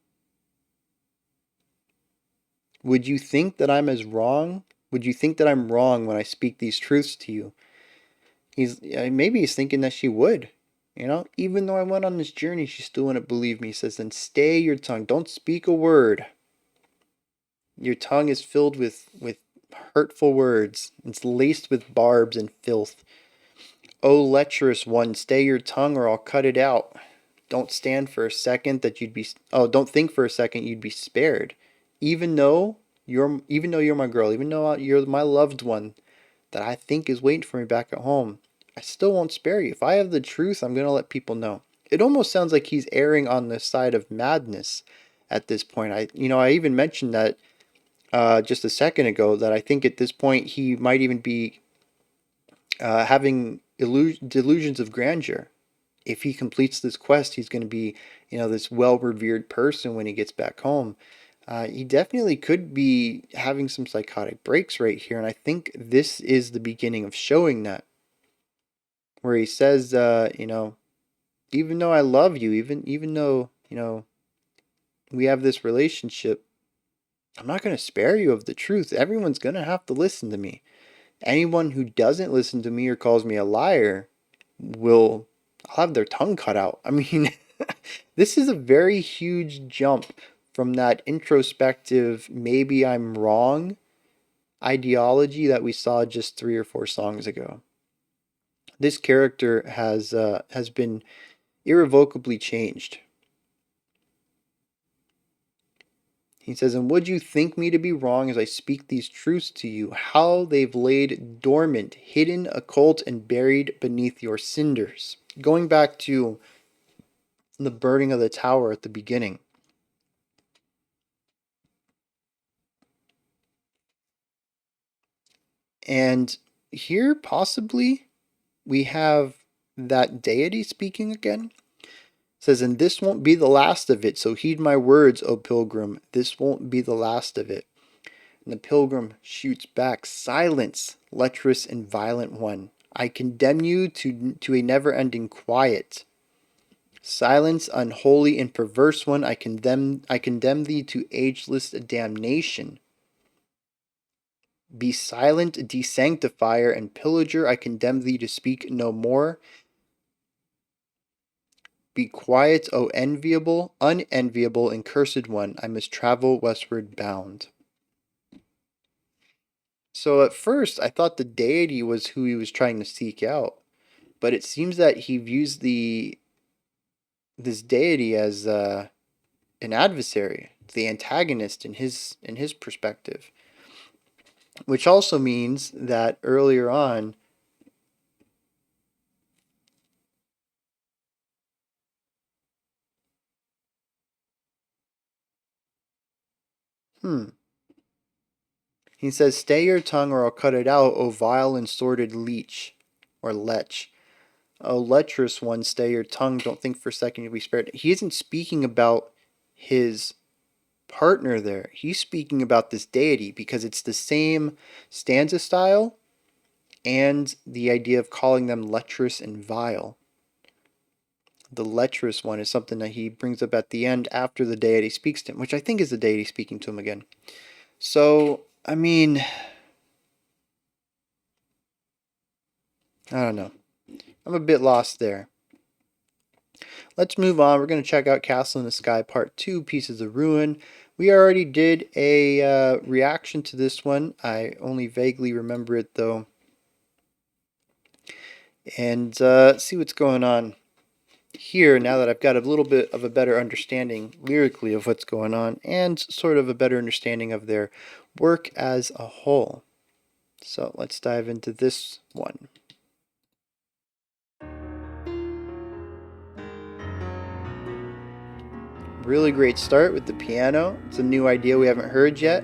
Would you think that I'm as wrong? Would you think that I'm wrong when I speak these truths to you? Maybe he's thinking that she would. You know, even though I went on this journey, she still wouldn't believe me. He says, then stay your tongue. Don't speak a word. Your tongue is filled with hurtful words. It's laced with barbs and filth. O lecherous one, stay your tongue or I'll cut it out. Don't stand for a second that you'd be. Oh, don't think for a second you'd be spared. Even though you're my girl, even though you're my loved one that I think is waiting for me back at home, I still won't spare you. If I have the truth, I'm going to let people know. It almost sounds like he's erring on the side of madness at this point. I even mentioned that just a second ago, that I think at this point he might even be having delusions of grandeur. If he completes this quest, he's going to be, this well-revered person when he gets back home. He definitely could be having some psychotic breaks right here, and I think this is the beginning of showing that. Where he says, even though I love you, even though, we have this relationship, I'm not going to spare you of the truth. Everyone's going to have to listen to me. Anyone who doesn't listen to me or calls me a liar will I'll have their tongue cut out. I mean, this is a very huge jump from that introspective, maybe I'm wrong ideology that we saw just 3 or 4 songs ago. This character has been irrevocably changed. He says, and would you think me to be wrong as I speak these truths to you, how they've laid dormant, hidden, occult, and buried beneath your cinders? Going back to the burning of the tower at the beginning. And here, possibly, we have that deity speaking again. It says, and this won't be the last of it, so heed my words, O pilgrim. This won't be the last of it. And the pilgrim shoots back, silence, lecherous and violent one. I condemn you to a never-ending quiet. Silence, unholy and perverse one, I condemn thee to ageless damnation. Be silent, desanctifier and pillager, I condemn thee to speak no more. Be quiet, O enviable, unenviable, and cursed one, I must travel westward bound. So at first, I thought the deity was who he was trying to seek out, but it seems that he views this deity as an adversary, the antagonist in his perspective, which also means that earlier on, he says, "Stay your tongue, or I'll cut it out, O vile and sordid leech, or lech." Oh, lecherous one, stay your tongue. Don't think for a second you'll be spared. He isn't speaking about his partner there. He's speaking about this deity because it's the same stanza style and the idea of calling them lecherous and vile. The lecherous one is something that he brings up at the end after the deity speaks to him, which I think is the deity speaking to him again. So, I mean, I don't know. I'm a bit lost there. Let's move on. We're going to check out Castle in the Sky Part 2, Pieces of Ruin. We already did a reaction to this one. I only vaguely remember it, though. And see what's going on here now that I've got a little bit of a better understanding lyrically of what's going on and sort of a better understanding of their work as a whole. So let's dive into this one. Really great start with the piano. It's a new idea we haven't heard yet.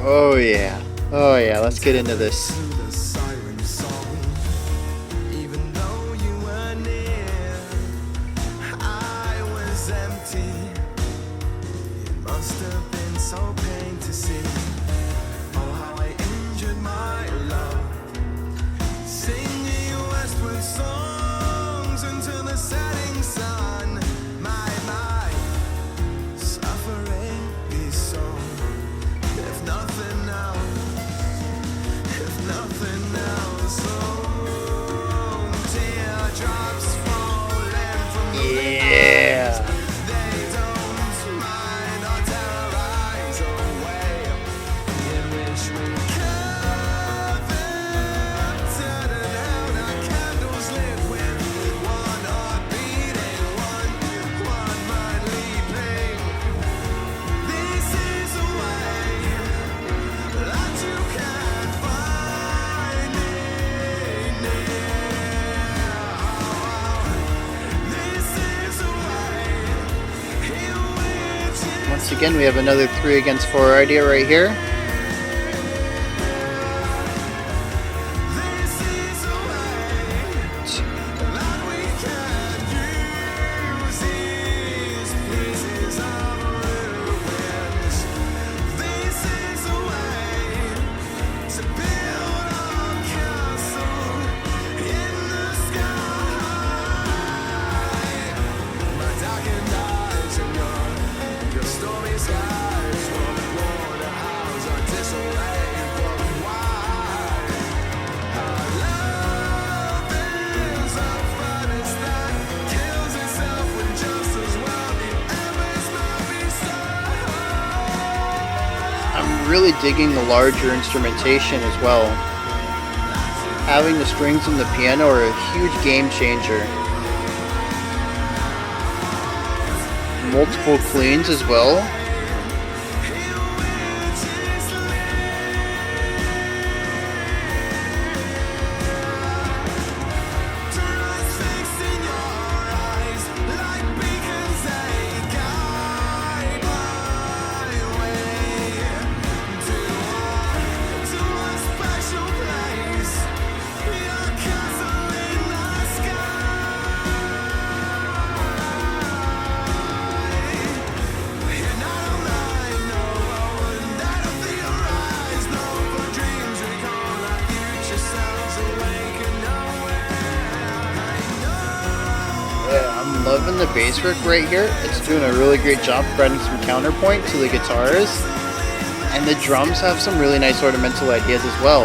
Oh yeah. Oh yeah, let's get into this. Once again, we have another 3 against 4 idea right here. Really digging the larger instrumentation as well. Having the strings and the piano are a huge game changer. Multiple cleans as well. I'm loving the bass work right here. It's doing a really great job providing some counterpoint to the guitars. And the drums have some really nice ornamental ideas as well.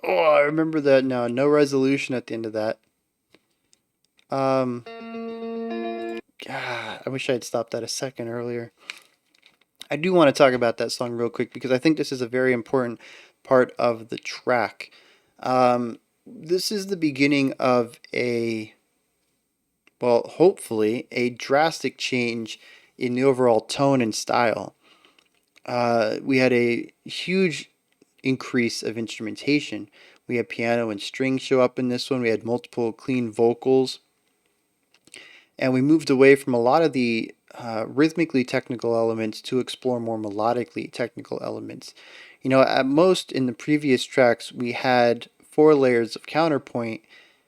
Oh, I remember that now. No resolution at the end of that. God, I wish I had stopped that a second earlier. I do want to talk about that song real quick because I think this is a very important part of the track. This is the beginning of hopefully, a drastic change in the overall tone and style. We had a huge increase of instrumentation. We had piano and strings show up in this one. We had multiple clean vocals. And we moved away from a lot of the rhythmically technical elements to explore more melodically technical elements. You know, at most in the previous tracks, we had 4 layers of counterpoint,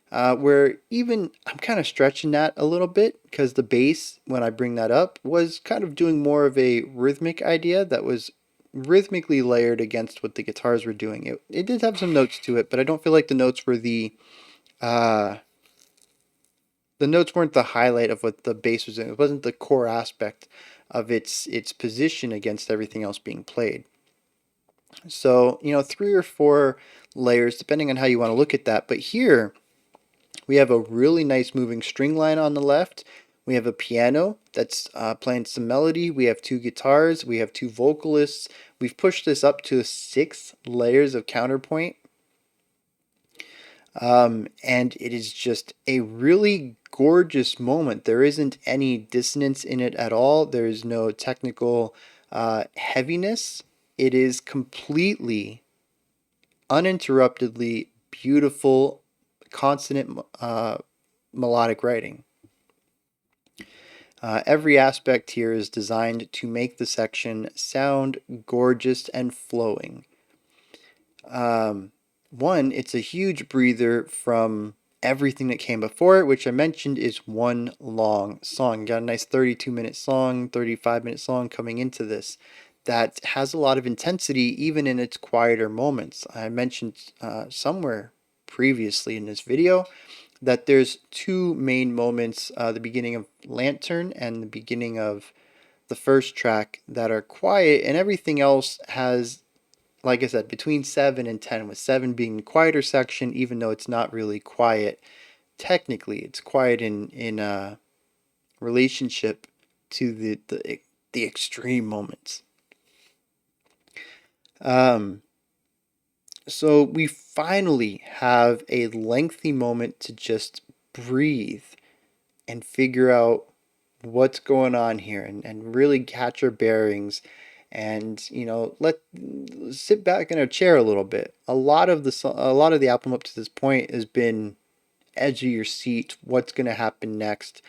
where even I'm kind of stretching that a little bit because the bass, when I bring that up, was kind of doing more of a rhythmic idea that was rhythmically layered against what the guitars were doing. It did have some notes to it, but I don't feel like the notes were the notes weren't the highlight of what the bass was doing. It wasn't the core aspect of its position against everything else being played. So, you know, 3 or 4 layers, depending on how you want to look at that. But here, we have a really nice moving string line on the left. We have a piano that's playing some melody. We have 2 guitars. We have 2 vocalists. We've pushed this up to 6 layers of counterpoint. And it is just a really gorgeous moment. There isn't any dissonance in it at all. There is no technical heaviness. It is completely, uninterruptedly beautiful, consonant melodic writing. Every aspect here is designed to make the section sound gorgeous and flowing. One, it's a huge breather from everything that came before it, which I mentioned is one long song. You got a nice 32-minute song, 35-minute song coming into this. that has a lot of intensity even in its quieter moments. I mentioned somewhere previously in this video that there's two main moments, the beginning of Lantern and the beginning of the first track, that are quiet, and everything else has, like I said, between 7 and 10, with 7 being the quieter section, even though it's not really quiet. Technically, it's quiet in relationship to the extreme moments. So we finally have a lengthy moment to just breathe and figure out what's going on here, and really catch our bearings, and let sit back in our chair a little bit. A lot of the album up to this point has been edge of your seat. What's going to happen next?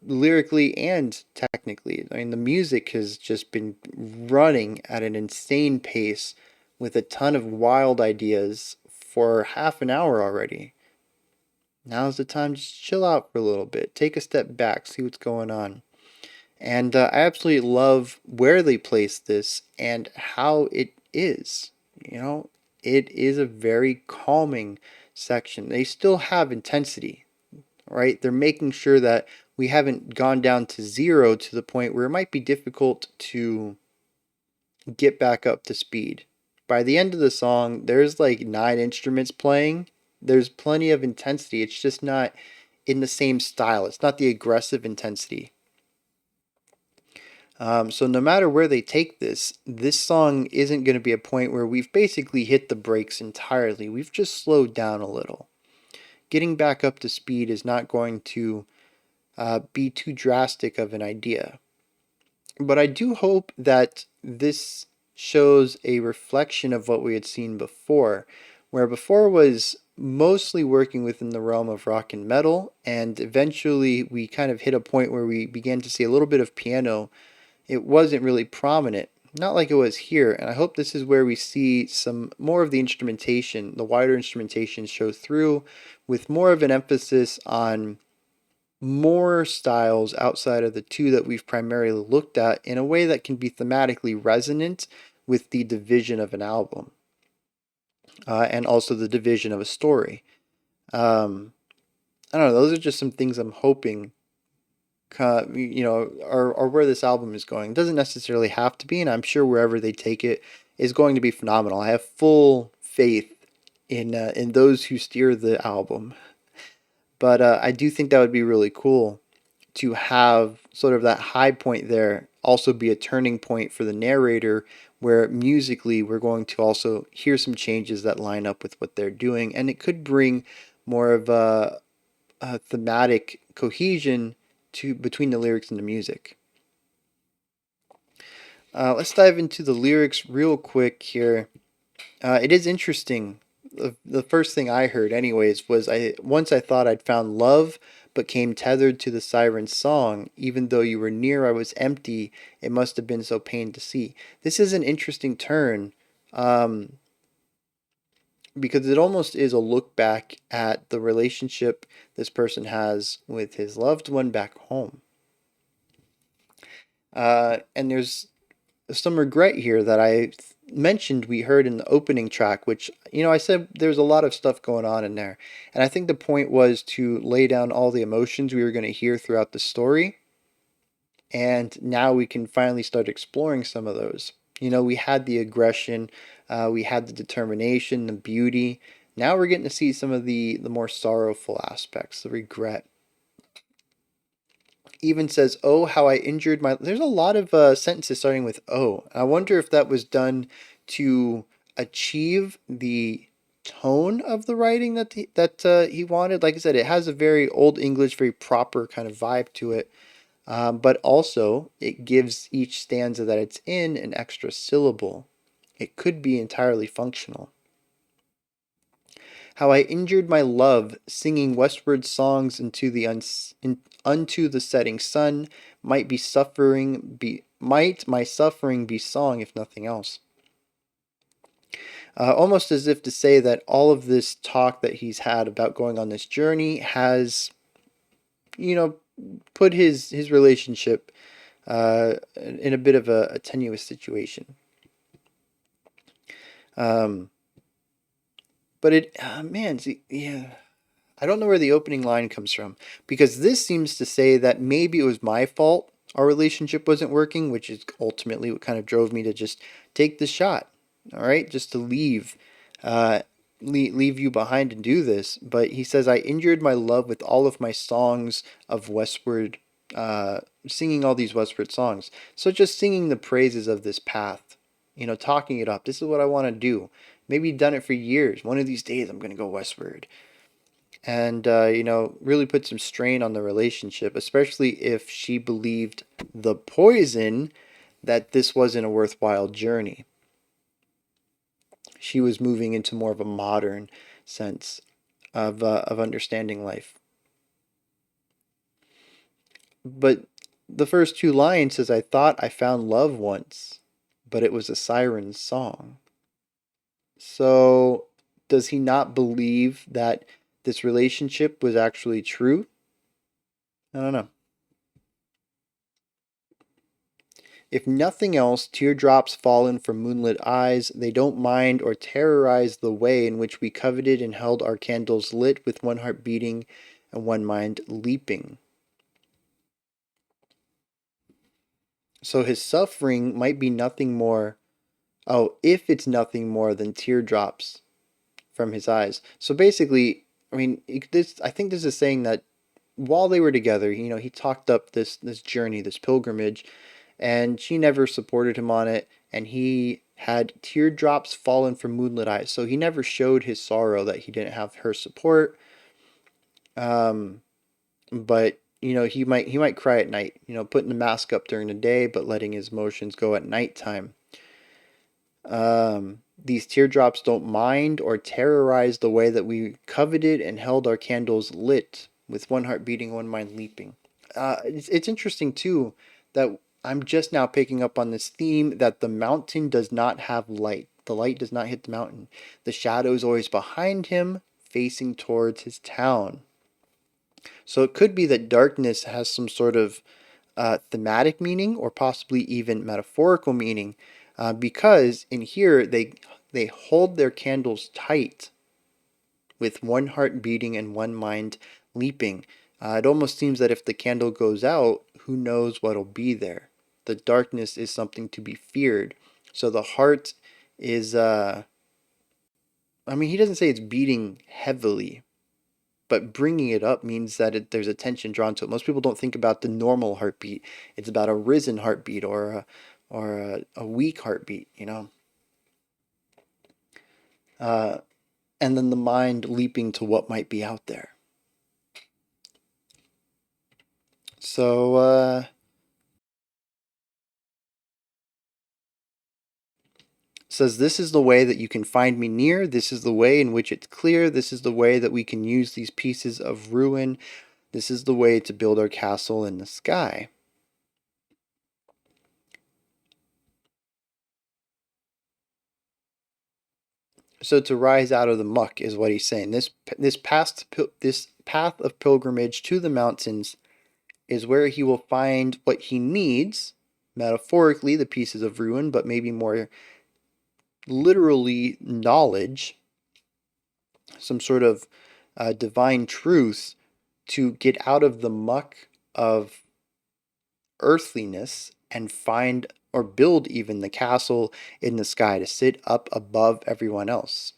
Lyrically and technically. I mean, the music has just been running at an insane pace with a ton of wild ideas for half an hour already. Now's the time to just chill out for a little bit, take a step back, see what's going on. And I absolutely love where they place this and how it is. It is a very calming section. They still have intensity, right? They're making sure that we haven't gone down to zero to the point where it might be difficult to get back up to speed. By the end of the song, there's like 9 instruments playing. There's plenty of intensity. It's just not in the same style. It's not the aggressive intensity. So no matter where they take this song isn't going to be a point where we've basically hit the brakes entirely. We've just slowed down a little. Getting back up to speed is not going to be too drastic of an idea. But I do hope that this shows a reflection of what we had seen before, where before was mostly working within the realm of rock and metal, and eventually we kind of hit a point where we began to see a little bit of piano. It wasn't really prominent, not like it was here, and I hope this is where we see some more of the instrumentation, the wider instrumentation, show through, with more of an emphasis on more styles outside of the two that we've primarily looked at, in a way that can be thematically resonant with the division of an album, and also the division of a story. I don't know, those are just some things I'm hoping are where this album is going. It doesn't necessarily have to be, and I'm sure wherever they take it is going to be phenomenal. I have full faith in those who steer the album. But I do think that would be really cool to have sort of that high point there also be a turning point for the narrator, where musically we're going to also hear some changes that line up with what they're doing, and it could bring more of a thematic cohesion to between the lyrics and the music. Let's dive into the lyrics real quick here. It is interesting. The first thing I heard, anyways, was once I thought I'd found love, but came tethered to the siren's song. Even though you were near, I was empty. It must have been so pain to see. This is an interesting turn, because it almost is a look back at the relationship this person has with his loved one back home. And there's some regret here that I mentioned we heard in the opening track, which, I said there's a lot of stuff going on in there. And I think the point was to lay down all the emotions we were going to hear throughout the story. And now we can finally start exploring some of those. We had the aggression, we had the determination, the beauty. Now we're getting to see some of the more sorrowful aspects, the regret. Even says, "Oh, how I injured my." There's a lot of sentences starting with "oh." I wonder if that was done to achieve the tone of the writing that he wanted. Like I said, it has a very old English, very proper kind of vibe to it, but also it gives each stanza that it's in an extra syllable. It could be entirely functional. How I injured my love, singing westward songs unto the setting sun. Might my suffering be song, if nothing else. Almost as if to say that all of this talk that he's had about going on this journey has, put his relationship in a bit of a tenuous situation. Um, but man, see, yeah, I don't know where the opening line comes from because this seems to say that maybe it was my fault our relationship wasn't working, which is ultimately what kind of drove me to just take the shot. All right, just to uh, leave you behind and do this. But he says, I injured my love with all of my songs of westward, singing all these westward songs. So just singing the praises of this path, talking it up. This is what I want to do. Maybe done it for years. One of these days, I'm going to go westward and really put some strain on the relationship, especially if she believed the poison that this wasn't a worthwhile journey. She was moving into more of a modern sense of understanding life. But the first two lines says, I thought I found love once, but it was a siren's song. So does he not believe that this relationship was actually true? I don't know. If nothing else, teardrops fallen from moonlit eyes, they don't mind or terrorize the way in which we coveted and held our candles lit with one heart beating and one mind leaping. So his suffering might be nothing more, if it's nothing more than teardrops from his eyes. So basically, I mean, I think this is saying that while they were together, he talked up this journey, this pilgrimage, and she never supported him on it, and he had teardrops fallen from moonlit eyes. So he never showed his sorrow that he didn't have her support. Um, but he might cry at night. Putting the mask up during the day, but letting his emotions go at nighttime. These teardrops don't mind or terrorize the way that we coveted and held our candles lit, with one heart beating, one mind leaping. It's interesting too that I'm just now picking up on this theme that the mountain does not have light. The light does not hit the mountain. The shadow is always behind him, facing towards his town. So it could be that darkness has some sort of thematic meaning or possibly even metaphorical meaning, because in here they hold their candles tight with one heart beating and one mind leaping. It almost seems that if the candle goes out, who knows what'll be there. The darkness is something to be feared. So the heart is, he doesn't say it's beating heavily, but bringing it up means that there's attention drawn to it. Most people don't think about the normal heartbeat. It's about a risen heartbeat or a weak heartbeat, and then the mind leaping to what might be out there. So, says, this is the way that you can find me near. This is the way in which it's clear. This is the way that we can use these pieces of ruin. This is the way to build our castle in the sky. So to rise out of the muck is what he's saying. This path of pilgrimage to the mountains is where he will find what he needs, metaphorically the pieces of ruin, but maybe more literally knowledge, some sort of divine truth to get out of the muck of earthliness and find or build even the castle in the sky to sit up above everyone else.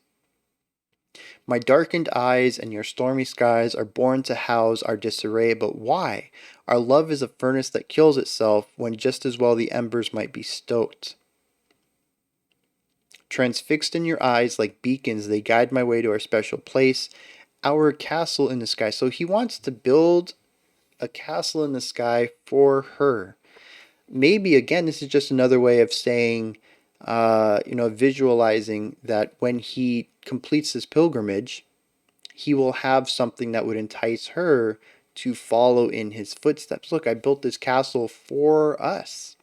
My darkened eyes and your stormy skies are born to house our disarray, but why? Our love is a furnace that kills itself when just as well the embers might be stoked. Transfixed in your eyes like beacons, they guide my way to our special place, our castle in the sky. So he wants to build a castle in the sky for her. Maybe, again, this is just another way of saying, visualizing that when he completes this pilgrimage, he will have something that would entice her to follow in his footsteps. Look, I built this castle for us.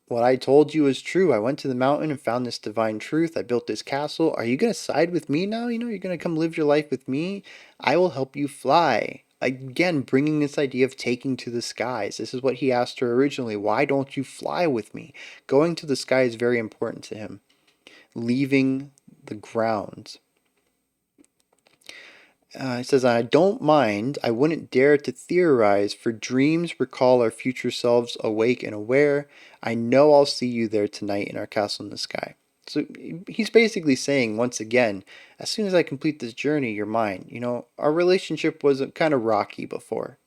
What I told you is true. I went to the mountain and found this divine truth. I built this castle. Are you going to side with me now? You're going to come live your life with me? I will help you fly. Again, bringing this idea of taking to the skies. This is what he asked her originally. Why don't you fly with me? Going to the sky is very important to him. Leaving the ground. It says, I don't mind. I wouldn't dare to theorize, for dreams recall our future selves awake and aware. I know I'll see you there tonight in our castle in the sky. So he's basically saying, once again, as soon as I complete this journey, you're mine. You know, our relationship was kind of rocky before.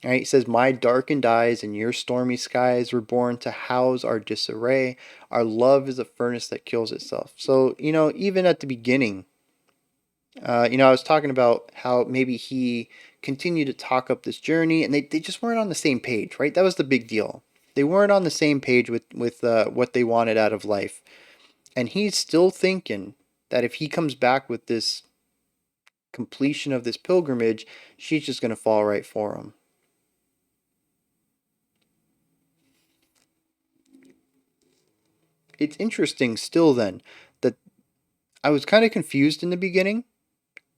All right, he says, my darkened eyes and your stormy skies were born to house our disarray. Our love is a furnace that kills itself. So, you know, even at the beginning, I was talking about how maybe he continued to talk up this journey, and they just weren't on the same page, right? That was the big deal. They weren't on the same page with what they wanted out of life. And he's still thinking that if he comes back with this completion of this pilgrimage, she's just going to fall right for him. It's interesting still then that I was kind of confused in the beginning,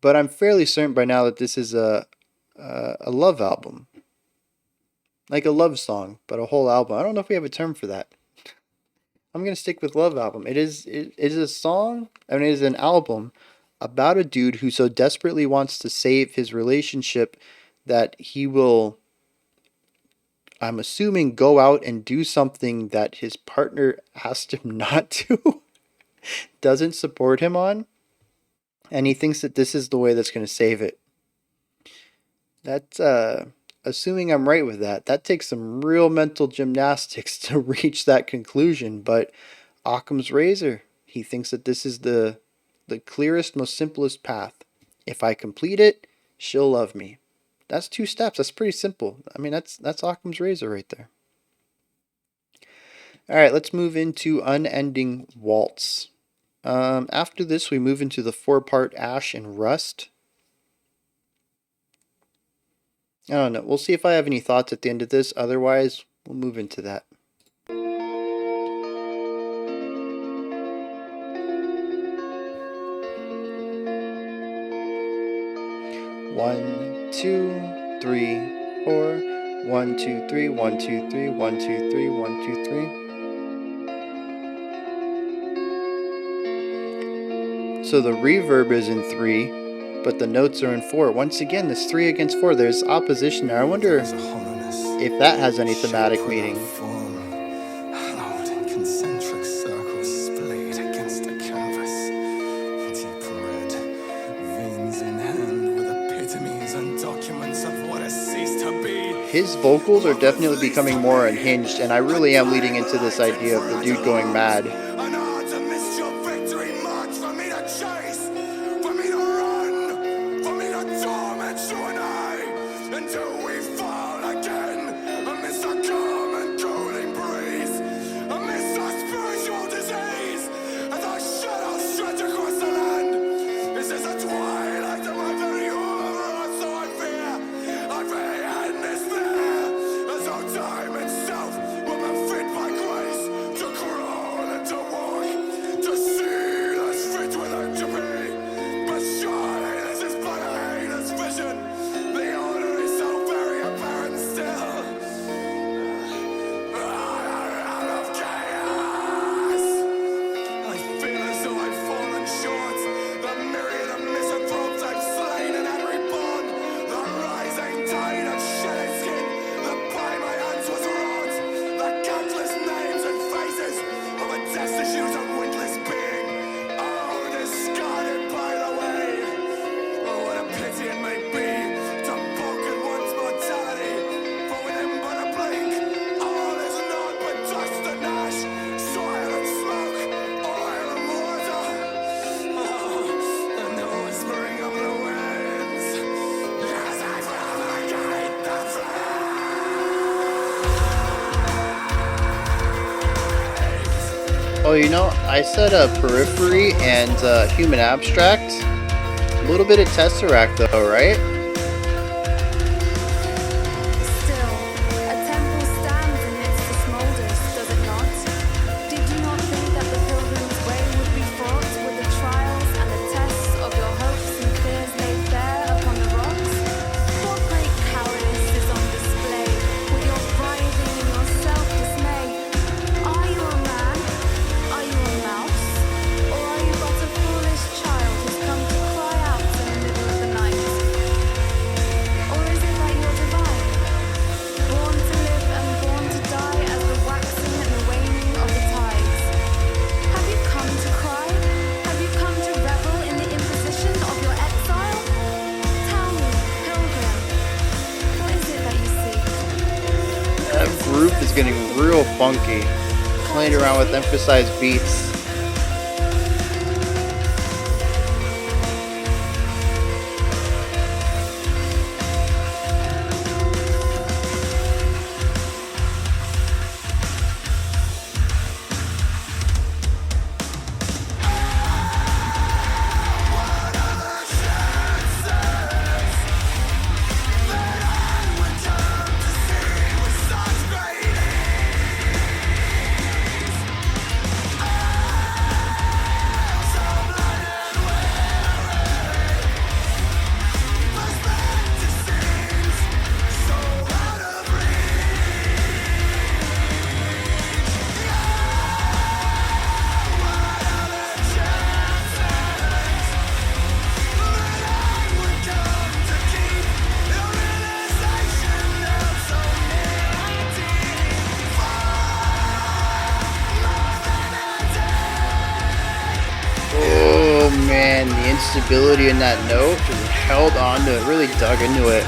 but I'm fairly certain by now that this is a love album. Like a love song, but a whole album. I don't know if we have a term for that. I'm going to stick with love album. It is a song, it is an album about a dude who so desperately wants to save his relationship that he will, I'm assuming, go out and do something that his partner asked him not to, doesn't support him on, and he thinks that this is the way that's going to save it. That's, assuming I'm right with that, that takes some real mental gymnastics to reach that conclusion, but Occam's razor, he thinks that this is the clearest, most simplest path. If I complete it, she'll love me. That's 2 steps. That's pretty simple. I mean, that's Occam's razor right there. All right, let's move into Unending Waltz. After this, we move into the 4-part Ash and Rust. I don't know. We'll see if I have any thoughts at the end of this. Otherwise, we'll move into that. One, 2, 3, 4. 1, 2, 3. 1, 2, 3. 1, 2, 3. 1, 2, 3. So the reverb is in 3. But the notes are in 4. Once again, this 3 against 4. There's opposition there. I wonder if that has any thematic meaning. Concentric circles splayed against a canvas. Deep red, veins in hand with epitomes and documents of what has ceased to be. His vocals are definitely becoming more unhinged, and I really am leading into this idea of the dude going mad. Oh, you know, I said periphery and human abstract. A little bit of Tesseract though, right? Still, a temple stands amidst the smolders, does it not? Did you not think that the pilgrim's way would be fraught with the trials and the tests of your hopes and fears laid bare upon the rocks? What funky. Playing around with emphasized beats. Oh man, the instability in that note, just held on to it, really dug into it.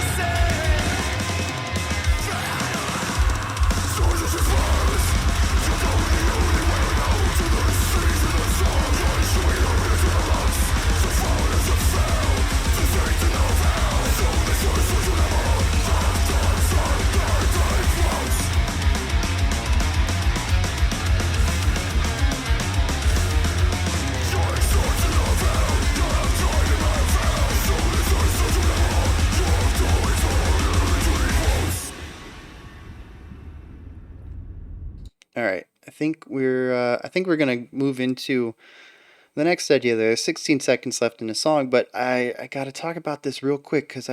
All right, I think we're gonna move into the next idea. There's 16 seconds left in the song, but I gotta talk about this real quick because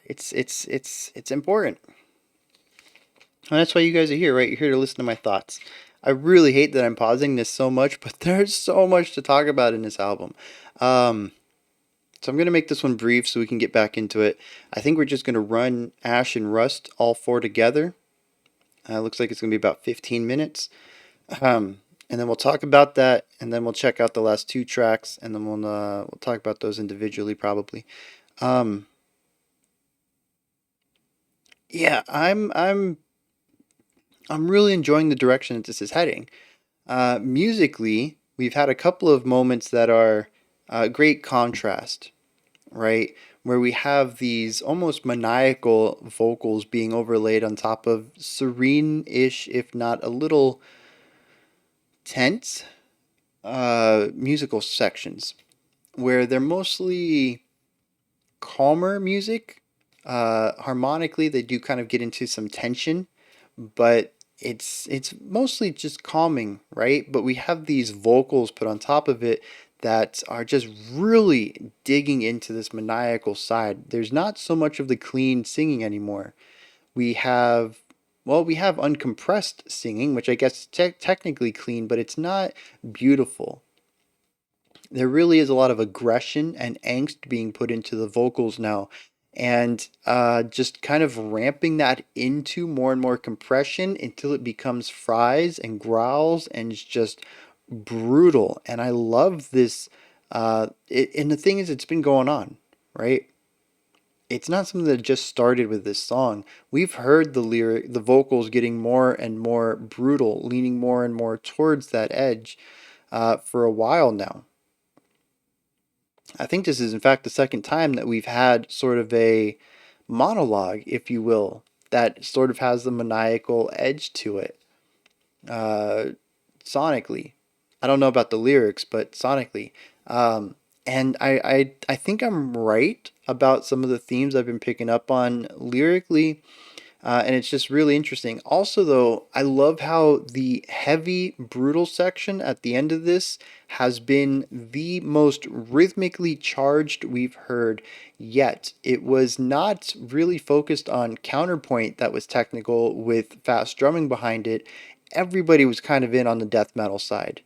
it's important. And that's why you guys are here, right? You're here to listen to my thoughts. I really hate that I'm pausing this so much, but there's so much to talk about in this album. So I'm gonna make this one brief so we can get back into it. I think we're just gonna run Ash and Rust all four together. Looks like it's going to be about 15 minutes. And then we'll talk about that, and then we'll check out the last two tracks, and then we'll talk about those individually probably. Yeah, I'm really enjoying the direction that this is heading. Musically, we've had a couple of moments that are great contrast, right? Where we have these almost maniacal vocals being overlaid on top of serene-ish, if not a little tense, musical sections, where they're mostly calmer music. Harmonically, they do kind of get into some tension, but it's mostly just calming, right? But we have these vocals put on top of it that are just really digging into this maniacal side. There's not so much of the clean singing anymore. We have, well, we have uncompressed singing, which I guess is technically clean, but it's not beautiful. There really is a lot of aggression and angst being put into the vocals now. And just kind of ramping that into more and more compression until it becomes fries and growls and it's just brutal. And I love this. And the thing is, it's been going on, right? It's not something that just started with this song. We've heard the vocals getting more and more brutal, leaning more and more towards that edge for a while now. I think this is, in fact, the second time that we've had sort of a monologue, if you will, that sort of has the maniacal edge to it. Sonically. I don't know about the lyrics, but sonically. And I think I'm right about some of the themes I've been picking up on lyrically. And it's just really interesting. Also, though, I love how the heavy, brutal section at the end of this has been the most rhythmically charged we've heard yet. It was not really focused on counterpoint that was technical with fast drumming behind it. Everybody was kind of in on the death metal side.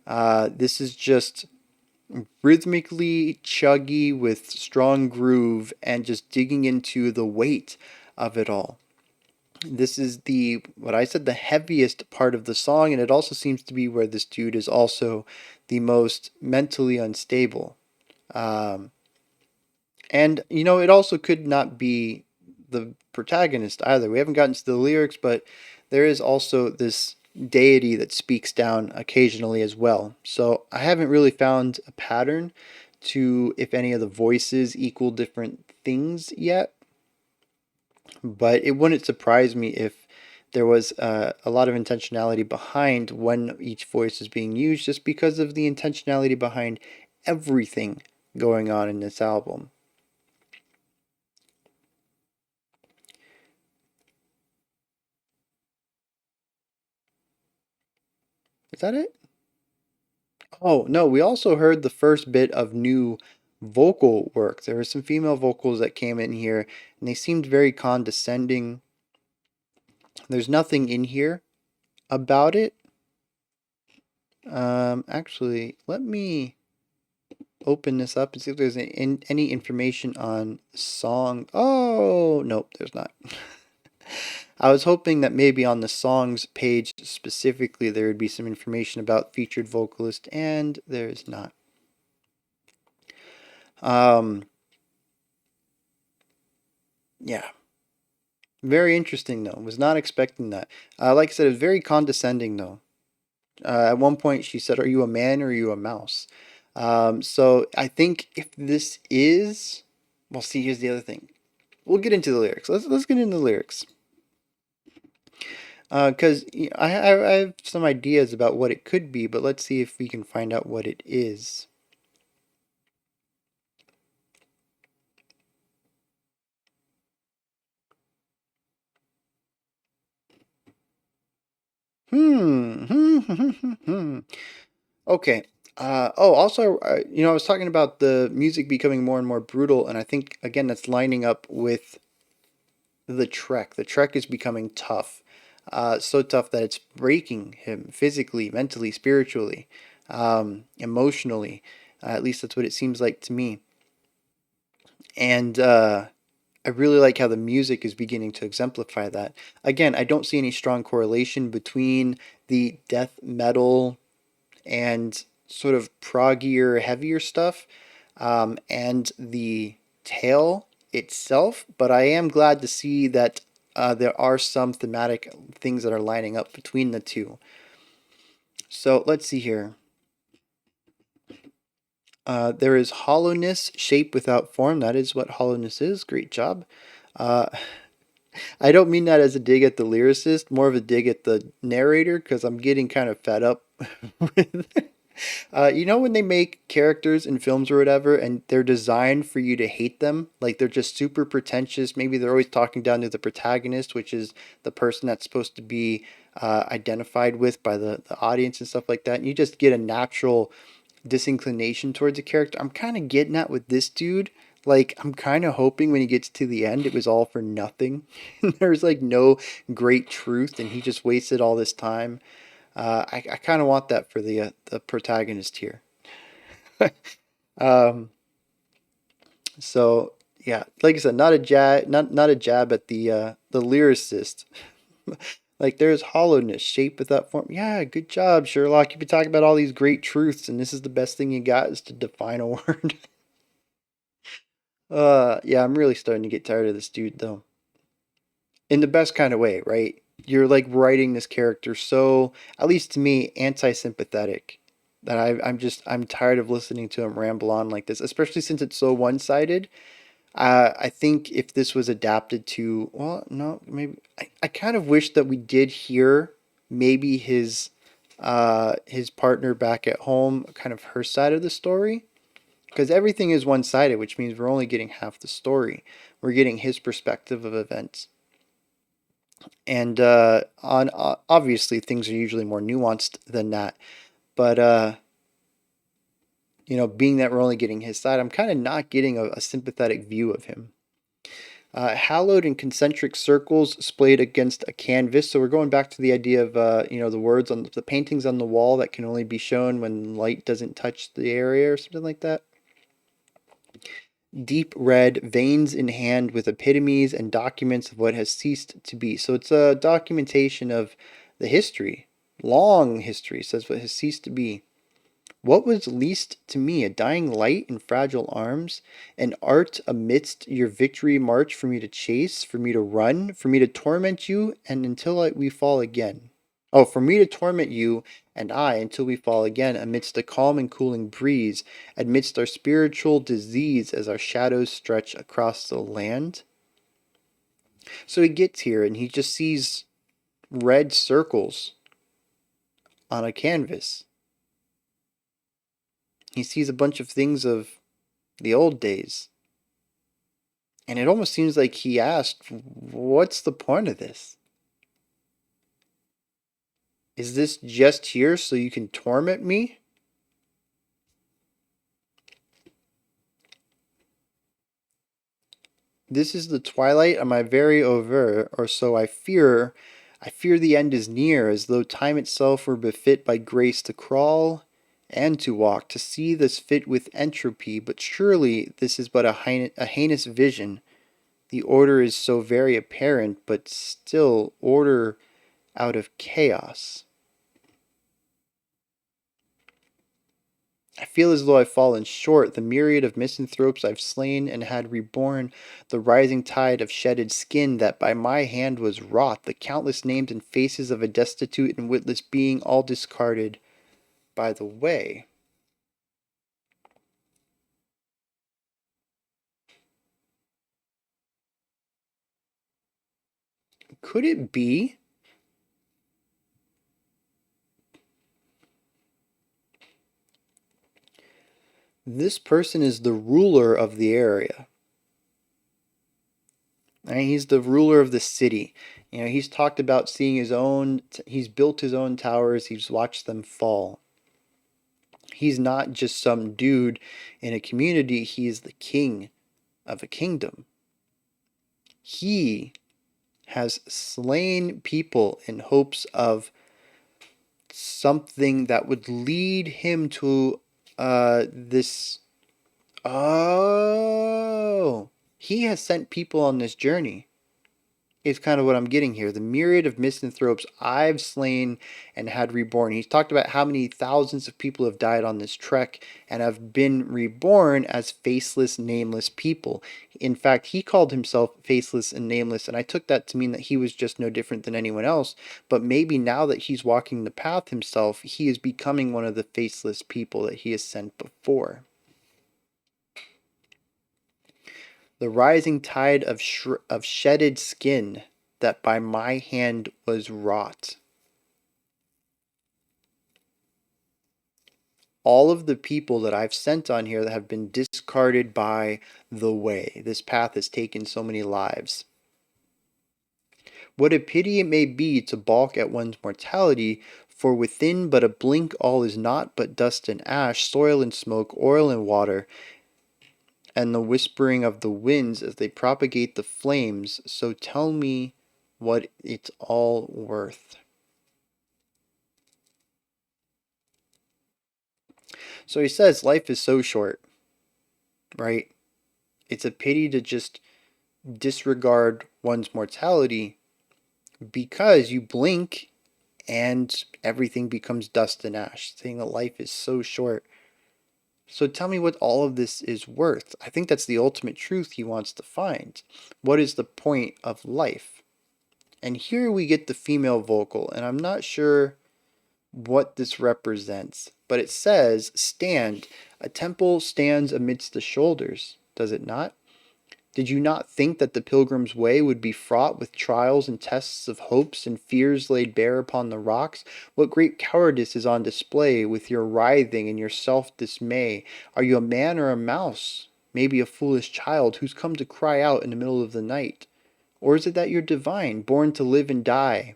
This is just rhythmically chuggy with strong groove and just digging into the weight of it all. This is what I said, the heaviest part of the song, and it also seems to be where this dude is also the most mentally unstable. And, it also could not be the protagonist either. We haven't gotten to the lyrics, but there is also this deity that speaks down occasionally as well. So I haven't really found a pattern to if any of the voices equal different things yet, but it wouldn't surprise me if there was a lot of intentionality behind when each voice is being used, just because of the intentionality behind everything going on in this album. Is that it? Oh, no, we also heard the first bit of new vocal work. There were some female vocals that came in here, and they seemed very condescending. There's nothing in here about it. Actually, let me open this up and see if there's any information on song. Oh, nope, there's not. I was hoping that maybe on the songs page specifically there would be some information about featured vocalist, and there's not. Um, yeah. Very interesting though. Was not expecting that. Like I said, it was very condescending though. At one point she said, "Are you a man or are you a mouse?" So I think if this is, well, see, here's the other thing. We'll get into the lyrics. Let's get into the lyrics. Because I have some ideas about what it could be, but let's see if we can find out what it is. Okay. Also, I was talking about the music becoming more and more brutal, and I think, again, that's lining up with the trek. The trek is becoming tough. So tough that it's breaking him physically, mentally, spiritually, emotionally. At least that's what it seems like to me. And I really like how the music is beginning to exemplify that. Again, I don't see any strong correlation between the death metal and sort of proggier, heavier stuff, and the tale itself. But I am glad to see that there are some thematic things that are lining up between the two. So let's see here. There is hollowness, shape without form. That is what hollowness is. Great job. Uh, I don't mean that as a dig at the lyricist, more of a dig at the narrator, because I'm getting kind of fed up with. When they make characters in films or whatever, and they're designed for you to hate them, like they're just super pretentious. Maybe they're always talking down to the protagonist, which is the person that's supposed to be identified with by the audience and stuff like that. And you just get a natural disinclination towards a character. I'm kind of getting at with this dude. Like, I'm kind of hoping when he gets to the end, it was all for nothing. There's like no great truth, and he just wasted all this time. I kind of want that for the protagonist here. um, so yeah, like I said, not a jab at the lyricist. Like, there's hollowness, shape without form. Yeah, good job, Sherlock. You've been talking about all these great truths, and this is the best thing you got is to define a word. Yeah, I'm really starting to get tired of this dude, though. In the best kind of way, right? You're like writing this character so, at least to me, anti-sympathetic that I'm tired of listening to him ramble on like this, especially since it's so one-sided. I think if this was adapted to, well, no, maybe I kind of wish that we did hear maybe his partner back at home, kind of her side of the story, because everything is one-sided, which means we're only getting half the story. We're getting his perspective of events, and on obviously things are usually more nuanced than that, but being that we're only getting his side, I'm kind of not getting a sympathetic view of him. Hallowed in concentric circles splayed against a canvas. So we're going back to the idea of, the words on the paintings on the wall that can only be shown when light doesn't touch the area or something like that. Deep red, veins in hand with epitomes and documents of what has ceased to be. So it's a documentation of the history, long history, says what has ceased to be. What was least to me, a dying light in fragile arms, an art amidst your victory march for me to chase, for me to run, for me to torment you, and until we fall again. Oh, for me to torment you and I until we fall again amidst the calm and cooling breeze, amidst our spiritual disease as our shadows stretch across the land. So he gets here and he just sees red circles on a canvas. He sees a bunch of things of the old days. And it almost seems like he asked, what's the point of this? Is this just here so you can torment me? This is the twilight of my very over, or so I fear. I fear the end is near, as though time itself were befit by grace to crawl and to walk, to see this fit with entropy. But surely this is but a heinous vision. The order is so very apparent, but still order out of chaos. I feel as though I've fallen short, the myriad of misanthropes I've slain and had reborn, the rising tide of shedded skin that by my hand was wrought, the countless names and faces of a destitute and witless being, all discarded by the way. Could it be this person is the ruler of the area? Right? He's the ruler of the city. You know, he's talked about seeing his own, he's built his own towers, he's watched them fall. He's not just some dude in a community, he's the king of a kingdom. He has slain people in hopes of something that would lead him to this. Oh, he has sent people on this journey. Is kind of what I'm getting here. The myriad of misanthropes I've slain and had reborn. He's talked about how many thousands of people have died on this trek and have been reborn as faceless, nameless people. In fact, he called himself faceless and nameless, and I took that to mean that he was just no different than anyone else. But maybe now that he's walking the path himself, he is becoming one of the faceless people that he has sent before. The rising tide of shedded skin that by my hand was wrought. All of the people that I've sent on here that have been discarded by the way. This path has taken so many lives. What a pity it may be to balk at one's mortality, for within but a blink all is naught but dust and ash, soil and smoke, oil and water, and the whispering of the winds as they propagate the flames. So tell me what it's all worth. So he says life is so short, right? It's a pity to just disregard one's mortality because you blink and everything becomes dust and ash, saying that life is so short. So tell me what all of this is worth. I think that's the ultimate truth he wants to find. What is the point of life? And here we get the female vocal, and I'm not sure what this represents, but it says, stand. A temple stands amidst the shoulders, does it not? Did you not think that the pilgrim's way would be fraught with trials and tests of hopes and fears laid bare upon the rocks? What great cowardice is on display with your writhing and your self-dismay? Are you a man or a mouse? Maybe a foolish child who's come to cry out in the middle of the night? Or is it that you're divine, born to live and die?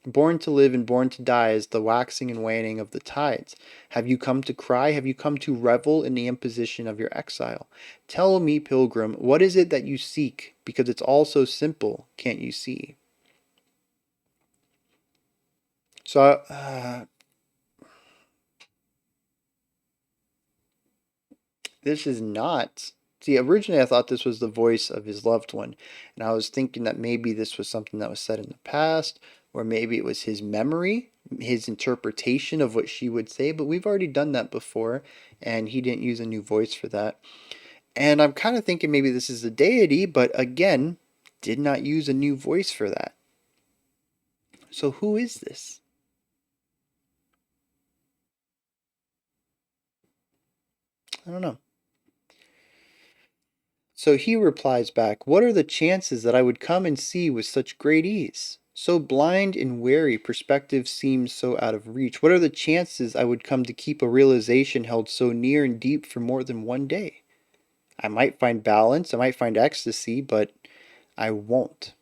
Born to live and born to die is the waxing and waning of the tides. Have you come to cry? Have you come to revel in the imposition of your exile? Tell me, pilgrim, what is it that you seek? Because it's all so simple, can't you see? So, this is not. See, originally I thought this was the voice of his loved one, and I was thinking that maybe this was something that was said in the past, or maybe it was his memory, his interpretation of what she would say, but we've already done that before, and he didn't use a new voice for that. And I'm kind of thinking maybe this is a deity, but again, did not use a new voice for that. So who is this? I don't know. So he replies back, "What are the chances that I would come and see with such great ease? So blind and wary, perspective seems so out of reach. What are the chances I would come to keep a realization held so near and deep for more than one day? I might find balance, I might find ecstasy, but I won't."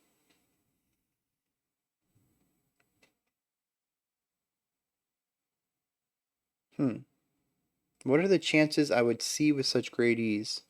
What are the chances I would see with such great ease?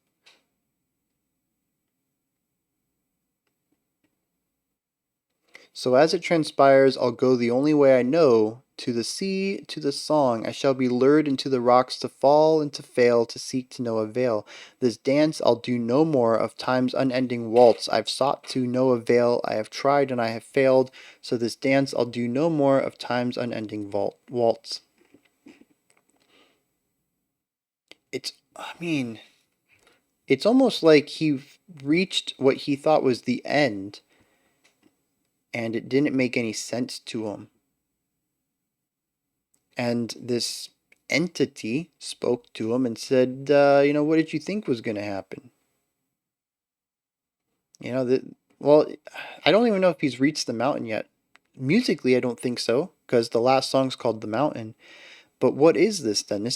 So as it transpires, I'll go the only way I know, to the sea, to the song. I shall be lured into the rocks to fall and to fail, to seek to no avail. This dance I'll do no more, of time's unending waltz. I've sought to no avail, I have tried and I have failed. So this dance I'll do no more, of time's unending waltz. I mean, it's almost like he reached what he thought was the end, and it didn't make any sense to him. And this entity spoke to him and said, what did you think was going to happen? Well, I don't even know if he's reached the mountain yet. Musically, I don't think so, because the last song's called The Mountain. But what is this then?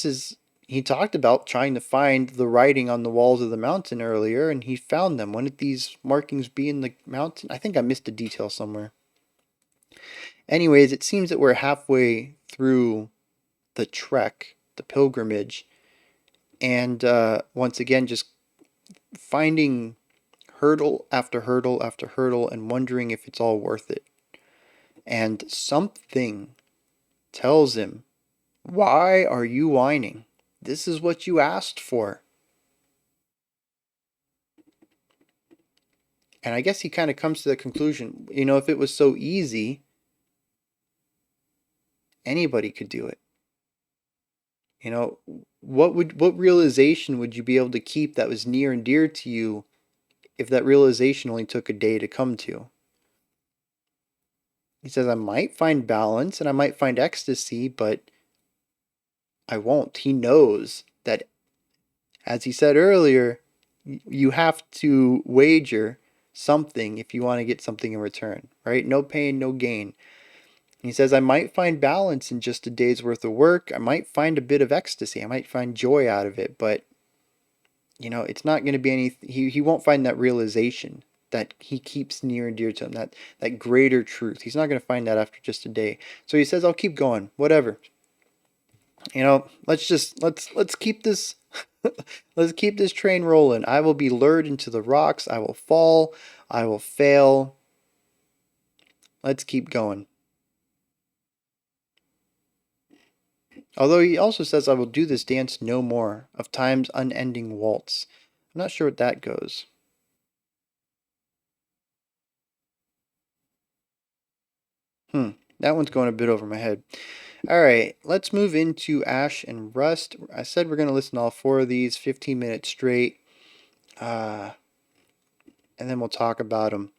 He talked about trying to find the writing on the walls of the mountain earlier, and he found them. When did these markings be in the mountain? I think I missed a detail somewhere. Anyways, it seems that we're halfway through the trek, the pilgrimage, and once again, just finding hurdle after hurdle after hurdle and wondering if it's all worth it. And something tells him, "Why are you whining? This is what you asked for." And I guess he kind of comes to the conclusion, if it was so easy, anybody could do it. What realization would you be able to keep that was near and dear to you if that realization only took a day to come to? He says, I might find balance and I might find ecstasy, but I won't. He knows that, as he said earlier, you have to wager something if you want to get something in return, right? No pain, no gain. He says, I might find balance in just a day's worth of work. I might find a bit of ecstasy. I might find joy out of it, but it's not going to be any. He won't find that realization that he keeps near and dear to him, that greater truth. He's not going to find that after just a day. So he says, I'll keep going, whatever. Let's keep this let's keep this train rolling. I will be lured into the rocks. I will fall. I will fail. Let's keep going. Although he also says, I will do this dance no more, of time's unending waltz. I'm not sure what that goes. That one's going a bit over my head. All right, let's move into Ash and Rust. I said we're going to listen to all four of these 15 minutes straight, and then we'll talk about them.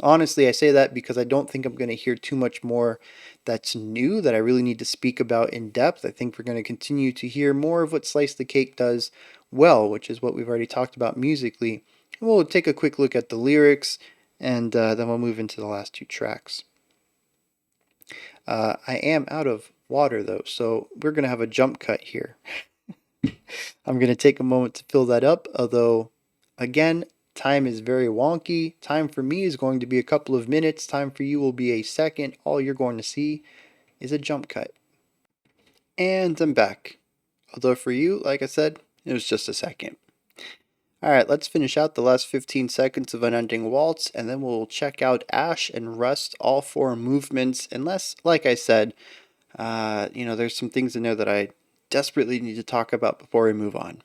Honestly, I say that because I don't think I'm going to hear too much more that's new that I really need to speak about in depth. I think we're going to continue to hear more of what Slice the Cake does well, which is what we've already talked about musically. And we'll take a quick look at the lyrics, and then we'll move into the last two tracks. I am out of water though, so we're going to have a jump cut here. I'm going to take a moment to fill that up, although, again, time is very wonky. Time for me is going to be a couple of minutes. Time for you will be a second. All you're going to see is a jump cut. And I'm back. Although for you, like I said, it was just a second. Alright, let's finish out the last 15 seconds of Unending Waltz, and then we'll check out Ash and Rust, all four movements, unless, like I said, there's some things in there that I desperately need to talk about before we move on.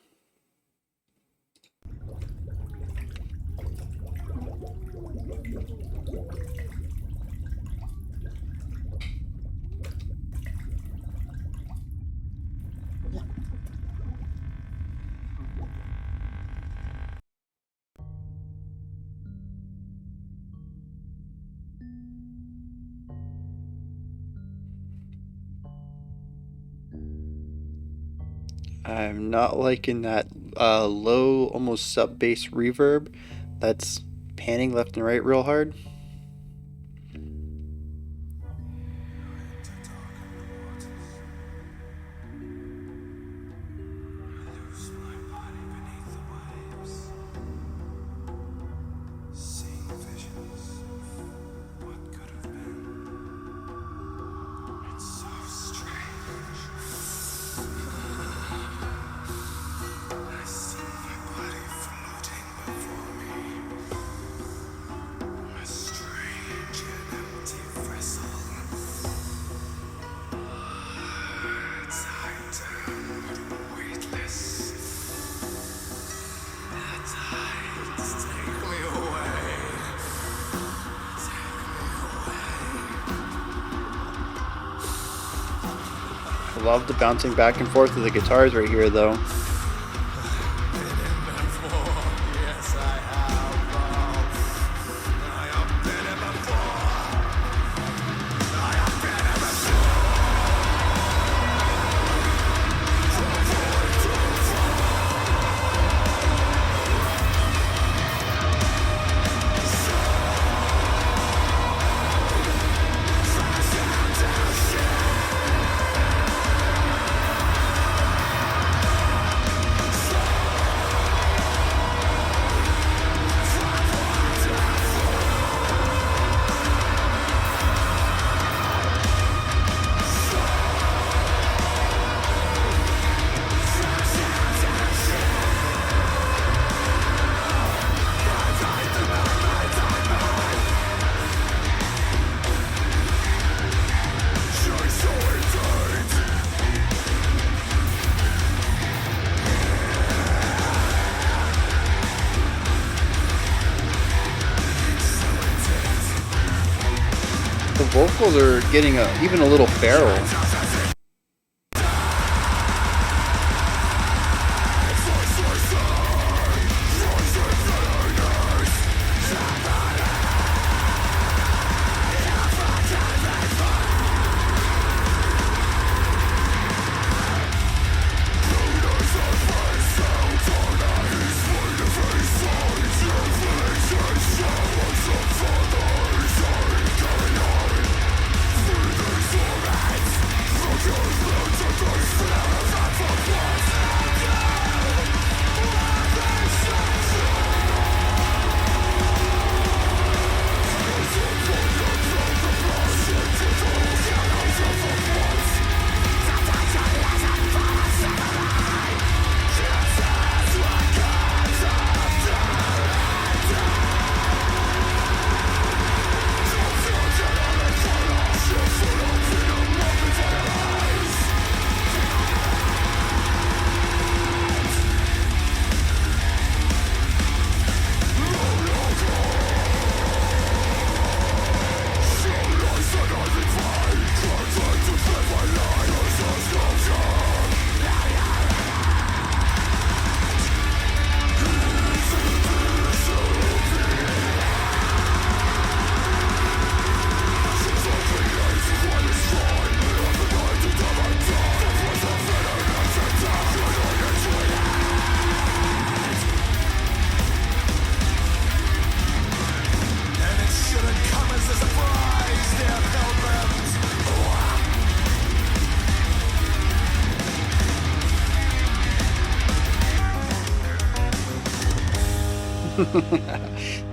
I'm not liking that low, almost sub-bass reverb that's panning left and right real hard. I love the bouncing back and forth of the guitars right here, though. The vocals are getting even a little feral.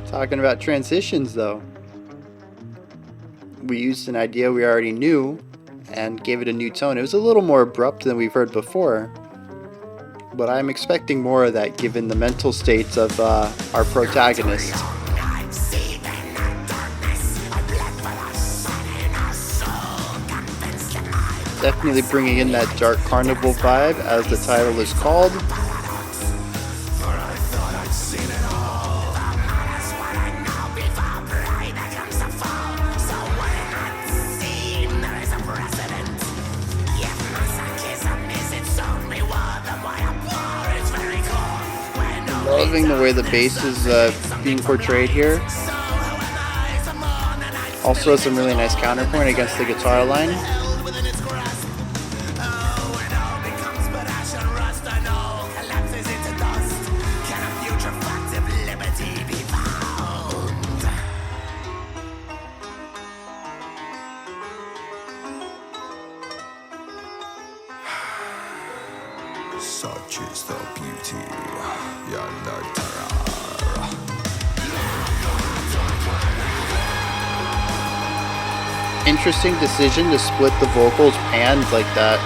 Talking about transitions, though. We used an idea we already knew and gave it a new tone. It was a little more abrupt than we've heard before, but I'm expecting more of that given the mental states of our protagonist. Definitely bringing in that dark carnival vibe, as the title is called. Loving the way the bass is being portrayed here. Also some really nice counterpoint against the guitar line. Such is the beauty. Yanatara. Interesting decision to split the vocals pans like that.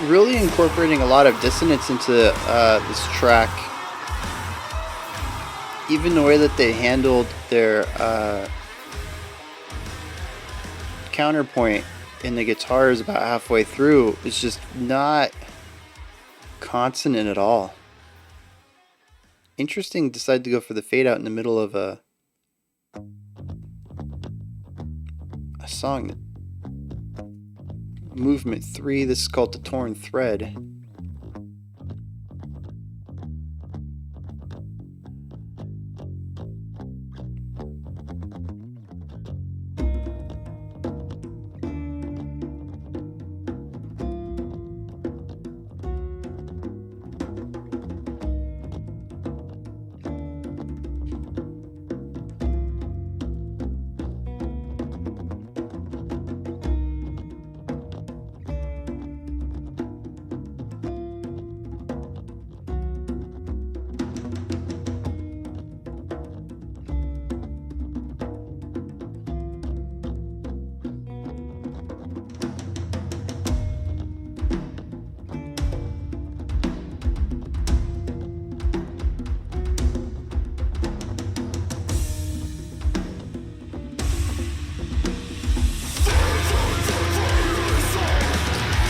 Really incorporating a lot of dissonance into this track. Even the way that they handled their counterpoint in the guitars about halfway through is just not consonant at all. Interesting, decide to go for the fade out in the middle of a song. Movement 3, this is called The Torn Thread.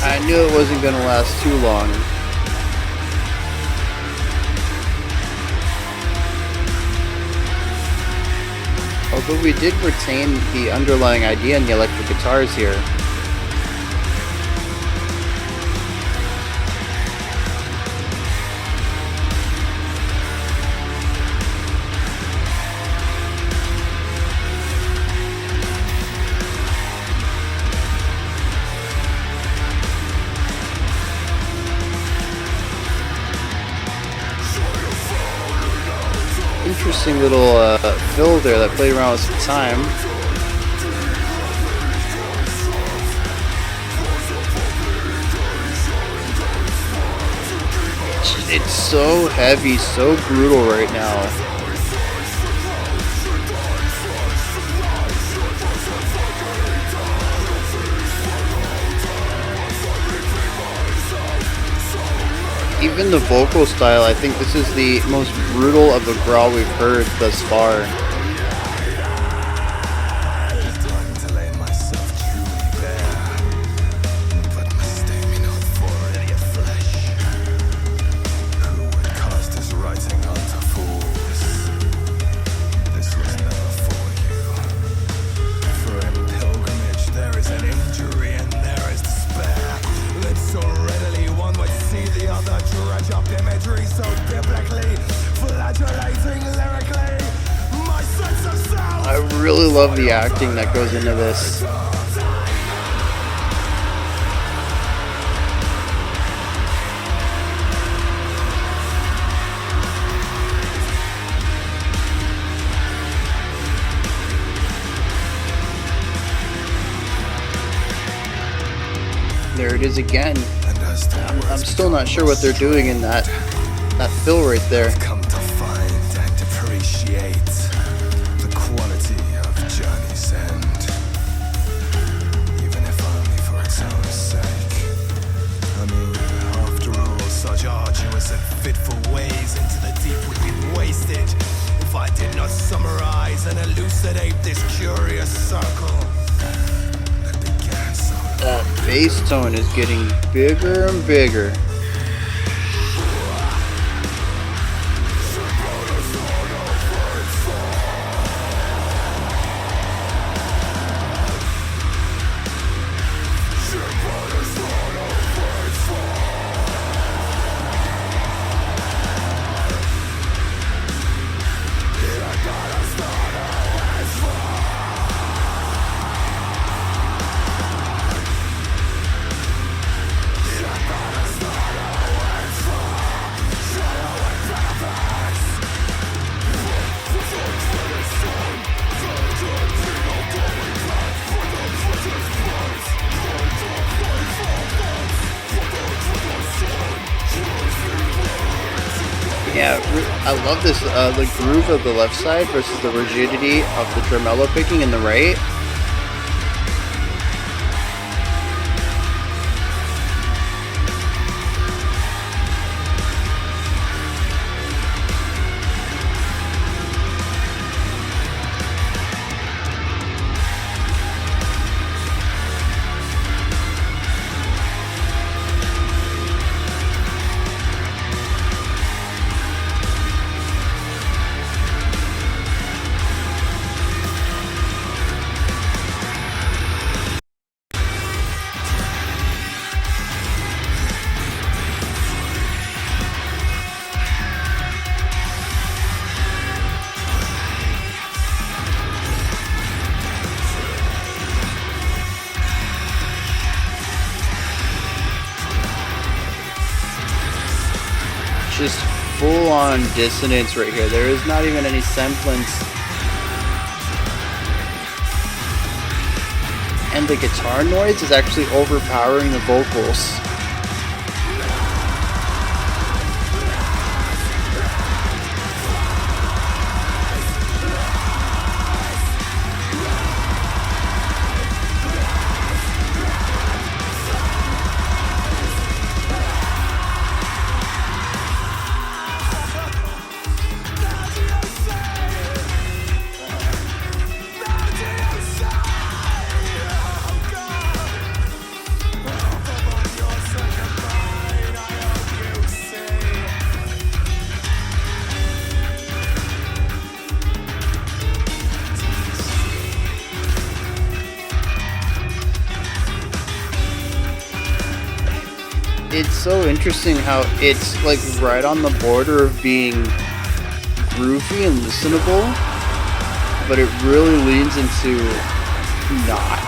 I knew it wasn't going to last too long. Although we did retain the underlying idea in the electric guitars here. Interesting little fill there that played around with some time. It's so heavy, so brutal right now. Even the vocal style, I think this is the most brutal of the growl we've heard thus far. I really love the acting that goes into this. There it is again. I'm still not sure what they're doing in that fill right there. Come to find and appreciate the quality of journey's end, even if only for its own sake. I mean, after all, such arduous and fitful ways into the deep would be wasted if I did not summarize and elucidate this curious circle that began so long. That bass tone is getting bigger and bigger. Yeah, I love this, the groove of the left side versus the rigidity of the tremolo picking in the right. Just full-on dissonance right here. There is not even any semblance. And the guitar noise is actually overpowering the vocals. It's so interesting how it's like right on the border of being groovy and listenable, but it really leans into not.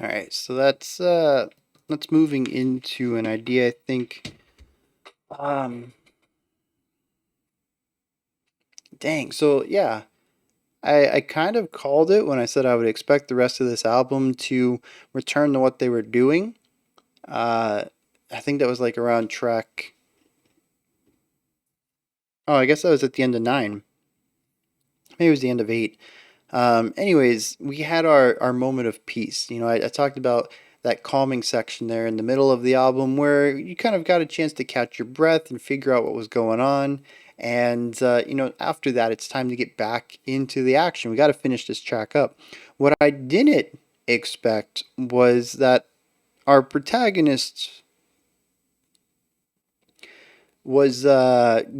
All right, so that's moving into an idea I think. Um, Dang. So yeah, I kind of called it when I said I would expect the rest of this album to return to what they were doing. Uh, I think that was like around track. Oh, I guess that was at the end of 9. Maybe it was the end of 8. Anyways, we had our moment of peace. I talked about that calming section there in the middle of the album where you kind of got a chance to catch your breath and figure out what was going on. And, after that, it's time to get back into the action. We got to finish this track up. What I didn't expect was that our protagonist was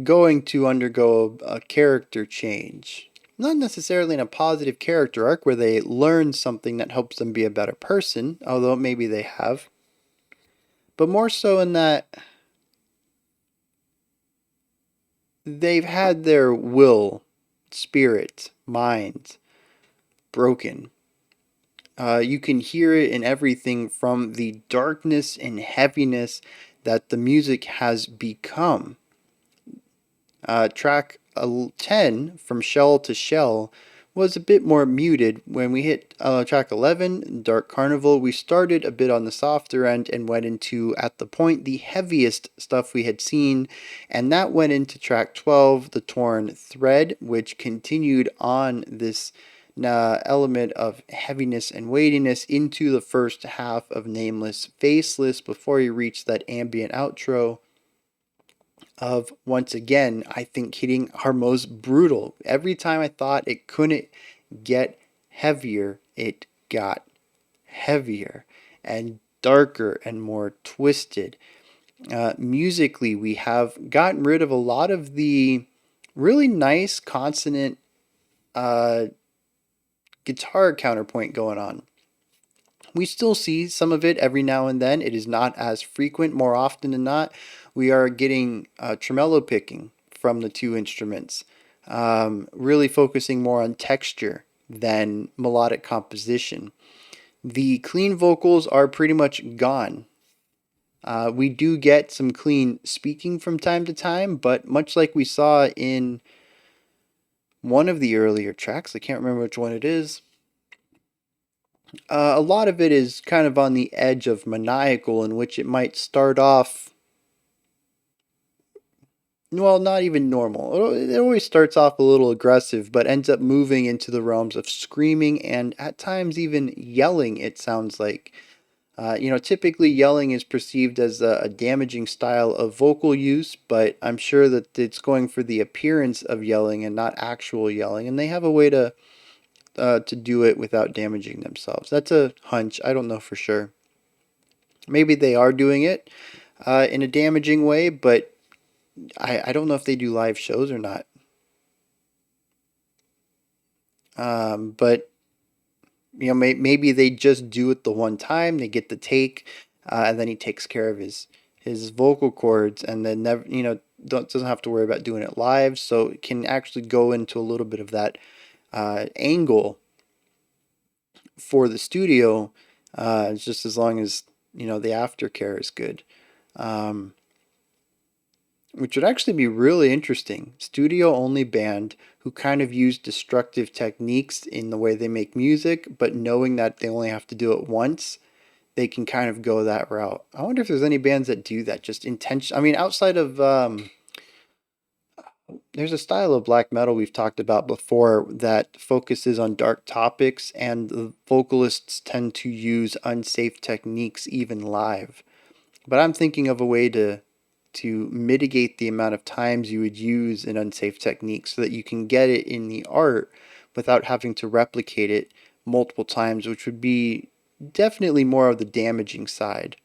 going to undergo a character change. Not necessarily in a positive character arc where they learn something that helps them be a better person, although maybe they have, but more so in that they've had their will, spirit, mind broken. You can hear it in everything from the darkness and heaviness that the music has become. Track 10, From Shell to Shell, was a bit more muted. When we hit track 11, Dark Carnival, we started a bit on the softer end and went into, at the point, the heaviest stuff we had seen, and that went into track 12, The Torn Thread, which continued on this element of heaviness and weightiness into the first half of Nameless, Faceless before you reach that ambient outro of, once again, I think hitting our most brutal. Every time I thought it couldn't get heavier, it got heavier and darker and more twisted. Musically, we have gotten rid of a lot of the really nice consonant uh, guitar counterpoint going on. We still see some of it every now and then. It is not as frequent. More often than not, we are getting tremolo picking from the two instruments, really focusing more on texture than melodic composition. The clean vocals are pretty much gone. We do get some clean speaking from time to time, but much like we saw in one of the earlier tracks, I can't remember which one it is, a lot of it is kind of on the edge of maniacal, in which it might start off, well, not even normal. It always starts off a little aggressive, but ends up moving into the realms of screaming and at times even yelling, it sounds like. Typically yelling is perceived as a damaging style of vocal use, but I'm sure that it's going for the appearance of yelling and not actual yelling, and they have a way to do it without damaging themselves. That's a hunch. I don't know for sure. Maybe they are doing it in a damaging way, but I don't know if they do live shows or not. But maybe they just do it the one time. They get the take, and then he takes care of his vocal cords, and then never doesn't have to worry about doing it live. So it can actually go into a little bit of that angle for the studio, just as long as the aftercare is good. Which would actually be really interesting. Studio only band who kind of use destructive techniques in the way they make music, but knowing that they only have to do it once, they can kind of go that route. I wonder if there's any bands that do that, just intention. I mean, outside of There's a style of black metal we've talked about before that focuses on dark topics, and the vocalists tend to use unsafe techniques even live. But I'm thinking of a way to mitigate the amount of times you would use an unsafe technique so that you can get it in the art without having to replicate it multiple times, which would be definitely more of the damaging side.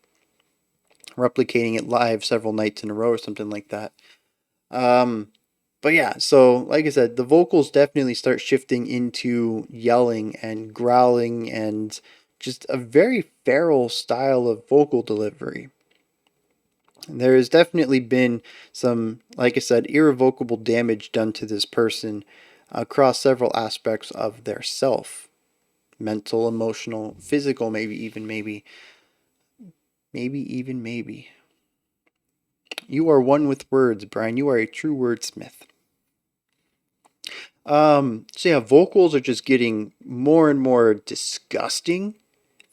Replicating it live several nights in a row or something like that. Um, but yeah, so like I said, the vocals definitely start shifting into yelling and growling and just a very feral style of vocal delivery. There has definitely been some, like I said, irrevocable damage done to this person across several aspects of their self: mental, emotional, physical, maybe. You are one with words, Bryan. You are a true wordsmith. So yeah, vocals are just getting more and more disgusting.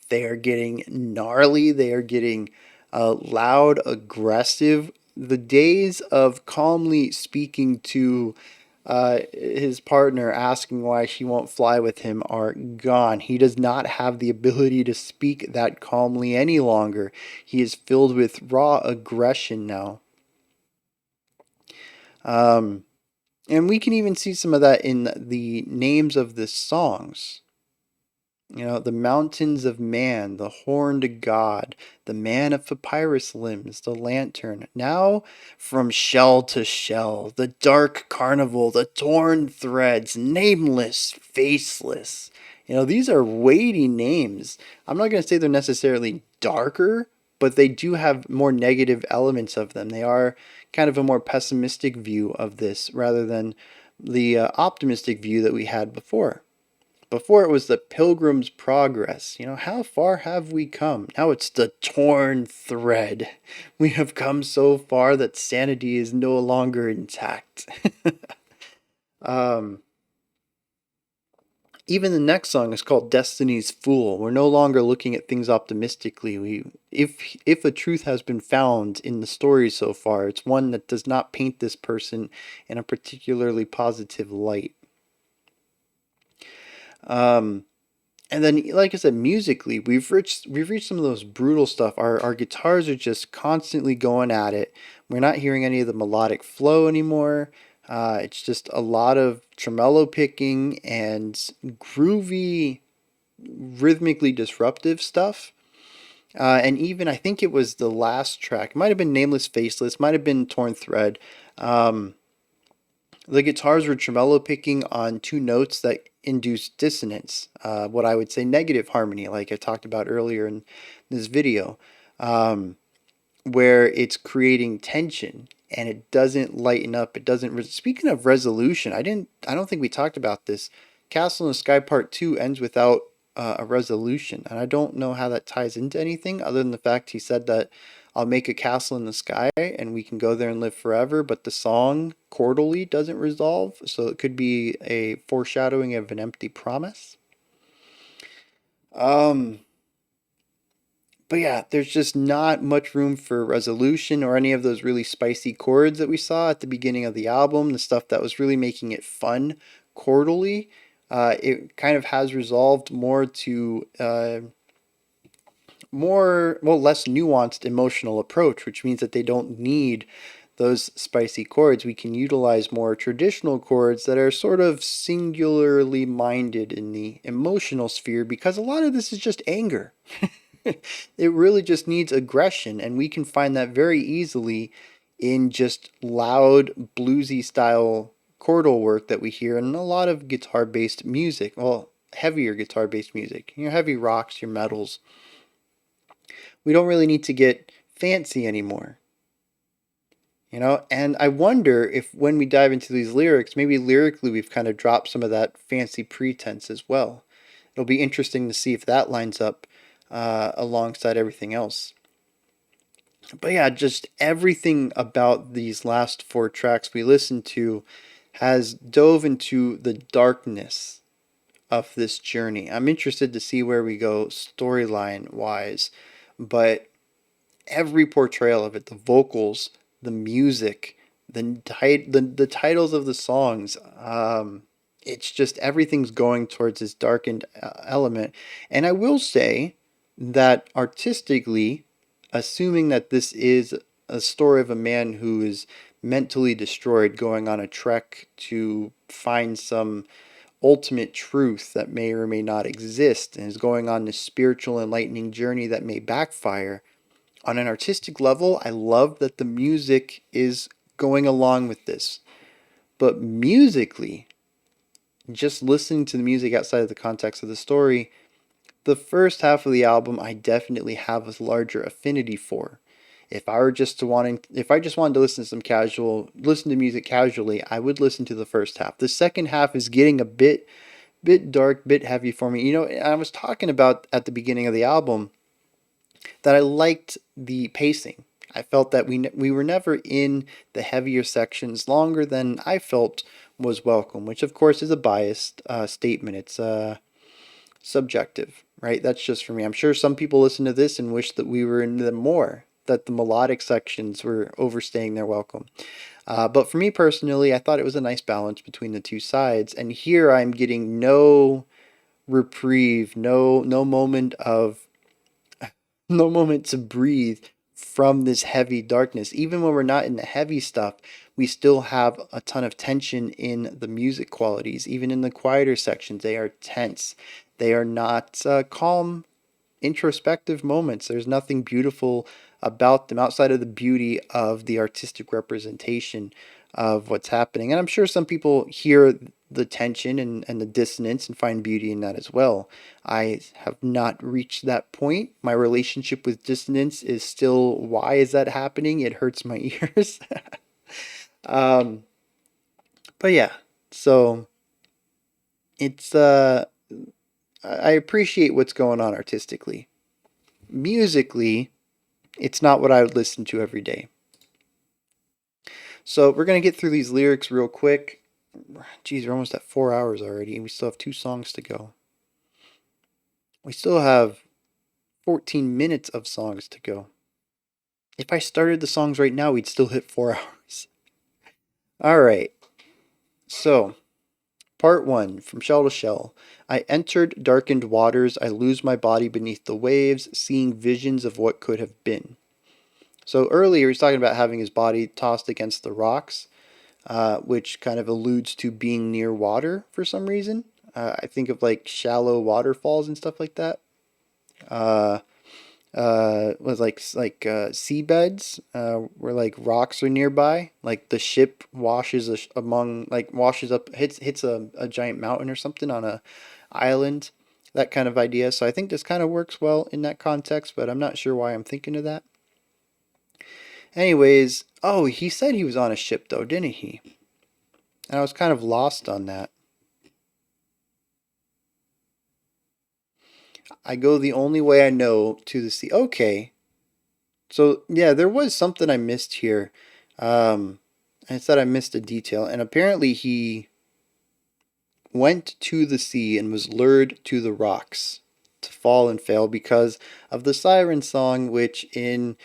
They are getting gnarly. They are getting loud, aggressive. The days of calmly speaking to his partner, asking why she won't fly with him, are gone. He does not have the ability to speak that calmly any longer. He is filled with raw aggression now. Um, and we can even see some of that in the names of the songs. You know, the mountains of man, the horned god, the man of papyrus limbs, the lantern. Now, from shell to shell, the dark carnival, the torn threads, nameless, faceless. You know, these are weighty names. I'm not going to say they're necessarily darker, but they do have more negative elements of them. They are kind of a more pessimistic view of this rather than the optimistic view that we had before. Before it was the Pilgrim's Progress. You know, how far have we come? Now it's the torn thread. We have come so far that sanity is no longer intact. um, Even the next song is called Destiny's Fool. We're no longer looking at things optimistically. If a truth has been found in the story so far, it's one that does not paint this person in a particularly positive light. Um, And then, like I said, musically, we've reached some of those brutal stuff. Our guitars are just constantly going at it. We're not hearing any of the melodic flow anymore. It's just a lot of tremolo picking and groovy, rhythmically disruptive stuff. And even I think it was the last track. It might have been Nameless, Faceless. Might have been Torn Thread. Um, the guitars were tremolo picking on two notes that induce dissonance, what I would say negative harmony, like I talked about earlier in this video, um, where it's creating tension and it doesn't lighten up. It doesn't. Speaking of resolution, I don't think we talked about this. Castle in the Sky Part 2 ends without a resolution, and I don't know how that ties into anything other than the fact he said that I'll make a castle in the sky and we can go there and live forever, but the song chordally doesn't resolve, so it could be a foreshadowing of an empty promise. Um, but yeah, there's just not much room for resolution or any of those really spicy chords that we saw at the beginning of the album, the stuff that was really making it fun chordally. It kind of has resolved more to less nuanced emotional approach, which means that they don't need those spicy chords. We can utilize more traditional chords that are sort of singularly minded in the emotional sphere, because a lot of this is just anger. It really just needs aggression, and we can find that very easily in just loud, bluesy style chordal work that we hear in a lot of guitar based music. Well, heavier guitar based music, your heavy rocks, your metals. We don't really need to get fancy anymore. You know, and I wonder if when we dive into these lyrics, maybe lyrically we've kind of dropped some of that fancy pretense as well. It'll be interesting to see if that lines up alongside everything else. But yeah, just everything about these last four tracks we listened to has dove into the darkness of this journey. I'm interested to see where we go storyline wise, but every portrayal of it, the vocals, the music, the titles of the songs. It's just everything's going towards this darkened element. And I will say that artistically, assuming that this is a story of a man who is mentally destroyed going on a trek to find some ultimate truth that may or may not exist and is going on this spiritual enlightening journey that may backfire. On an artistic level, I love that the music is going along with this. But musically, just listening to the music outside of the context of the story, the first half of the album I definitely have a larger affinity for. If I just wanted to listen to music casually, I would listen to the first half. The second half is getting a bit dark, bit heavy for me. You know, I was talking about at the beginning of the album that I liked the pacing. I felt that we were never in the heavier sections longer than I felt was welcome, which of course is a biased statement. It's subjective, right? That's just for me. I'm sure some people listen to this and wish that we were in them more, that the melodic sections were overstaying their welcome. But for me personally, I thought it was a nice balance between the two sides. And here I'm getting no reprieve, no moment of no moment to breathe from this heavy darkness. Even when we're not in the heavy stuff, we still have a ton of tension in the music qualities. Even in the quieter sections, they are tense. They are not calm, introspective moments. There's nothing beautiful about them outside of the beauty of the artistic representation of what's happening. And I'm sure some people hear the tension and the dissonance and find beauty in that as well. I have not reached that point. My relationship with dissonance is still, why is that happening? It hurts my ears. um, but yeah, so it's I appreciate what's going on artistically. Musically, it's not what I would listen to every day. So we're going to get through these lyrics real quick. Geez, we're almost at 4 hours already, and we still have 2 songs to go. We still have 14 minutes of songs to go. If I started the songs right now, we'd still hit 4 hours. Alright, so Part 1, From Shell to Shell. I entered darkened waters, I lose my body beneath the waves, seeing visions of what could have been. So earlier he's talking about having his body tossed against the rocks, which kind of alludes to being near water for some reason. I think of like shallow waterfalls and stuff like that. Was like seabeds where like rocks are nearby, like the ship washes washes up, hits a giant mountain or something on a island, that kind of idea. So I think this kind of works well in that context, but I'm not sure why I'm thinking of that. Anyways, oh, he said he was on a ship though, didn't he? And I was kind of lost on that. I go the only way I know to the sea. Okay. So, yeah, there was something I missed here. I said I missed a detail. And apparently he went to the sea and was lured to the rocks to fall and fail because of the siren song, which in,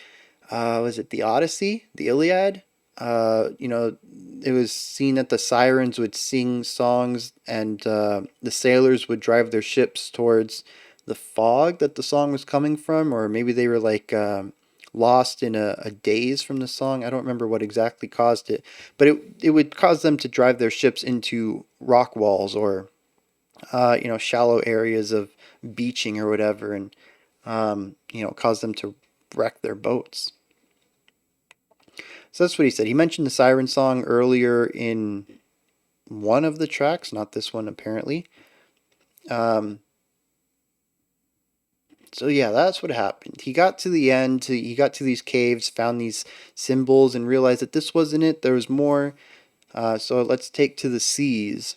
was it the Odyssey, the Iliad? It was seen that the sirens would sing songs and the sailors would drive their ships towards the fog that the song was coming from, or maybe they were like lost in a daze from the song. I don't remember what exactly caused it, but it would cause them to drive their ships into rock walls or shallow areas of beaching or whatever, and cause them to wreck their boats. So that's what he said. He mentioned the siren song earlier in one of the tracks, not this one apparently. So yeah, that's what happened. He got to the end, he got to these caves, found these symbols, and realized that this wasn't it, there was more. So let's take to the seas.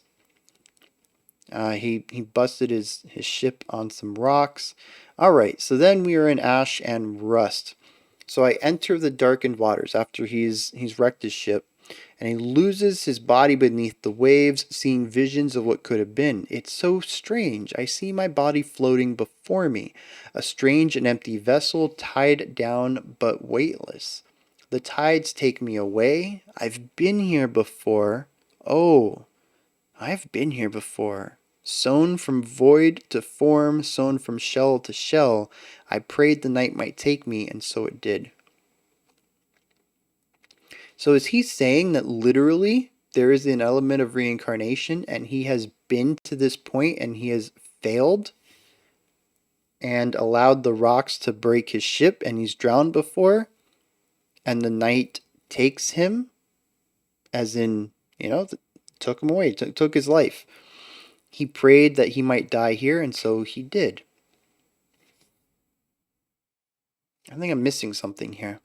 He busted his ship on some rocks. Alright, so then we are in Ash and Rust. So I enter the darkened waters after he's wrecked his ship, and he loses his body beneath the waves, seeing visions of what could have been. It's so strange. I see my body floating before me, a strange and empty vessel, tied down but weightless. The tides take me away. I've been here before. Oh, I've been here before. Sown from void to form, sown from shell to shell. I prayed the night might take me, and so it did. So is he saying that literally there is an element of reincarnation and he has been to this point and he has failed and allowed the rocks to break his ship and he's drowned before, and the night takes him, as in, took him away, took his life. He prayed that he might die here, and so he did. I think I'm missing something here.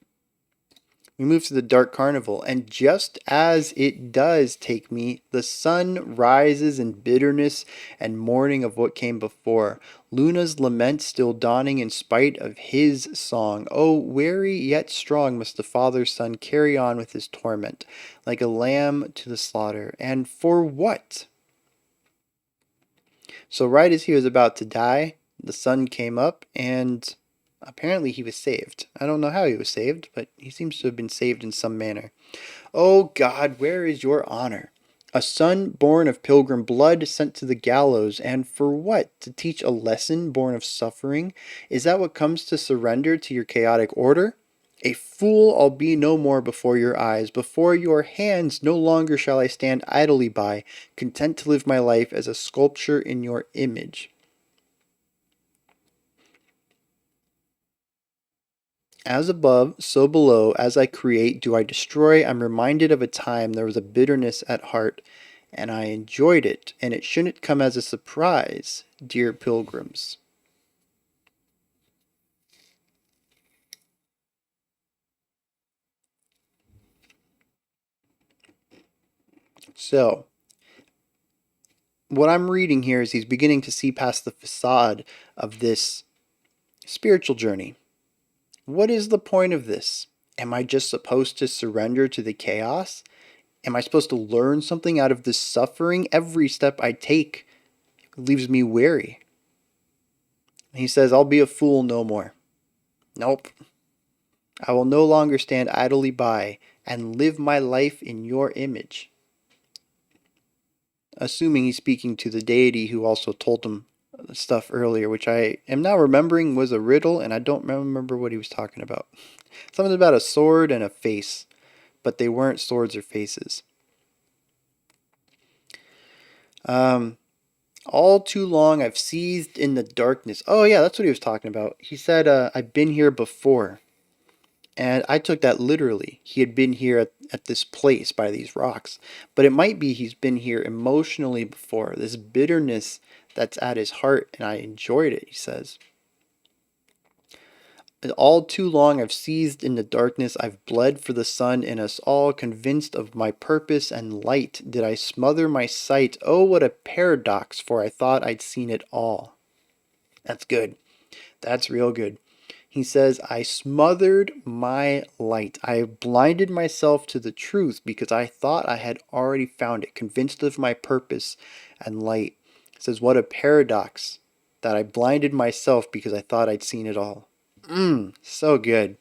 We move to the Dark Carnival, and just as it does take me, the sun rises in bitterness and mourning of what came before. Luna's lament still dawning in spite of his song. Oh, weary yet strong must the father's son carry on with his torment, like a lamb to the slaughter. And for what? So right as he was about to die, the sun came up and apparently he was saved. I don't know how he was saved, but he seems to have been saved in some manner. Oh God, where is your honor? A son born of pilgrim blood sent to the gallows, and for what? To teach a lesson born of suffering? Is that what comes to surrender to your chaotic order? A fool I'll be no more before your eyes. Before your hands no longer shall I stand idly by, content to live my life as a sculpture in your image. As above, so below, as I create, do I destroy. I'm reminded of a time there was a bitterness at heart, and I enjoyed it, and it shouldn't come as a surprise, dear pilgrims. So, what I'm reading here is he's beginning to see past the facade of this spiritual journey. What is the point of this? Am I just supposed to surrender to the chaos? Am I supposed to learn something out of this suffering? Every step I take leaves me weary. He says, I'll be a fool no more. Nope. I will no longer stand idly by and live my life in your image. Assuming he's speaking to the deity who also told him stuff earlier, which I am now remembering was a riddle, and I don't remember what he was talking about. Something about a sword and a face, but they weren't swords or faces. All too long I've seethed in the darkness. Oh yeah, that's what he was talking about. He said, I've been here before. And I took that literally. He had been here at this place by these rocks. But it might be he's been here emotionally before. This bitterness that's at his heart, and I enjoyed it, he says. All too long I've seethed in the darkness, I've bled for the sun in us all, convinced of my purpose and light. Did I smother my sight? Oh, what a paradox, for I thought I'd seen it all. That's good. That's real good. He says, I smothered my light. I blinded myself to the truth because I thought I had already found it, convinced of my purpose and light. He says, what a paradox that I blinded myself because I thought I'd seen it all. So good.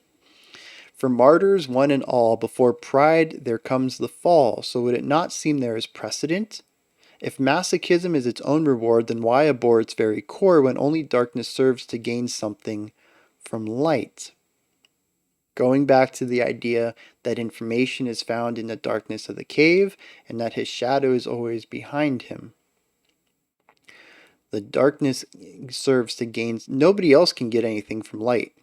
For martyrs, one and all, before pride there comes the fall. So would it not seem there is precedent? If masochism is its own reward, then why abhor its very core when only darkness serves to gain something from light? Going back to the idea that information is found in the darkness of the cave and that his shadow is always behind him. The darkness serves to gain. Nobody else can get anything from light.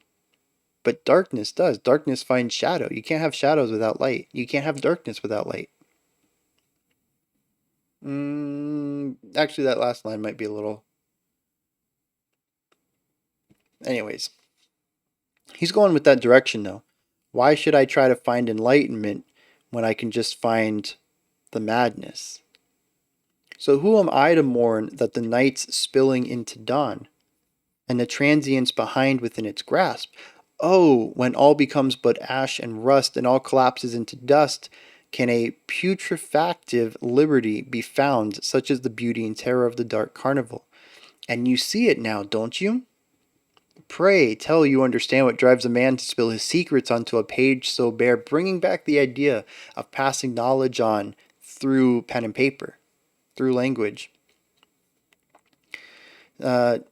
But darkness does. Darkness finds shadow. You can't have shadows without light. You can't have darkness without light. Actually, that last line might be a little... Anyways. He's going with that direction, though. Why should I try to find enlightenment when I can just find the madness? So who am I to mourn that the night's spilling into dawn, and the transience behind within its grasp? Oh, when all becomes but ash and rust, and all collapses into dust, can a putrefactive liberty be found, such as the beauty and terror of the dark carnival? And you see it now, don't you? Pray tell you understand what drives a man to spill his secrets onto a page so bare, bringing back the idea of passing knowledge on through pen and paper, through language. Do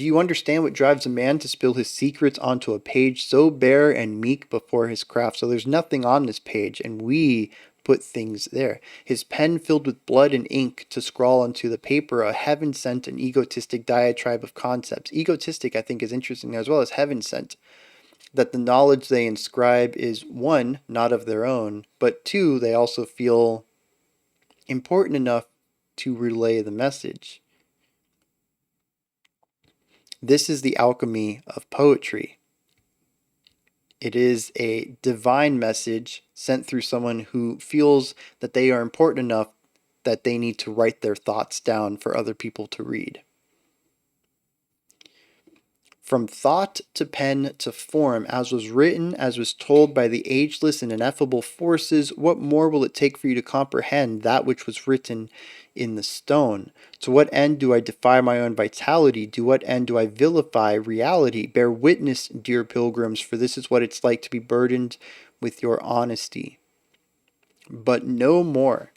you understand what drives a man to spill his secrets onto a page so bare and meek before his craft? So there's nothing on this page, and we put things there. His pen filled with blood and ink to scrawl onto the paper a heaven-sent and egotistic diatribe of concepts. Egotistic, I think, is interesting as well as heaven-sent. That the knowledge they inscribe is, one, not of their own, but two, they also feel important enough to relay the message. This is the alchemy of poetry. It is a divine message sent through someone who feels that they are important enough that they need to write their thoughts down for other people to read. From thought to pen to form, as was written, as was told by the ageless and ineffable forces, what more will it take for you to comprehend that which was written in the stone? To what end do I defy my own vitality? To what end do I vilify reality? Bear witness, dear pilgrims, for this is what it's like to be burdened with your honesty. But no more.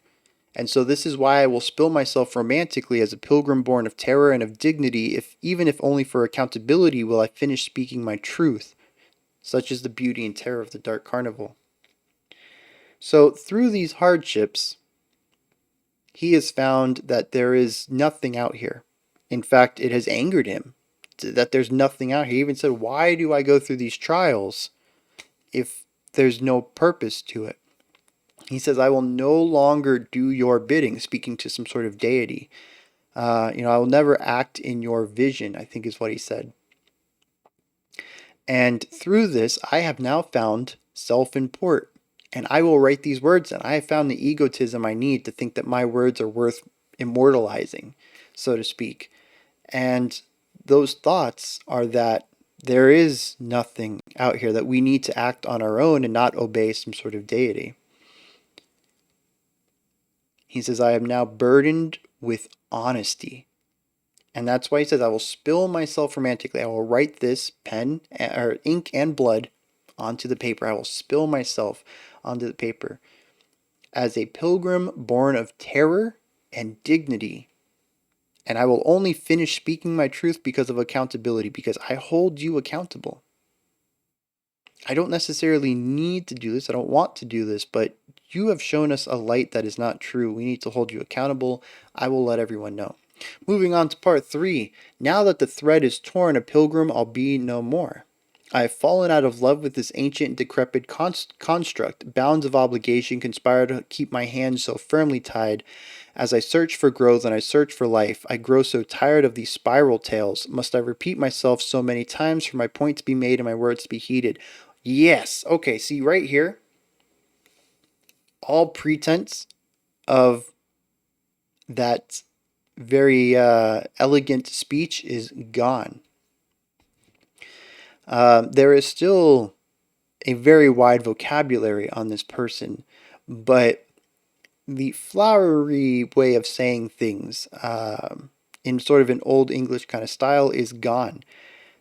And so this is why I will spill myself romantically as a pilgrim born of terror and of dignity, even if only for accountability will I finish speaking my truth. Such is the beauty and terror of the dark carnival. So through these hardships, he has found that there is nothing out here. In fact, it has angered him that there's nothing out here. He even said, why do I go through these trials if there's no purpose to it? He says, I will no longer do your bidding, speaking to some sort of deity. I will never act in your vision, I think is what he said. And through this, I have now found self-import. And I will write these words, and I have found the egotism I need to think that my words are worth immortalizing, so to speak. And those thoughts are that there is nothing out here, that we need to act on our own and not obey some sort of deity. He says, I am now burdened with honesty. And that's why he says, I will spill myself romantically. I will write this pen or ink and blood onto the paper. I will spill myself onto the paper as a pilgrim born of terror and dignity. And I will only finish speaking my truth because of accountability, because I hold you accountable. I don't necessarily need to do this. I don't want to do this, but you have shown us a light that is not true. We need to hold you accountable. I will let everyone know. Moving on to part 3. Now that the thread is torn, a pilgrim I'll be no more. I have fallen out of love with this ancient and decrepit construct. Bounds of obligation conspire to keep my hands so firmly tied. As I search for growth and I search for life, I grow so tired of these spiral tales. Must I repeat myself so many times for my point to be made and my words to be heeded? Yes. Okay, see right here, all pretense of that very elegant speech is gone. There is still a very wide vocabulary on this person, but the flowery way of saying things in sort of an old English kind of style is gone.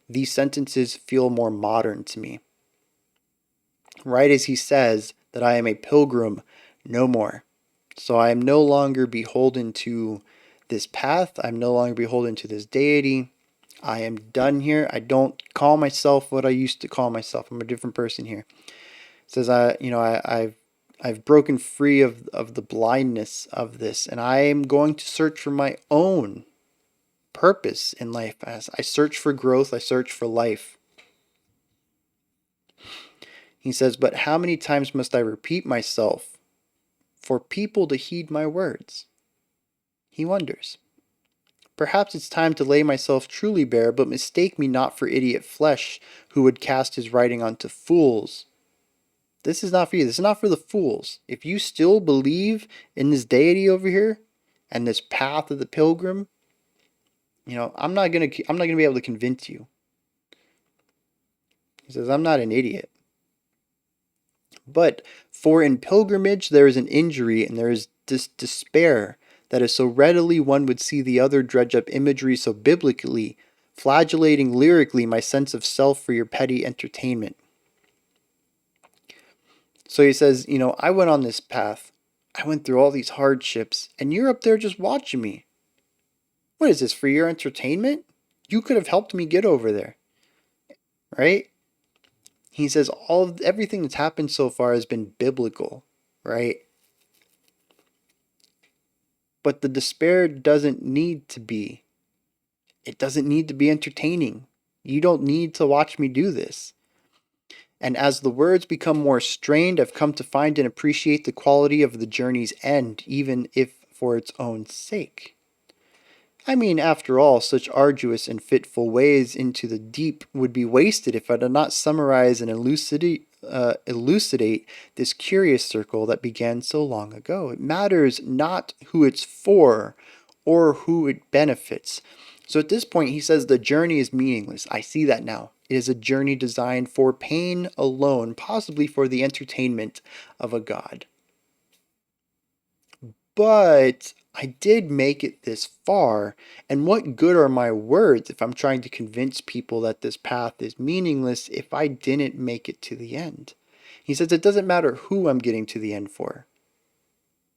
These sentences feel more modern to me. Right as he says that I am a pilgrim no more. So I am no longer beholden to this path. I'm no longer beholden to this deity. I am done here. I don't call myself what I used to call myself. I'm a different person here. It says I've broken free of the blindness of this, and I am going to search for my own purpose in life. As I search for growth, I search for life. He says, but how many times must I repeat myself for people to heed my words? He wonders. Perhaps it's time to lay myself truly bare, but mistake me not for idiot flesh who would cast his writing onto fools. This is not for you. This is not for the fools. If you still believe in this deity over here and this path of the pilgrim, I'm not gonna be able to convince you. He says, I'm not an idiot. But for in pilgrimage there is an injury and there is this despair that is so readily one would see the other dredge up imagery so biblically, flagellating lyrically my sense of self for your petty entertainment. So he says, you know, I went on this path. I went through all these hardships, and you're up there just watching me. What is this, for your entertainment? You could have helped me get over there. Right? He says everything that's happened so far has been biblical, right? But the despair doesn't need to be. It doesn't need to be entertaining. You don't need to watch me do this. And as the words become more strained, I've come to find and appreciate the quality of the journey's end, even if for its own sake. I mean, after all, such arduous and fitful ways into the deep would be wasted if I did not summarize and elucidate this curious circle that began so long ago. It matters not who it's for or who it benefits. So at this point, he says the journey is meaningless. I see that now. It is a journey designed for pain alone, possibly for the entertainment of a god. But I did make it this far, and what good are my words if I'm trying to convince people that this path is meaningless if I didn't make it to the end? He says it doesn't matter who I'm getting to the end for.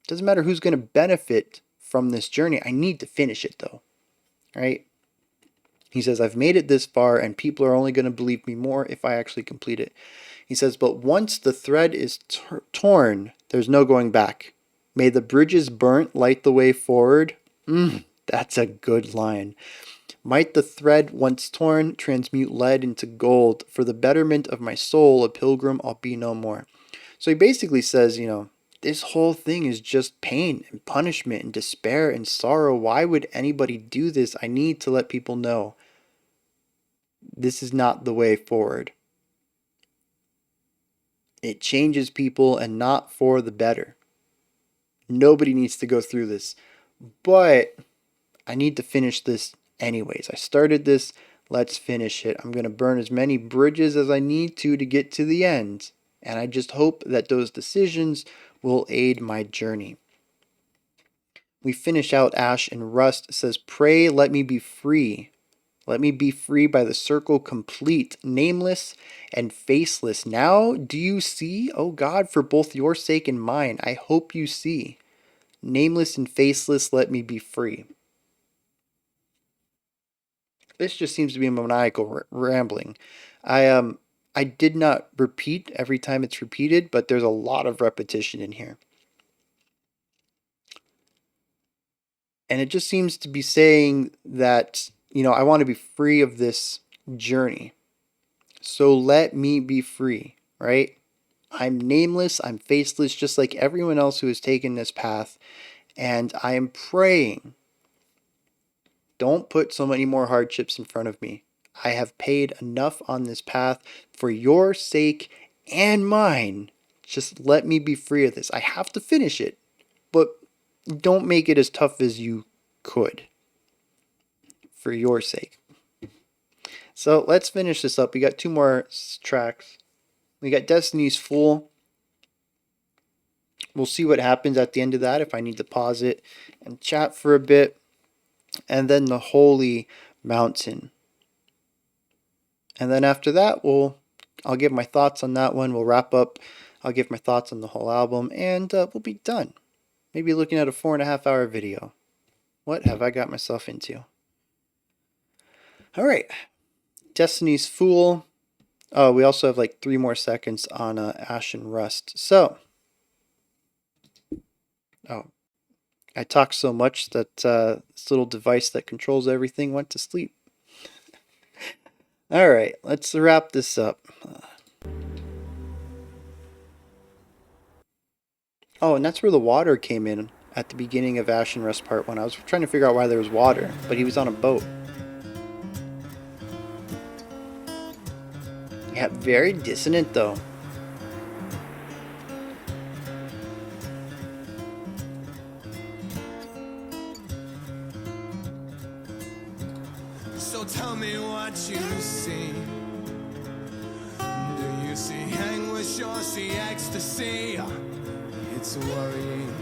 It doesn't matter who's going to benefit from this journey. I need to finish it though, right? He says, I've made it this far and people are only going to believe me more if I actually complete it. He says, but once the thread is torn, there's no going back. May the bridges burnt light the way forward. That's a good line. Might the thread once torn transmute lead into gold. For the betterment of my soul, a pilgrim I'll be no more. So he basically says, you know, this whole thing is just pain and punishment and despair and sorrow. Why would anybody do this? I need to let people know this is not the way forward. It changes people and not for the better. Nobody needs to go through this. But I need to finish this anyways. I started this. Let's finish it. I'm going to burn as many bridges as I need to get to the end. And I just hope that those decisions will aid my journey. We finish out Ash and Rust. It says, pray, let me be free. Let me be free by the circle complete, nameless and faceless. Now do you see, O God, for both your sake and mine, I hope you see. Nameless and faceless, let me be free. This just seems to be a maniacal rambling. I did not repeat every time it's repeated, but there's a lot of repetition in here. And it just seems to be saying that, you know, I want to be free of this journey. So let me be free, right? I'm nameless, I'm faceless, just like everyone else who has taken this path. And I am praying, don't put so many more hardships in front of me. I have paid enough on this path for your sake and mine. Just let me be free of this. I have to finish it, but don't make it as tough as you could for your sake. So let's finish this up. We got two more tracks. We got Destiny's Fool. We'll see what happens at the end of that if I need to pause it and chat for a bit. And then the Holy Mountain. And then after that, I'll give my thoughts on that one. We'll wrap up. I'll give my thoughts on the whole album, and we'll be done. Maybe looking at a 4.5 hour video. What have I got myself into? All right. Destiny's Fool. Oh, we also have like 3 more seconds on Ash and Rust. So, I talked so much that this little device that controls everything went to sleep. All right, let's wrap this up. Oh, and that's where the water came in at the beginning of Ash and Rust Part 1. I was trying to figure out why there was water, but he was on a boat. Yeah, very dissonant though. So tell me what you see. Do you see anguish or see ecstasy? It's worrying,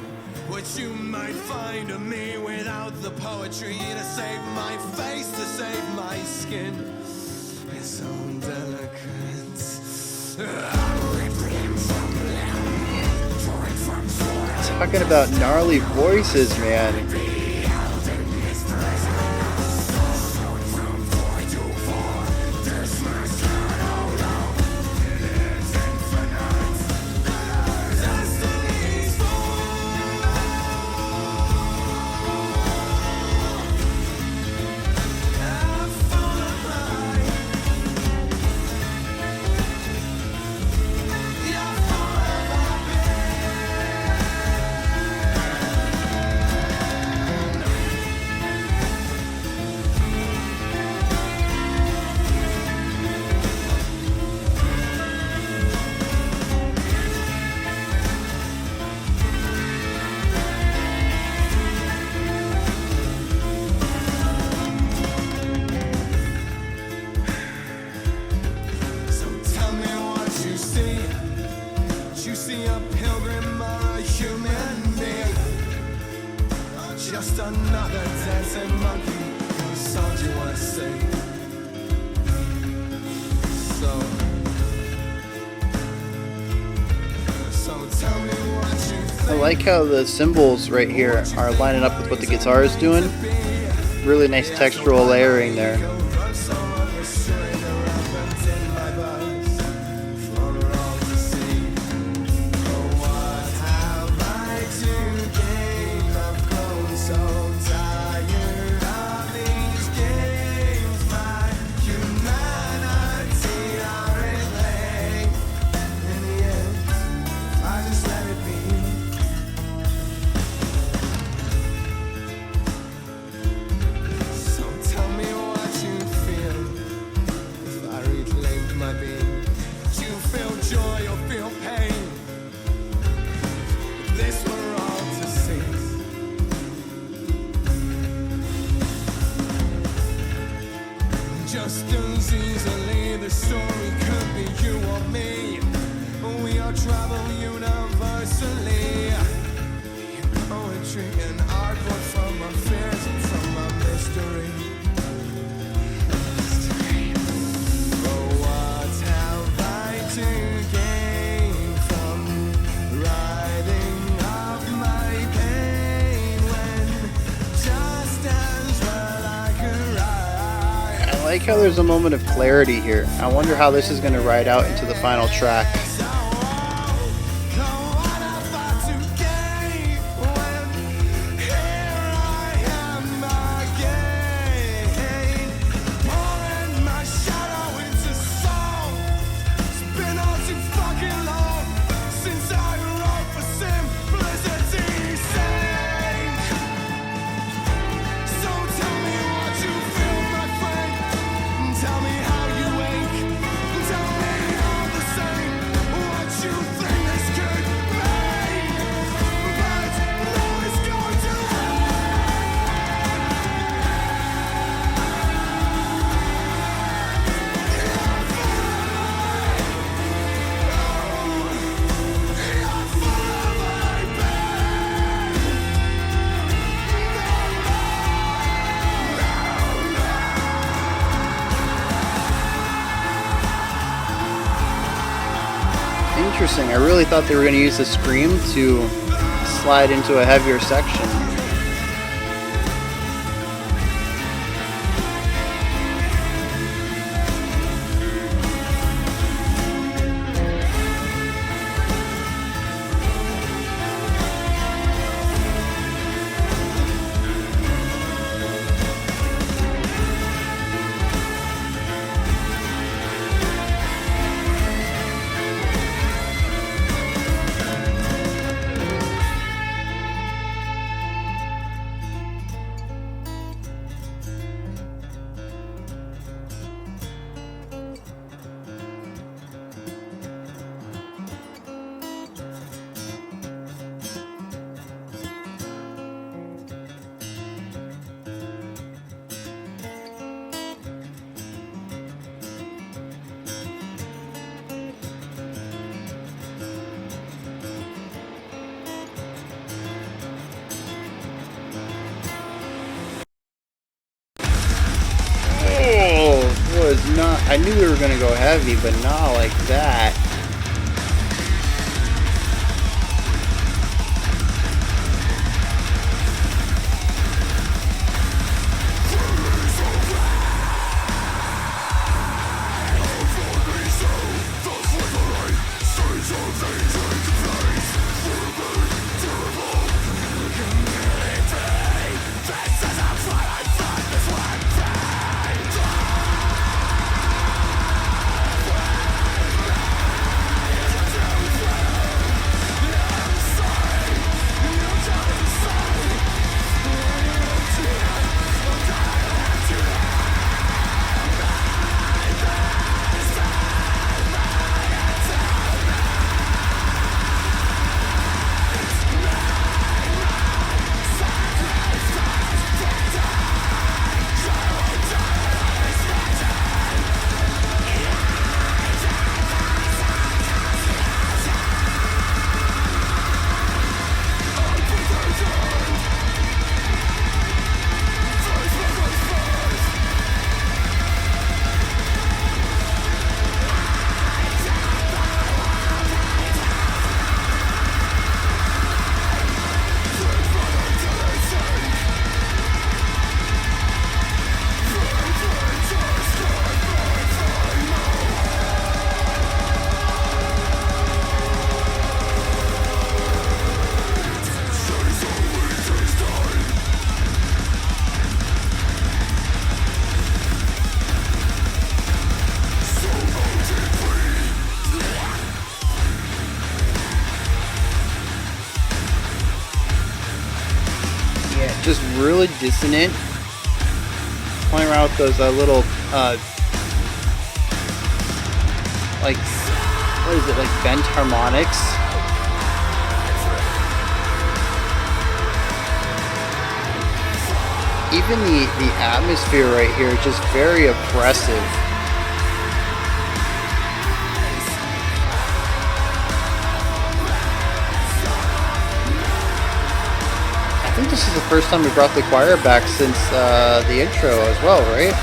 what you might find of me without the poetry to save my face, to save my skin. It's so delicate. Talking about gnarly voices, man. Just another dancing monkey. Songs you wanna sing. So tell me what you think. I like how the cymbals right here are lining up with what the guitar is doing. Really nice textural layering there. Just as easily the story could be you or me. We all travel universally in poetry and art, born from our fears and from our mystery. Oh, what have I to gain from writing of my pain when just as well I could write? I like how there's a moment of clarity here. I wonder how this is going to ride out into the final track. Interesting. I really thought they were going to use the scream to slide into a heavier section. was not, I knew we were gonna go heavy, but not like that. Just really dissonant. Playing around with those little, like, what is it, like bent harmonics? Even the atmosphere right here is just very oppressive. I think this is the first time we brought the choir back since the intro as well, right?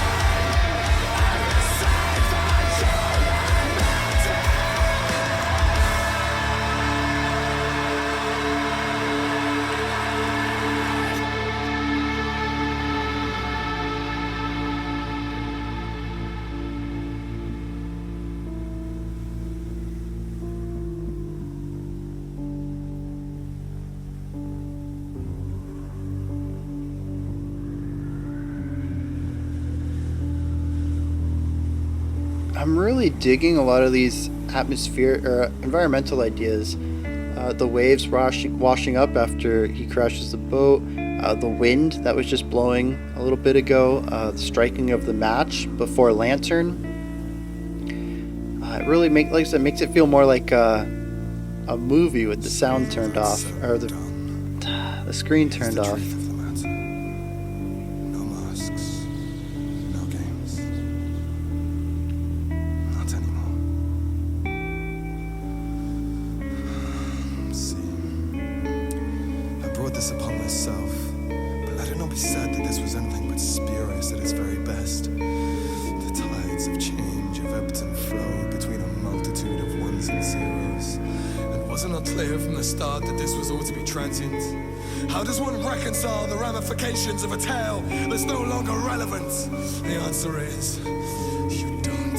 I'm really digging a lot of these environmental ideas. The waves washing up after he crashes the boat, the wind that was just blowing a little bit ago, the striking of the match before Lantern. It really makes it feel more like a movie with the sound turned off, or the screen turned off. How does one reconcile the ramifications of a tale that's no longer relevant? The answer is, you don't.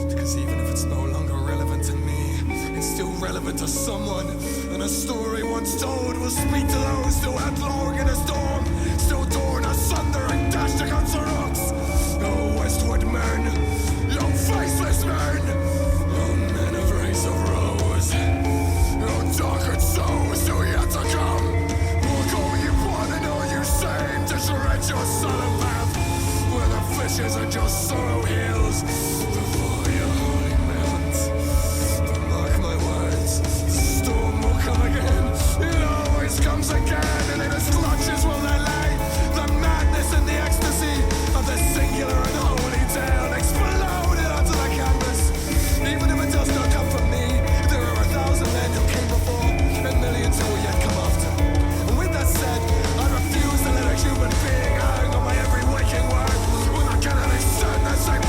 Because even if it's no longer relevant to me, it's still relevant to someone. And a story once told will speak to those still headlong in a storm, still torn asunder and dashed against the rocks. Oh, westward men, oh, faceless men, oh, men of race of rose, oh, darkened souls still yet to come. To shred your sullen path, where the fishes and your sorrow heals, before your holy mount. But mark my words, the storm will come again. It always comes again, and in its clutches will they lay the madness and the ecstasy of the singular and holy tale exploded onto the canvas. Even if it does not come from me, there are 1,000 men who came before, and millions who will yet come after. And with that said, I refuse to let a human being hang on my every waking word. When I cannot extend the same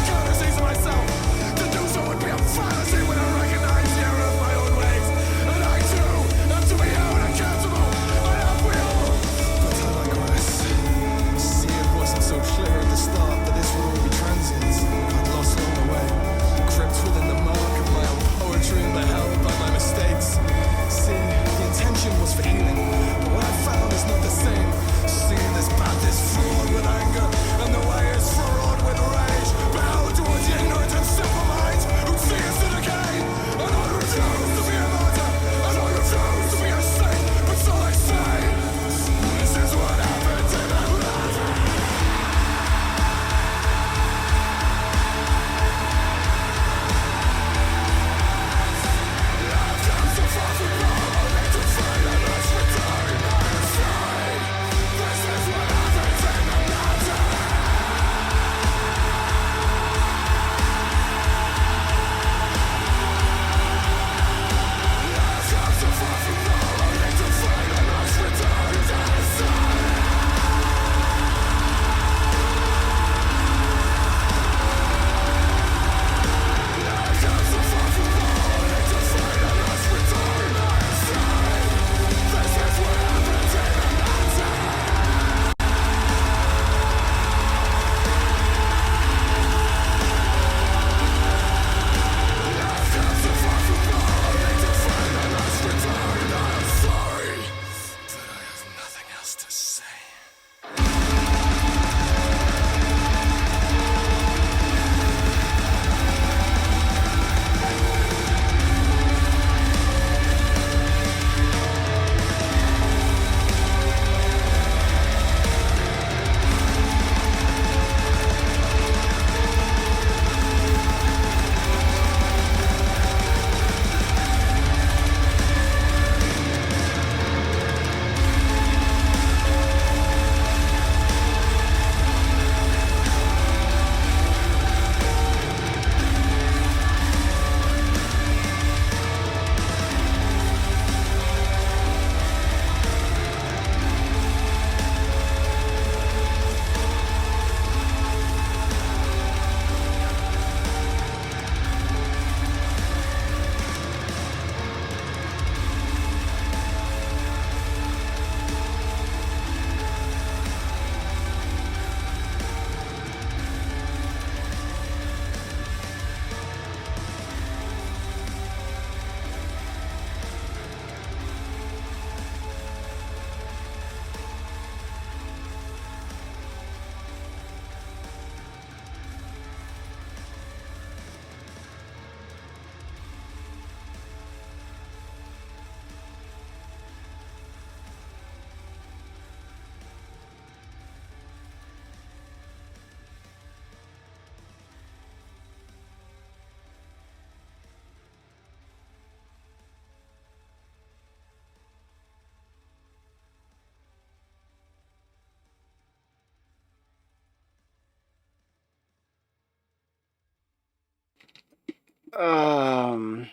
Um,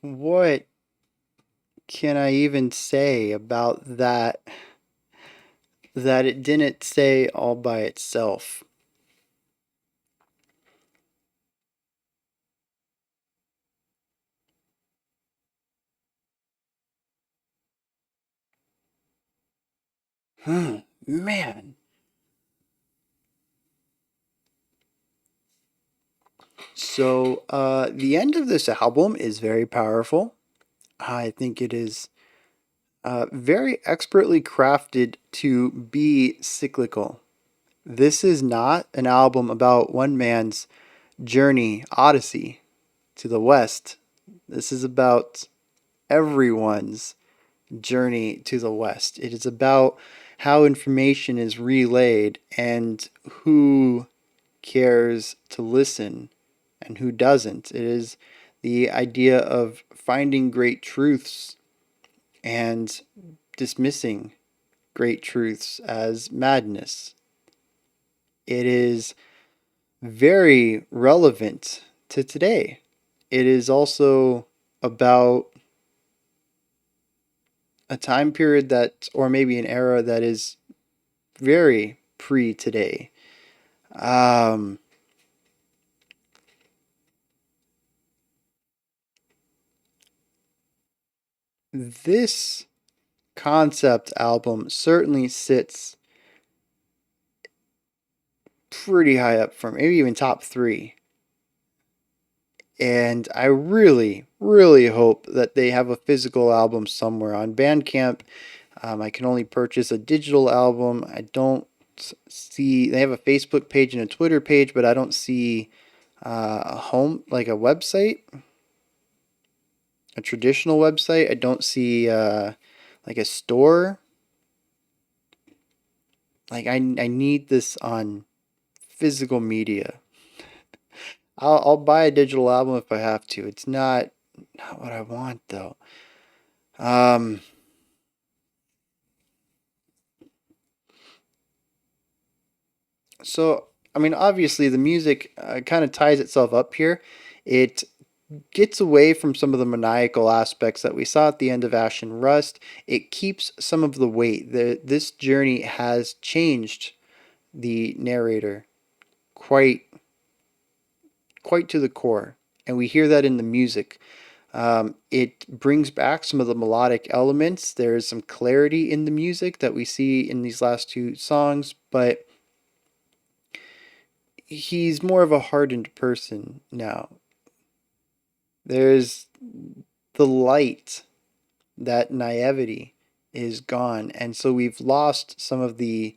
what can I even say about that it didn't say all by itself? Man. So, the end of this album is very powerful. I think it is very expertly crafted to be cyclical. This is not an album about one man's journey, Odyssey, to the West. This is about everyone's journey to the West. It is about how information is relayed and who cares to listen and who doesn't. It is the idea of finding great truths and dismissing great truths as madness. It is very relevant to today. It is also about a time period that, or maybe an era that is very pre today. Um, this concept album certainly sits pretty high up for maybe even top three. And I really, really hope that they have a physical album somewhere on Bandcamp. I can only purchase a digital album. I don't see, they have a Facebook page and a Twitter page, but I don't see a home, like a website, a traditional website. I don't see like a store. Like I need this on physical media. I'll buy a digital album if I have to. It's not what I want though. Um, so I mean, obviously the music kind of ties itself up here. It gets away from some of the maniacal aspects that we saw at the end of Ash and Rust. It keeps some of the weight. This journey has changed the narrator quite quite to the core, and we hear that in the music. It brings back some of the melodic elements. There's some clarity in the music that we see in these last two songs, but he's more of a hardened person now. There's the light, that naivety is gone, and so we've lost some of the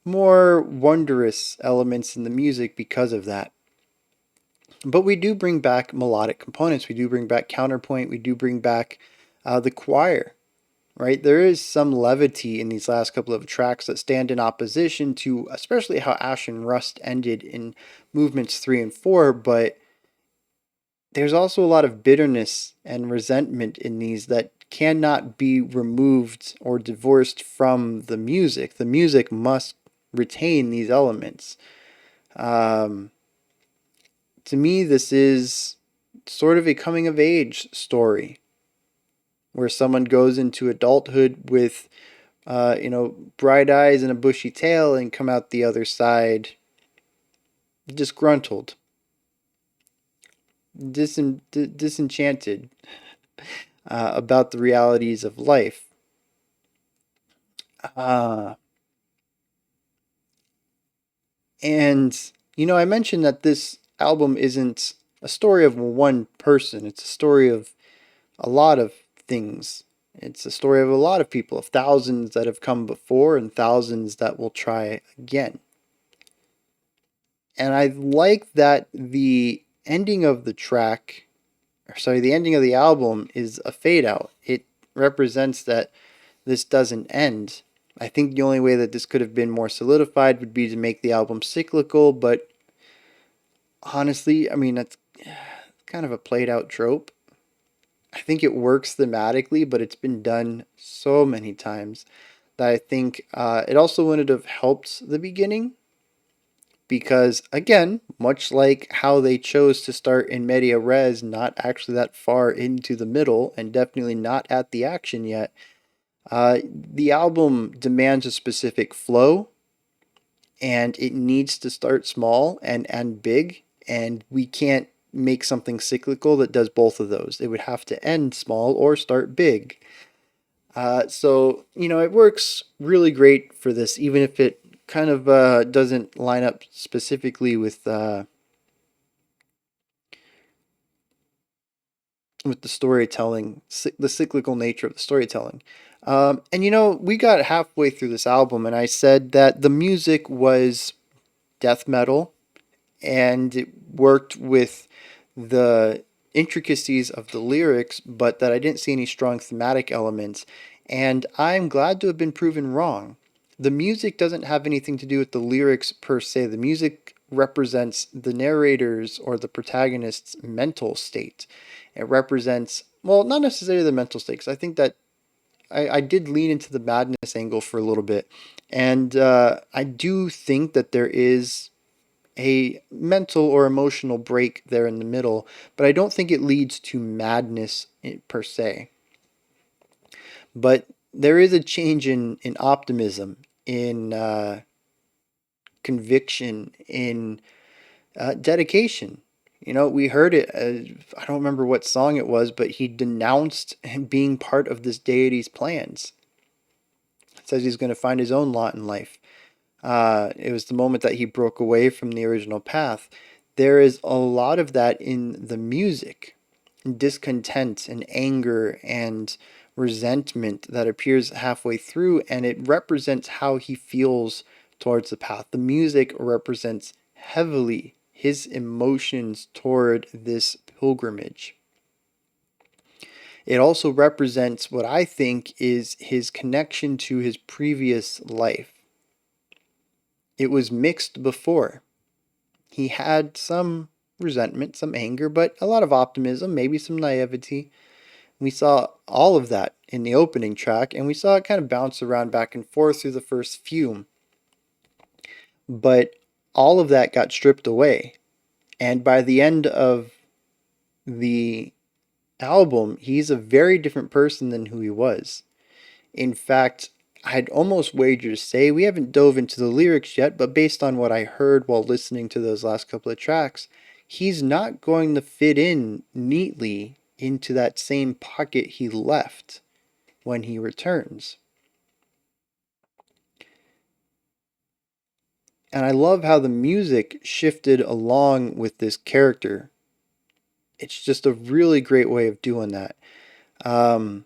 more wondrous elements in the music because of that. But we do bring back melodic components. We do bring back counterpoint. We do bring back the choir, right? There is some levity in these last couple of tracks that stand in opposition to, especially how Ash and Rust ended in movements 3 and 4. But there's also a lot of bitterness and resentment in these that cannot be removed or divorced from the music. The music must retain these elements. Um, to me, this is sort of a coming of age story where someone goes into adulthood with, bright eyes and a bushy tail and come out the other side disgruntled, disenchanted about the realities of life. Uh, and, I mentioned that this album isn't a story of one person, it's a story of a lot of things. It's a story of a lot of people, of thousands that have come before and thousands that will try again. And I like that the ending of the track, or sorry, the ending of the album is a fade out. It represents that this doesn't end. I think the only way that this could have been more solidified would be to make the album cyclical, but honestly, I mean, that's kind of a played out trope. I think it works thematically, but it's been done so many times that I think it also wouldn't have helped the beginning. because again, much like how they chose to start in media res, not actually that far into the middle, and definitely not at the action yet, the album demands a specific flow, and it needs to start small and big, and we can't make something cyclical that does both of those. It would have to end small or start big. So, it works really great for this, even if it kind of doesn't line up specifically with the storytelling, the cyclical nature of the storytelling. And we got halfway through this album, and I said that the music was death metal, and it worked with the intricacies of the lyrics, but that I didn't see any strong thematic elements. And I'm glad to have been proven wrong. The music doesn't have anything to do with the lyrics per se. The music represents the narrator's or the protagonist's mental state. It represents, well, not necessarily the mental state, 'cause I think that I did lean into the madness angle for a little bit. And I do think that there is a mental or emotional break there in the middle, but I don't think it leads to madness per se. But there is a change in optimism, in conviction, in dedication. We heard it. I don't remember what song it was, but he denounced him being part of this deity's plans. Says he's going to find his own lot in life. It was the moment that he broke away from the original path. There is a lot of that in the music, discontent and anger and resentment that appears halfway through, and it represents how he feels towards the path. The music represents heavily his emotions toward this pilgrimage. It also represents what I think is his connection to his previous life. It was mixed before. He had some resentment, some anger, but a lot of optimism, maybe some naivety. We saw all of that in the opening track, and we saw it kind of bounce around back and forth through the first few. But all of that got stripped away. And by the end of the album, he's a very different person than who he was. In fact, I'd almost wager to say, we haven't dove into the lyrics yet, but based on what I heard while listening to those last couple of tracks, he's not going to fit in neatly into that same pocket he left when he returns. And I love how the music shifted along with this character. It's just a really great way of doing that. And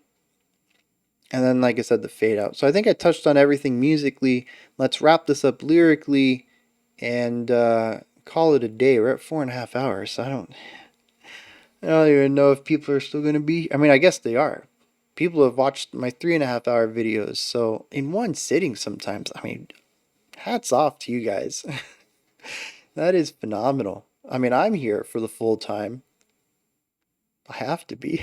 then, like I said, the fade out. So I think I touched on everything musically. Let's wrap this up lyrically and call it a day. We're at 4.5 hours. So I don't even know if people are still going to be. I mean, I guess they are. People have watched my 3.5 hour videos. So in one sitting sometimes, I mean, hats off to you guys. That is phenomenal. I mean, I'm here for the full time. I have to be.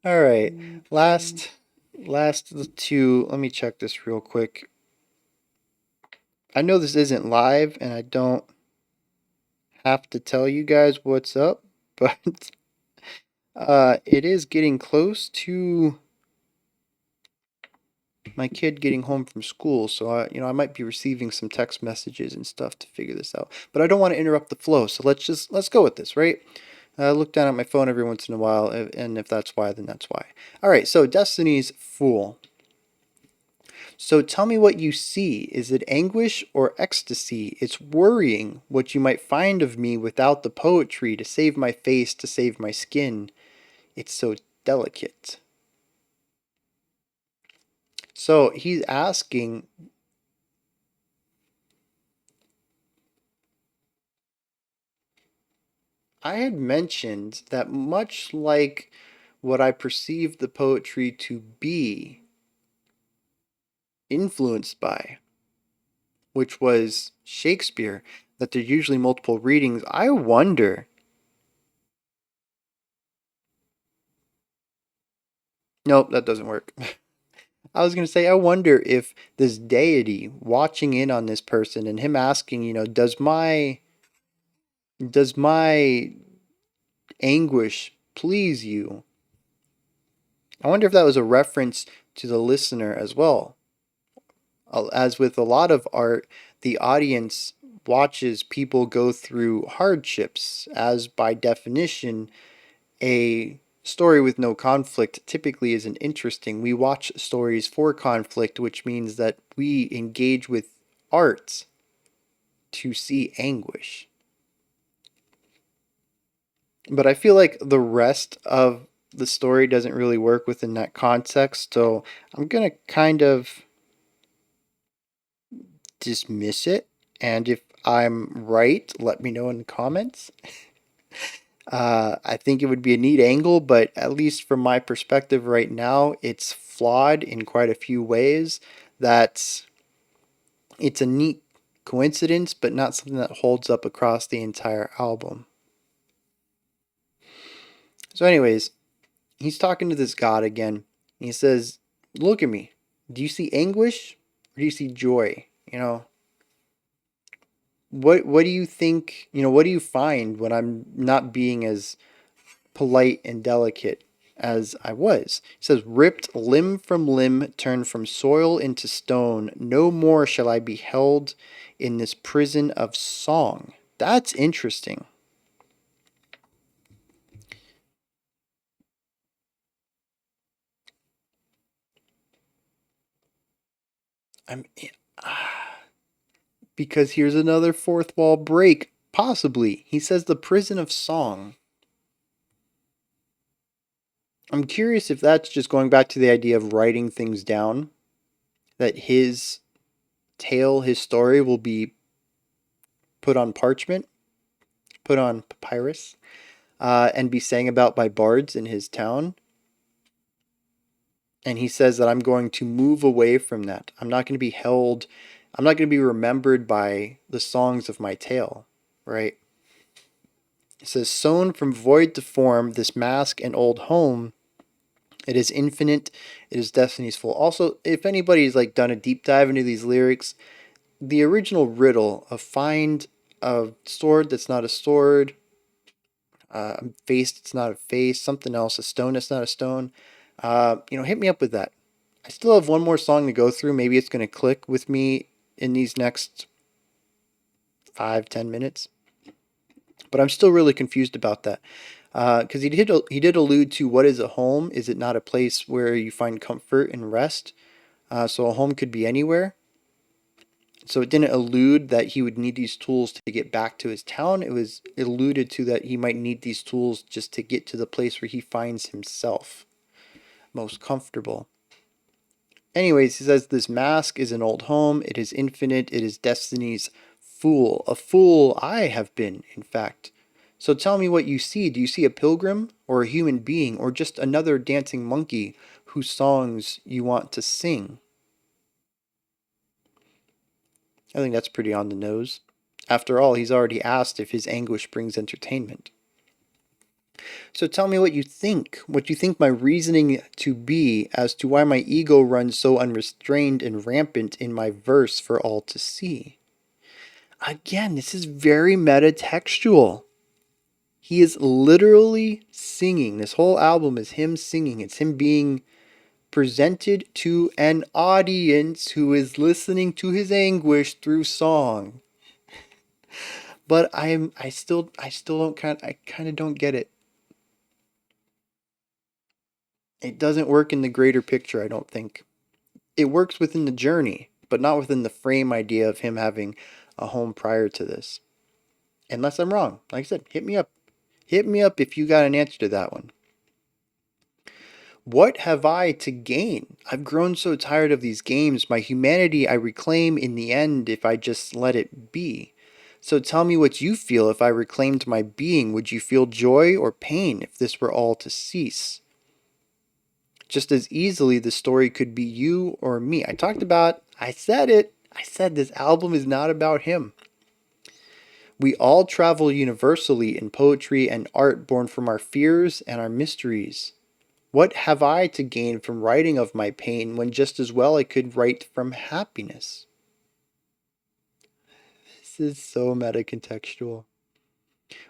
All right. Last two. Let me check this real quick. I know this isn't live and I don't have to tell you guys what's up, but it is getting close to my kid getting home from school, so I might be receiving some text messages and stuff to figure this out. But I don't want to interrupt the flow, so let's go with this, right? I look down at my phone every once in a while, and if that's why, then that's why. All right, so Destiny's Fool. So tell me what you see. Is it anguish or ecstasy? It's worrying what you might find of me without the poetry to save my face, to save my skin. It's so delicate. So he's asking, I had mentioned that much like what I perceived the poetry to be influenced by, which was Shakespeare, that there's usually multiple readings, I wonder. Nope, that doesn't work. I was going to say, I wonder if this deity watching in on this person and him asking, does my anguish please you? I wonder if that was a reference to the listener as well. As with a lot of art, the audience watches people go through hardships, as by definition, a story with no conflict typically isn't interesting. We watch stories for conflict, which means that we engage with art to see anguish. But I feel like the rest of the story doesn't really work within that context, so I'm going to kind of dismiss it. And if I'm right, let me know in the comments. I think it would be a neat angle, but at least from my perspective right now, it's flawed in quite a few ways. That it's a neat coincidence, but not something that holds up across the entire album. So, anyways, he's talking to this god again. He says, "Look at me. Do you see anguish or do you see joy? What do you think? What do you find when I'm not being as polite and delicate as I was?" He says, "Ripped limb from limb, turned from soil into stone. No more shall I be held in this prison of song." That's interesting. I'm because here's another fourth wall break. Possibly. He says the prison of song. I'm curious if that's just going back to the idea of writing things down, that his tale, his story will be put on parchment, put on papyrus, and be sang about by bards in his town. And he says that I'm going to move away from that. I'm not going to be held, I'm not going to be remembered by the songs of my tale, right? It says, "Sown from void to form, this mask and old home, it is infinite, it is destiny's full." Also, if anybody's like done a deep dive into these lyrics, the original riddle of find a sword that's not a sword, a face that's not a face, something else, a stone that's not a stone, hit me up with that. I still have one more song to go through. Maybe it's going to click with me in these next 5-10 minutes. But I'm still really confused about that. Because he did allude to, what is a home? Is it not a place where you find comfort and rest? So a home could be anywhere. So it didn't allude that he would need these tools to get back to his town. It alluded to that he might need these tools just to get to the place where he finds himself most comfortable. Anyways, he says this mask is an old home. It is infinite. It is destiny's fool. A fool I have been, in fact. So tell me what you see. Do you see a pilgrim or a human being or just another dancing monkey whose songs you want to sing? I think that's pretty on the nose. After all, he's already asked if his anguish brings entertainment. So tell me what you think my reasoning to be as to why my ego runs so unrestrained and rampant in my verse for all to see. Again, this is very metatextual. He is literally singing. This whole album is him singing. It's him being presented to an audience who is listening to his anguish through song. But I still kind of don't get it. It doesn't work in the greater picture, I don't think. It works within the journey, but not within the frame idea of him having a home prior to this. Unless I'm wrong. Like I said, hit me up. Hit me up if you got an answer to that one. What have I to gain? I've grown so tired of these games. My humanity I reclaim in the end if I just let it be. So tell me what you feel if I reclaimed my being. Would you feel joy or pain if this were all to cease? Just as easily, the story could be you or me. I said it. I said this album is not about him. We all travel universally in poetry and art, born from our fears and our mysteries. What have I to gain from writing of my pain when just as well I could write from happiness? This is so meta-contextual.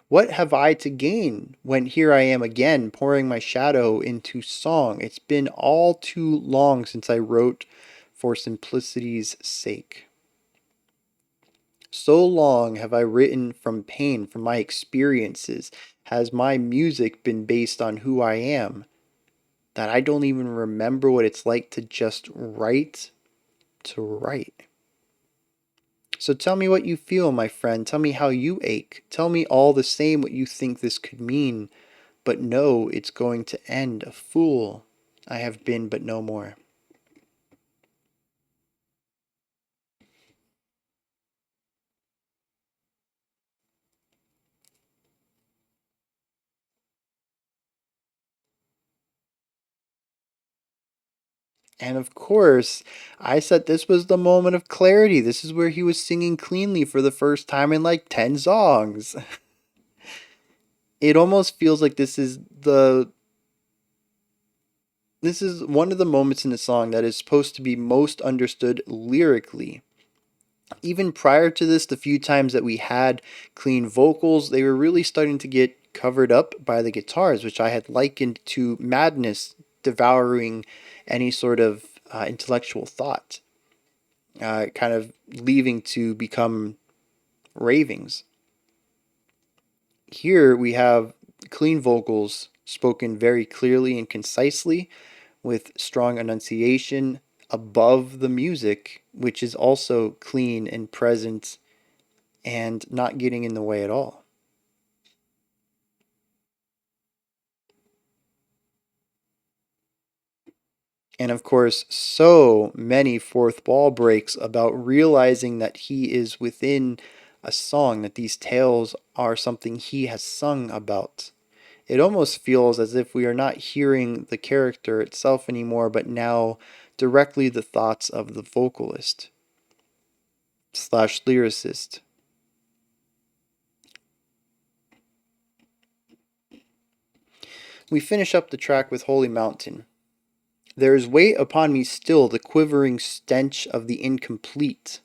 What have I to gain when here I am again pouring my shadow into song? It's been all too long since I wrote for simplicity's sake. So long have I written from pain, from my experiences. Has my music been based on who I am, that I don't even remember what it's like to just write to write? So tell me what you feel, my friend. Tell me how you ache. Tell me all the same what you think this could mean. But know it's going to end. A fool I have been, but no more. And of course, I said this was the moment of clarity. This is where he was singing cleanly for the first time in like 10 songs. It almost feels like this is one of the moments in the song that is supposed to be most understood lyrically. Even prior to this, the few times that we had clean vocals, they were really starting to get covered up by the guitars, which I had likened to madness devouring any sort of intellectual thought, kind of leaving to become ravings. Here we have clean vocals spoken very clearly and concisely with strong enunciation above the music, which is also clean and present and not getting in the way at all. And of course, so many fourth wall breaks about realizing that he is within a song, that these tales are something he has sung about. It almost feels as if we are not hearing the character itself anymore, but now directly the thoughts of the vocalist slash lyricist. We finish up the track with Holy Mountain. There is weight upon me still, the quivering stench of the incomplete.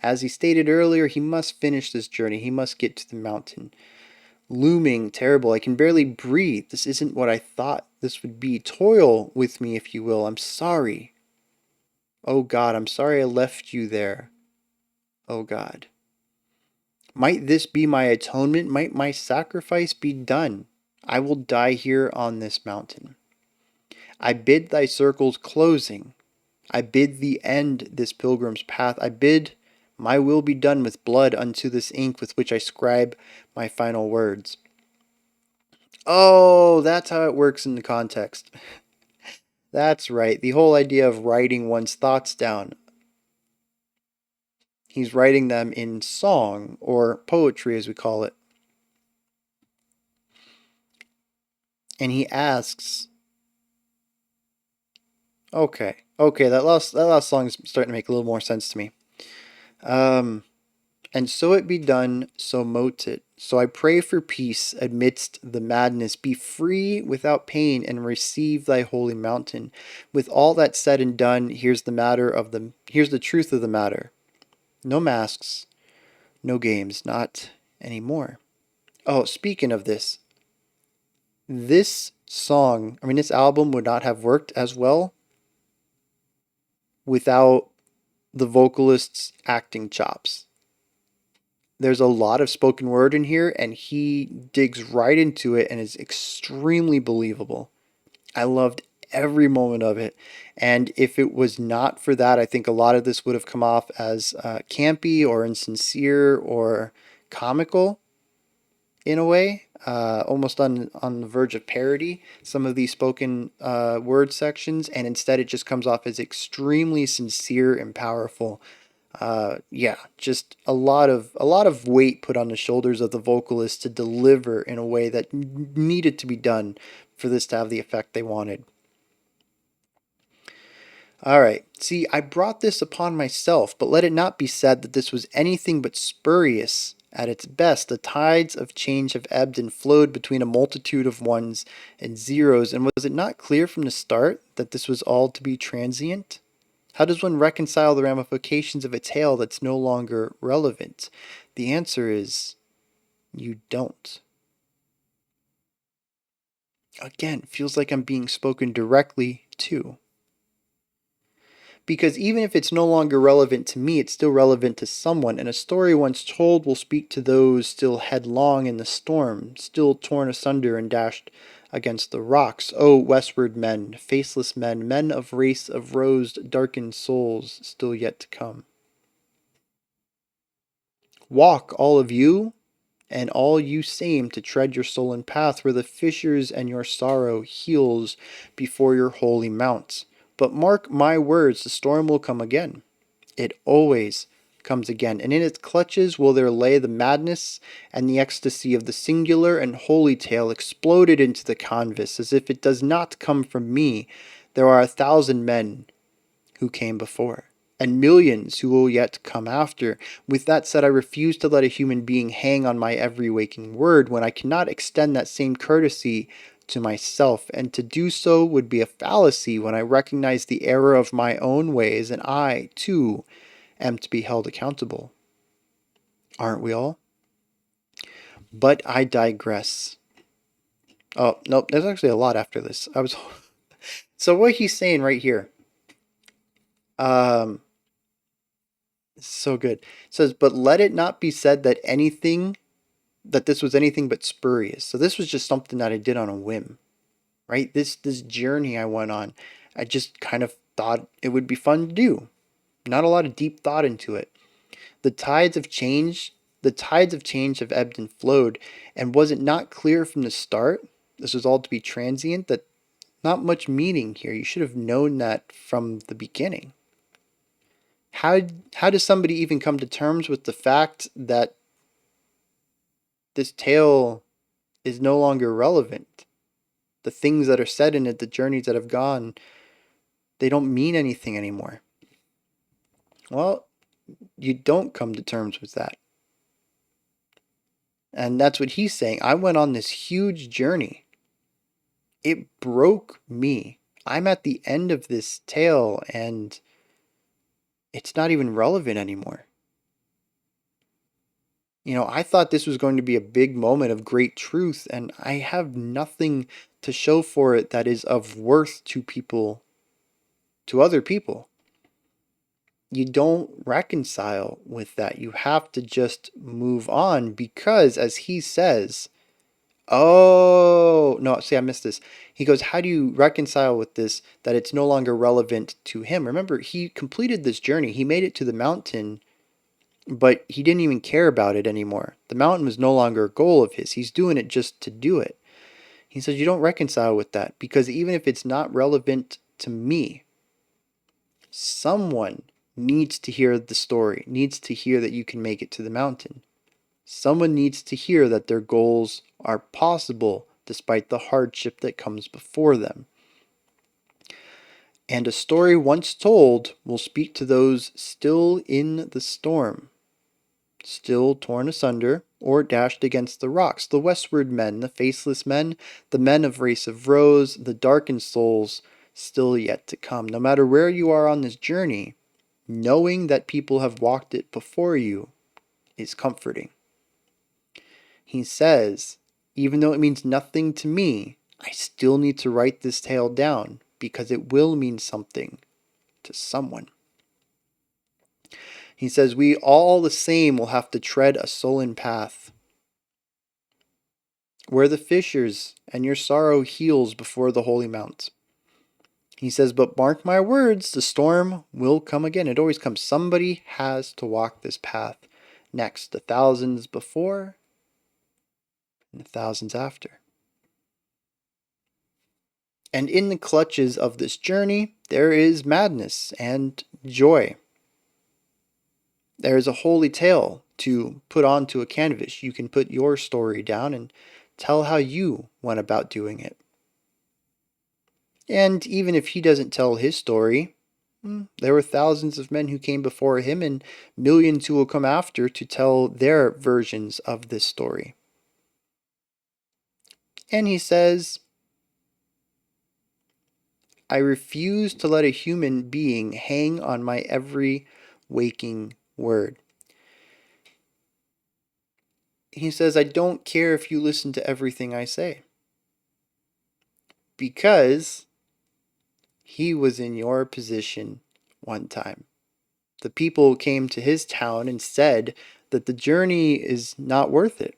As he stated earlier, he must finish this journey. He must get to the mountain. Looming, terrible. I can barely breathe. This isn't what I thought this would be. Toil with me, if you will. I'm sorry. Oh God, I'm sorry I left you there. Oh God. Might this be my atonement? Might my sacrifice be done? I will die here on this mountain. I bid thy circles closing. I bid thee end this pilgrim's path. I bid my will be done with blood unto this ink with which I scribe my final words. Oh, that's how it works in the context. That's right. The whole idea of writing one's thoughts down. He's writing them in song, or poetry as we call it. And he asks, okay, that last song is starting to make a little more sense to me. And so it be done, so mote it. So I pray for peace amidst the madness. Be free without pain and receive thy holy mountain. With all that said and done, here's the truth of the matter. No masks, no games, not anymore. Oh, speaking of this, this album would not have worked as well without the vocalist's acting chops. There's a lot of spoken word in here, and he digs right into it and is extremely believable. I loved every moment of it. And if it was not for that, I think a lot of this would have come off as campy or insincere or comical in a way, almost on the verge of parody, some of these spoken word sections. And instead, it just comes off as extremely sincere and powerful. Yeah, just a lot of weight put on the shoulders of the vocalist to deliver in a way that needed to be done for this to have the effect they wanted. All right, see, I brought this upon myself, but let it not be said that this was anything but spurious At its best, the tides of change have ebbed and flowed between a multitude of ones and zeros, and was it not clear from the start that this was all to be transient? How does one reconcile the ramifications of a tale that's no longer relevant? The answer is, you don't. Again, feels like I'm being spoken directly to. Because even if it's no longer relevant to me, it's still relevant to someone, and a story once told will speak to those still headlong in the storm, still torn asunder and dashed against the rocks. Oh, westward men, faceless men, men of race of rosed, darkened souls, still yet to come. Walk, all of you, and all you same to tread your sullen path where the fissures and your sorrow heals before your holy mounts. But mark my words, the storm will come again. It always comes again, and in its clutches will there lay the madness and the ecstasy of the singular and holy tale exploded into the canvas, as if it does not come from me. There are 1,000 men who came before, and millions who will yet come after. With that said, I refuse to let a human being hang on my every waking word when I cannot extend that same courtesy to myself, and to do so would be a fallacy when I recognize the error of my own ways, and I, too, am to be held accountable. Aren't we all? But I digress. Oh, nope, there's actually a lot after this. So what he's saying right here, so good. It says, but let it not be said that this was anything but spurious. So this was just something that I did on a whim, right? This journey I went on, I just kind of thought it would be fun to do. Not a lot of deep thought into it. The tides of change have ebbed and flowed, and was it not clear from the start, this was all to be transient, that not much meaning here. You should have known that from the beginning. How does somebody even come to terms with the fact that this tale is no longer relevant? The things that are said in it, the journeys that have gone, they don't mean anything anymore. Well, you don't come to terms with that. And that's what he's saying. I went on this huge journey. It broke me. I'm at the end of this tale and it's not even relevant anymore. You know, I thought this was going to be a big moment of great truth, and I have nothing to show for it that is of worth to people, to other people. You don't reconcile with that. You have to just move on because, as he says, oh, no, see, I missed this. He goes, how do you reconcile with this that it's no longer relevant to him? Remember, he completed this journey. He made it to the mountain, but he didn't even care about it anymore. The mountain was no longer a goal of his. He's doing it just to do it. He says, you don't reconcile with that because even if it's not relevant to me, someone needs to hear the story, needs to hear that you can make it to the mountain. Someone needs to hear that their goals are possible despite the hardship that comes before them. And a story once told will speak to those still in the storm, still torn asunder or dashed against the rocks, the westward men, the faceless men, the men of race of rose, the darkened souls still yet to come. No matter where you are on this journey, knowing that people have walked it before you is comforting. He says, even though it means nothing to me, I still need to write this tale down because it will mean something to someone. He says, we all the same will have to tread a sullen path where the fissures and your sorrow heals before the holy mount. He says, but mark my words, the storm will come again. It always comes. Somebody has to walk this path next, the thousands before and the thousands after. And in the clutches of this journey, there is madness and joy. There is a holy tale to put onto a canvas. You can put your story down and tell how you went about doing it. And even if he doesn't tell his story, There were thousands of men who came before him and millions who will come after to tell their versions of this story. And he says, I refuse to let a human being hang on my every waking word. He says, I don't care if you listen to everything I say. Because he was in your position one time. The people came to his town and said that the journey is not worth it,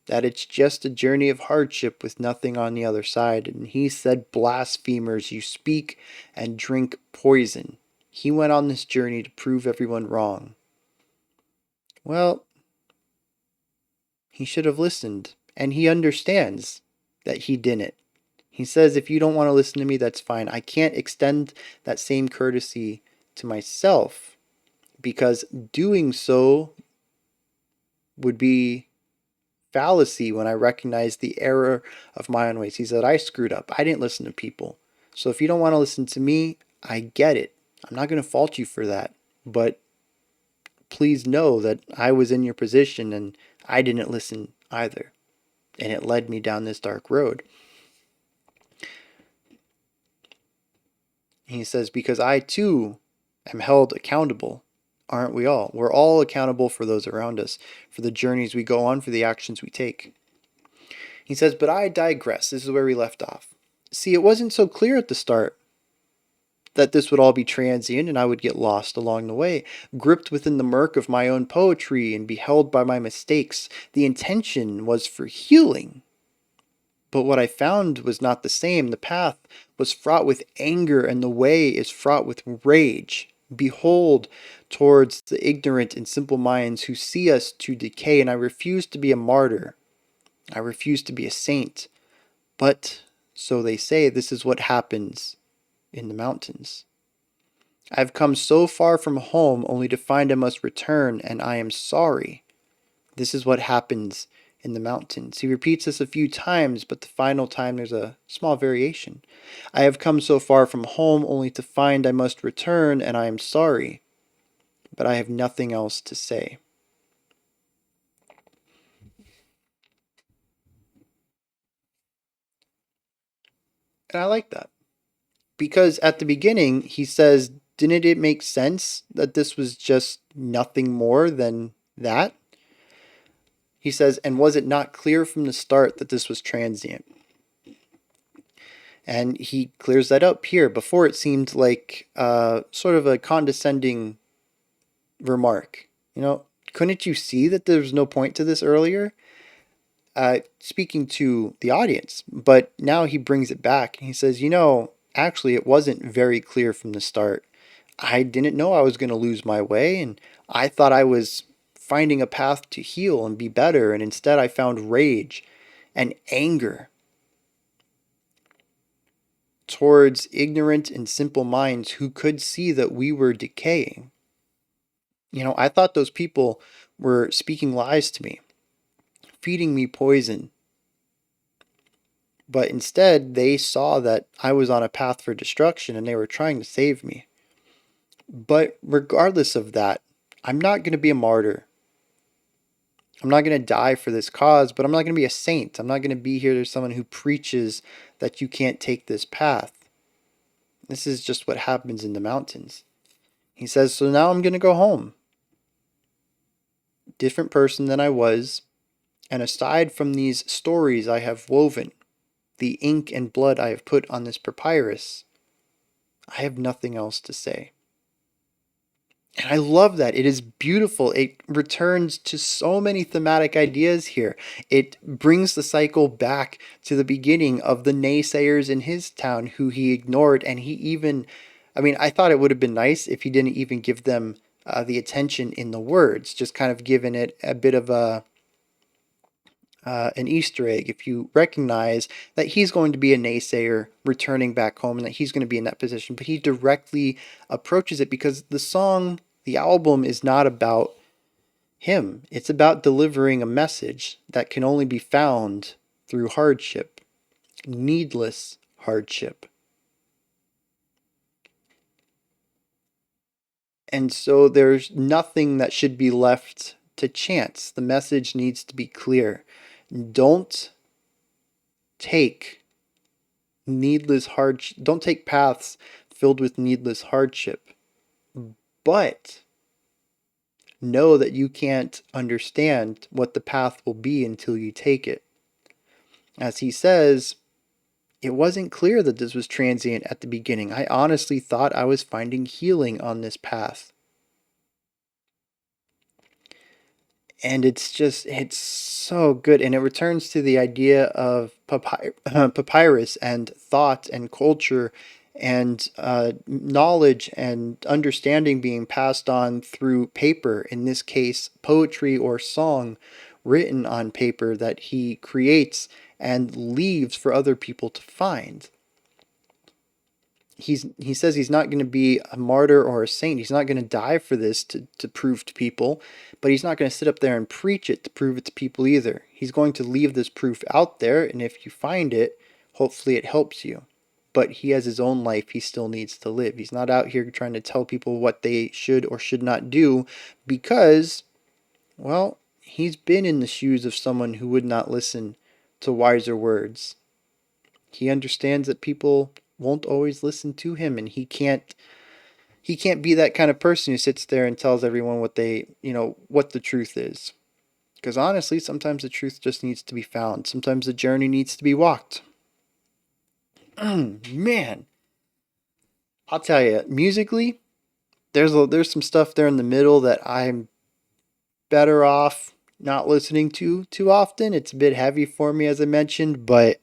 that it's just a journey of hardship with nothing on the other side. And he said, blasphemers, you speak and drink poison. He went on this journey to prove everyone wrong. Well, he should have listened, and he understands that he didn't. He says, if you don't want to listen to me, that's fine. I can't extend that same courtesy to myself, because doing so would be fallacy when I recognize the error of my own ways. He said, I screwed up. I didn't listen to people. So if you don't want to listen to me, I get it. I'm not going to fault you for that. But please know that I was in your position and I didn't listen either. And it led me down this dark road. He says, because I too am held accountable. Aren't we all? We're all accountable for those around us, for the journeys we go on, for the actions we take. He says, but I digress. This is where we left off. See, it wasn't so clear at the start that this would all be transient and I would get lost along the way, gripped within the murk of my own poetry and be held by my mistakes. The intention was for healing. But what I found was not the same. The path was fraught with anger, and the way is fraught with rage. Behold, towards the ignorant and simple minds who see us to decay, and I refuse to be a martyr. I refuse to be a saint. But, so they say, this is what happens in the mountains. I have come so far from home only to find I must return, and I am sorry. This is what happens in the mountains. He repeats this a few times, but the final time there's a small variation. I have come so far from home only to find I must return, and I am sorry, but I have nothing else to say. And I like that. Because at the beginning, he says, didn't it make sense that this was just nothing more than that? He says, and was it not clear from the start that this was transient? And he clears that up here. Before it seemed like sort of a condescending remark. You know, couldn't you see that there was no point to this earlier? Speaking to the audience. But now he brings it back and he says, you know, actually it wasn't very clear from the start. I didn't know I was going to lose my way, and I thought I was finding a path to heal and be better, and instead I found rage and anger towards ignorant and simple minds who could see that we were decaying. You know, I thought those people were speaking lies to me, feeding me poison. But instead, they saw that I was on a path for destruction and they were trying to save me. But regardless of that, I'm not going to be a martyr. I'm not going to die for this cause, but I'm not going to be a saint. I'm not going to be here as someone who preaches that you can't take this path. This is just what happens in the mountains. He says, so now I'm going to go home. Different person than I was. And aside from these stories I have woven, the ink and blood I have put on this papyrus, I have nothing else to say. And I love that. It is beautiful. It returns to so many thematic ideas here. It brings the cycle back to the beginning of the naysayers in his town who he ignored. And he even, I thought it would have been nice if he didn't even give them the attention in the words, just kind of given it a bit of an Easter egg. If you recognize that he's going to be a naysayer returning back home and that he's going to be in that position, but he directly approaches it because the song, the album is not about him. It's about delivering a message that can only be found through hardship, needless hardship. And so there's nothing that should be left to chance. The message needs to be clear. Don't take don't take paths filled with needless hardship. But know that you can't understand what the path will be until you take it. As he says, it wasn't clear that this was transient at the beginning. I honestly thought I was finding healing on this path. And it's so good. And it returns to the idea of papyrus and thought and culture and knowledge and understanding being passed on through paper, in this case, poetry or song written on paper that he creates and leaves for other people to find. He says he's not going to be a martyr or a saint. He's not going to die for this to prove to people, but he's not going to sit up there and preach it to prove it to people either. He's going to leave this proof out there, and if you find it, hopefully it helps you. But he has his own life he still needs to live. He's not out here trying to tell people what they should or should not do because, well, he's been in the shoes of someone who would not listen to wiser words. He understands that people won't always listen to him, and he can't be that kind of person who sits there and tells everyone what what the truth is. Because honestly, sometimes the truth just needs to be found. Sometimes the journey needs to be walked. Man, I'll tell you, musically, there's some stuff there in the middle that I'm better off not listening to too often. It's a bit heavy for me, as I mentioned, but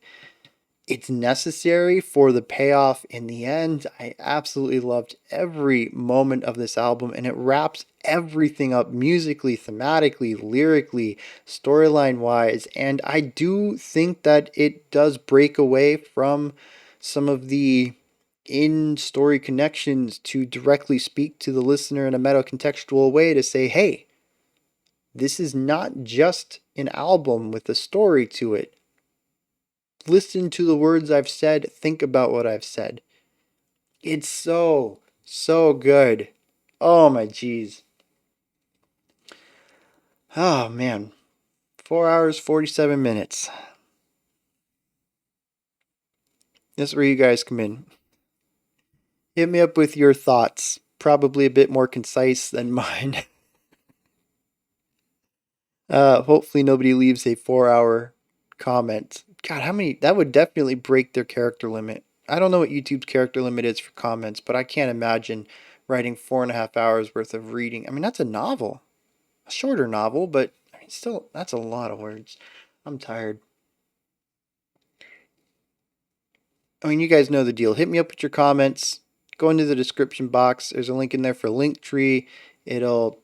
it's necessary for the payoff in the end. I absolutely loved every moment of this album, and it wraps everything up musically, thematically, lyrically, storyline wise. And I do think that it does break away from some of the in-story connections to directly speak to the listener in a meta-contextual way to say, hey, this is not just an album with a story to it. Listen to the words I've said. Think about what I've said. It's so good. Oh my jeez. Oh man. 4 hours, 47 minutes. This is where you guys come in. Hit me up with your thoughts. Probably a bit more concise than mine. Hopefully nobody leaves a 4-hour comment. God, how many? That would definitely break their character limit. I don't know what YouTube's character limit is for comments, but I can't imagine writing 4.5 hours worth of reading. I mean, that's a novel. A shorter novel, but I mean, still, that's a lot of words. I'm tired. I mean, you guys know the deal. Hit me up with your comments. Go into the description box. There's a link in there for Linktree. It'll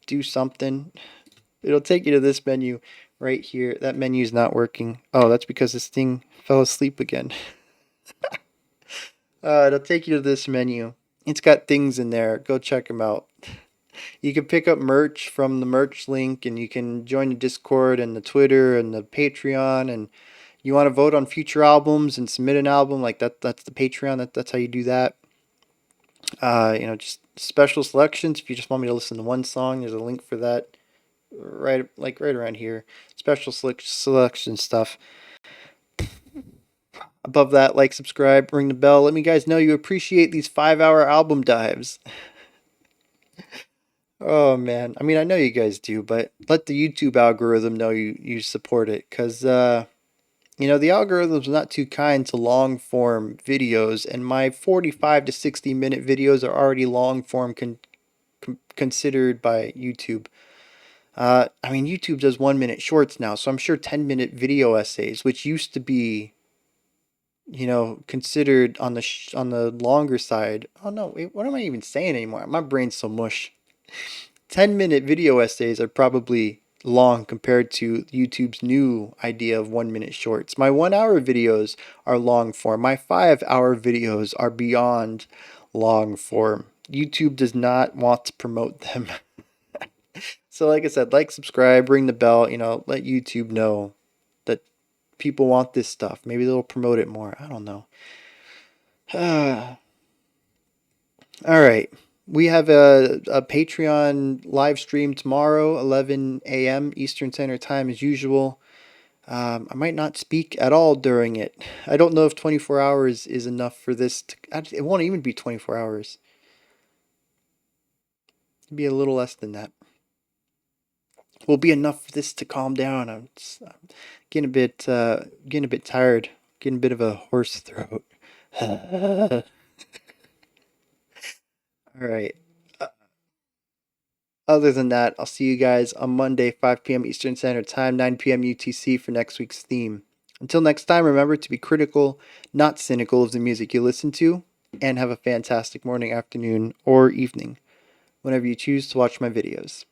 do something. It'll take you to this menu right here. That menu's not working. Oh, that's because this thing fell asleep again. It'll take you to this menu. It's got things in there. Go check them out. You can pick up merch from the merch link, and you can join the Discord and the Twitter and the Patreon. And you want to vote on future albums and submit an album, like that's the Patreon. That's how you do that. Just special selections. If you just want me to listen to one song, there's a link for that. Right around here. Special selection stuff. Above that, like, subscribe, ring the bell. Let me guys know you appreciate these 5-hour album dives. Oh man, I mean, I know you guys do, but let the YouTube algorithm know you support it, because the algorithm's not too kind to long form videos, and my 45 to 60 minute videos are already long form considered by YouTube. I mean, YouTube does 1-minute shorts now, so I'm sure 10-minute video essays, which used to be, considered on the longer side. Oh no, wait, what am I even saying anymore? My brain's so mush. 10-minute video essays are probably long compared to YouTube's new idea of 1-minute shorts. My 1-hour videos are long form. My 5-hour videos are beyond long form. YouTube does not want to promote them. So like I said, like, subscribe, ring the bell, let YouTube know that people want this stuff. Maybe they'll promote it more. I don't know. All right. We have a Patreon live stream tomorrow, 11 a.m. Eastern Standard Time as usual. I might not speak at all during it. I don't know if 24 hours is enough for this. It won't even be 24 hours. It'll be a little less than that. Will be enough for this to calm down. I'm getting a bit tired. Getting a bit of a hoarse throat. All right. Other than that, I'll see you guys on Monday, 5 p.m. Eastern Standard Time, 9 p.m. UTC for next week's theme. Until next time, remember to be critical, not cynical of the music you listen to, and have a fantastic morning, afternoon, or evening, whenever you choose to watch my videos.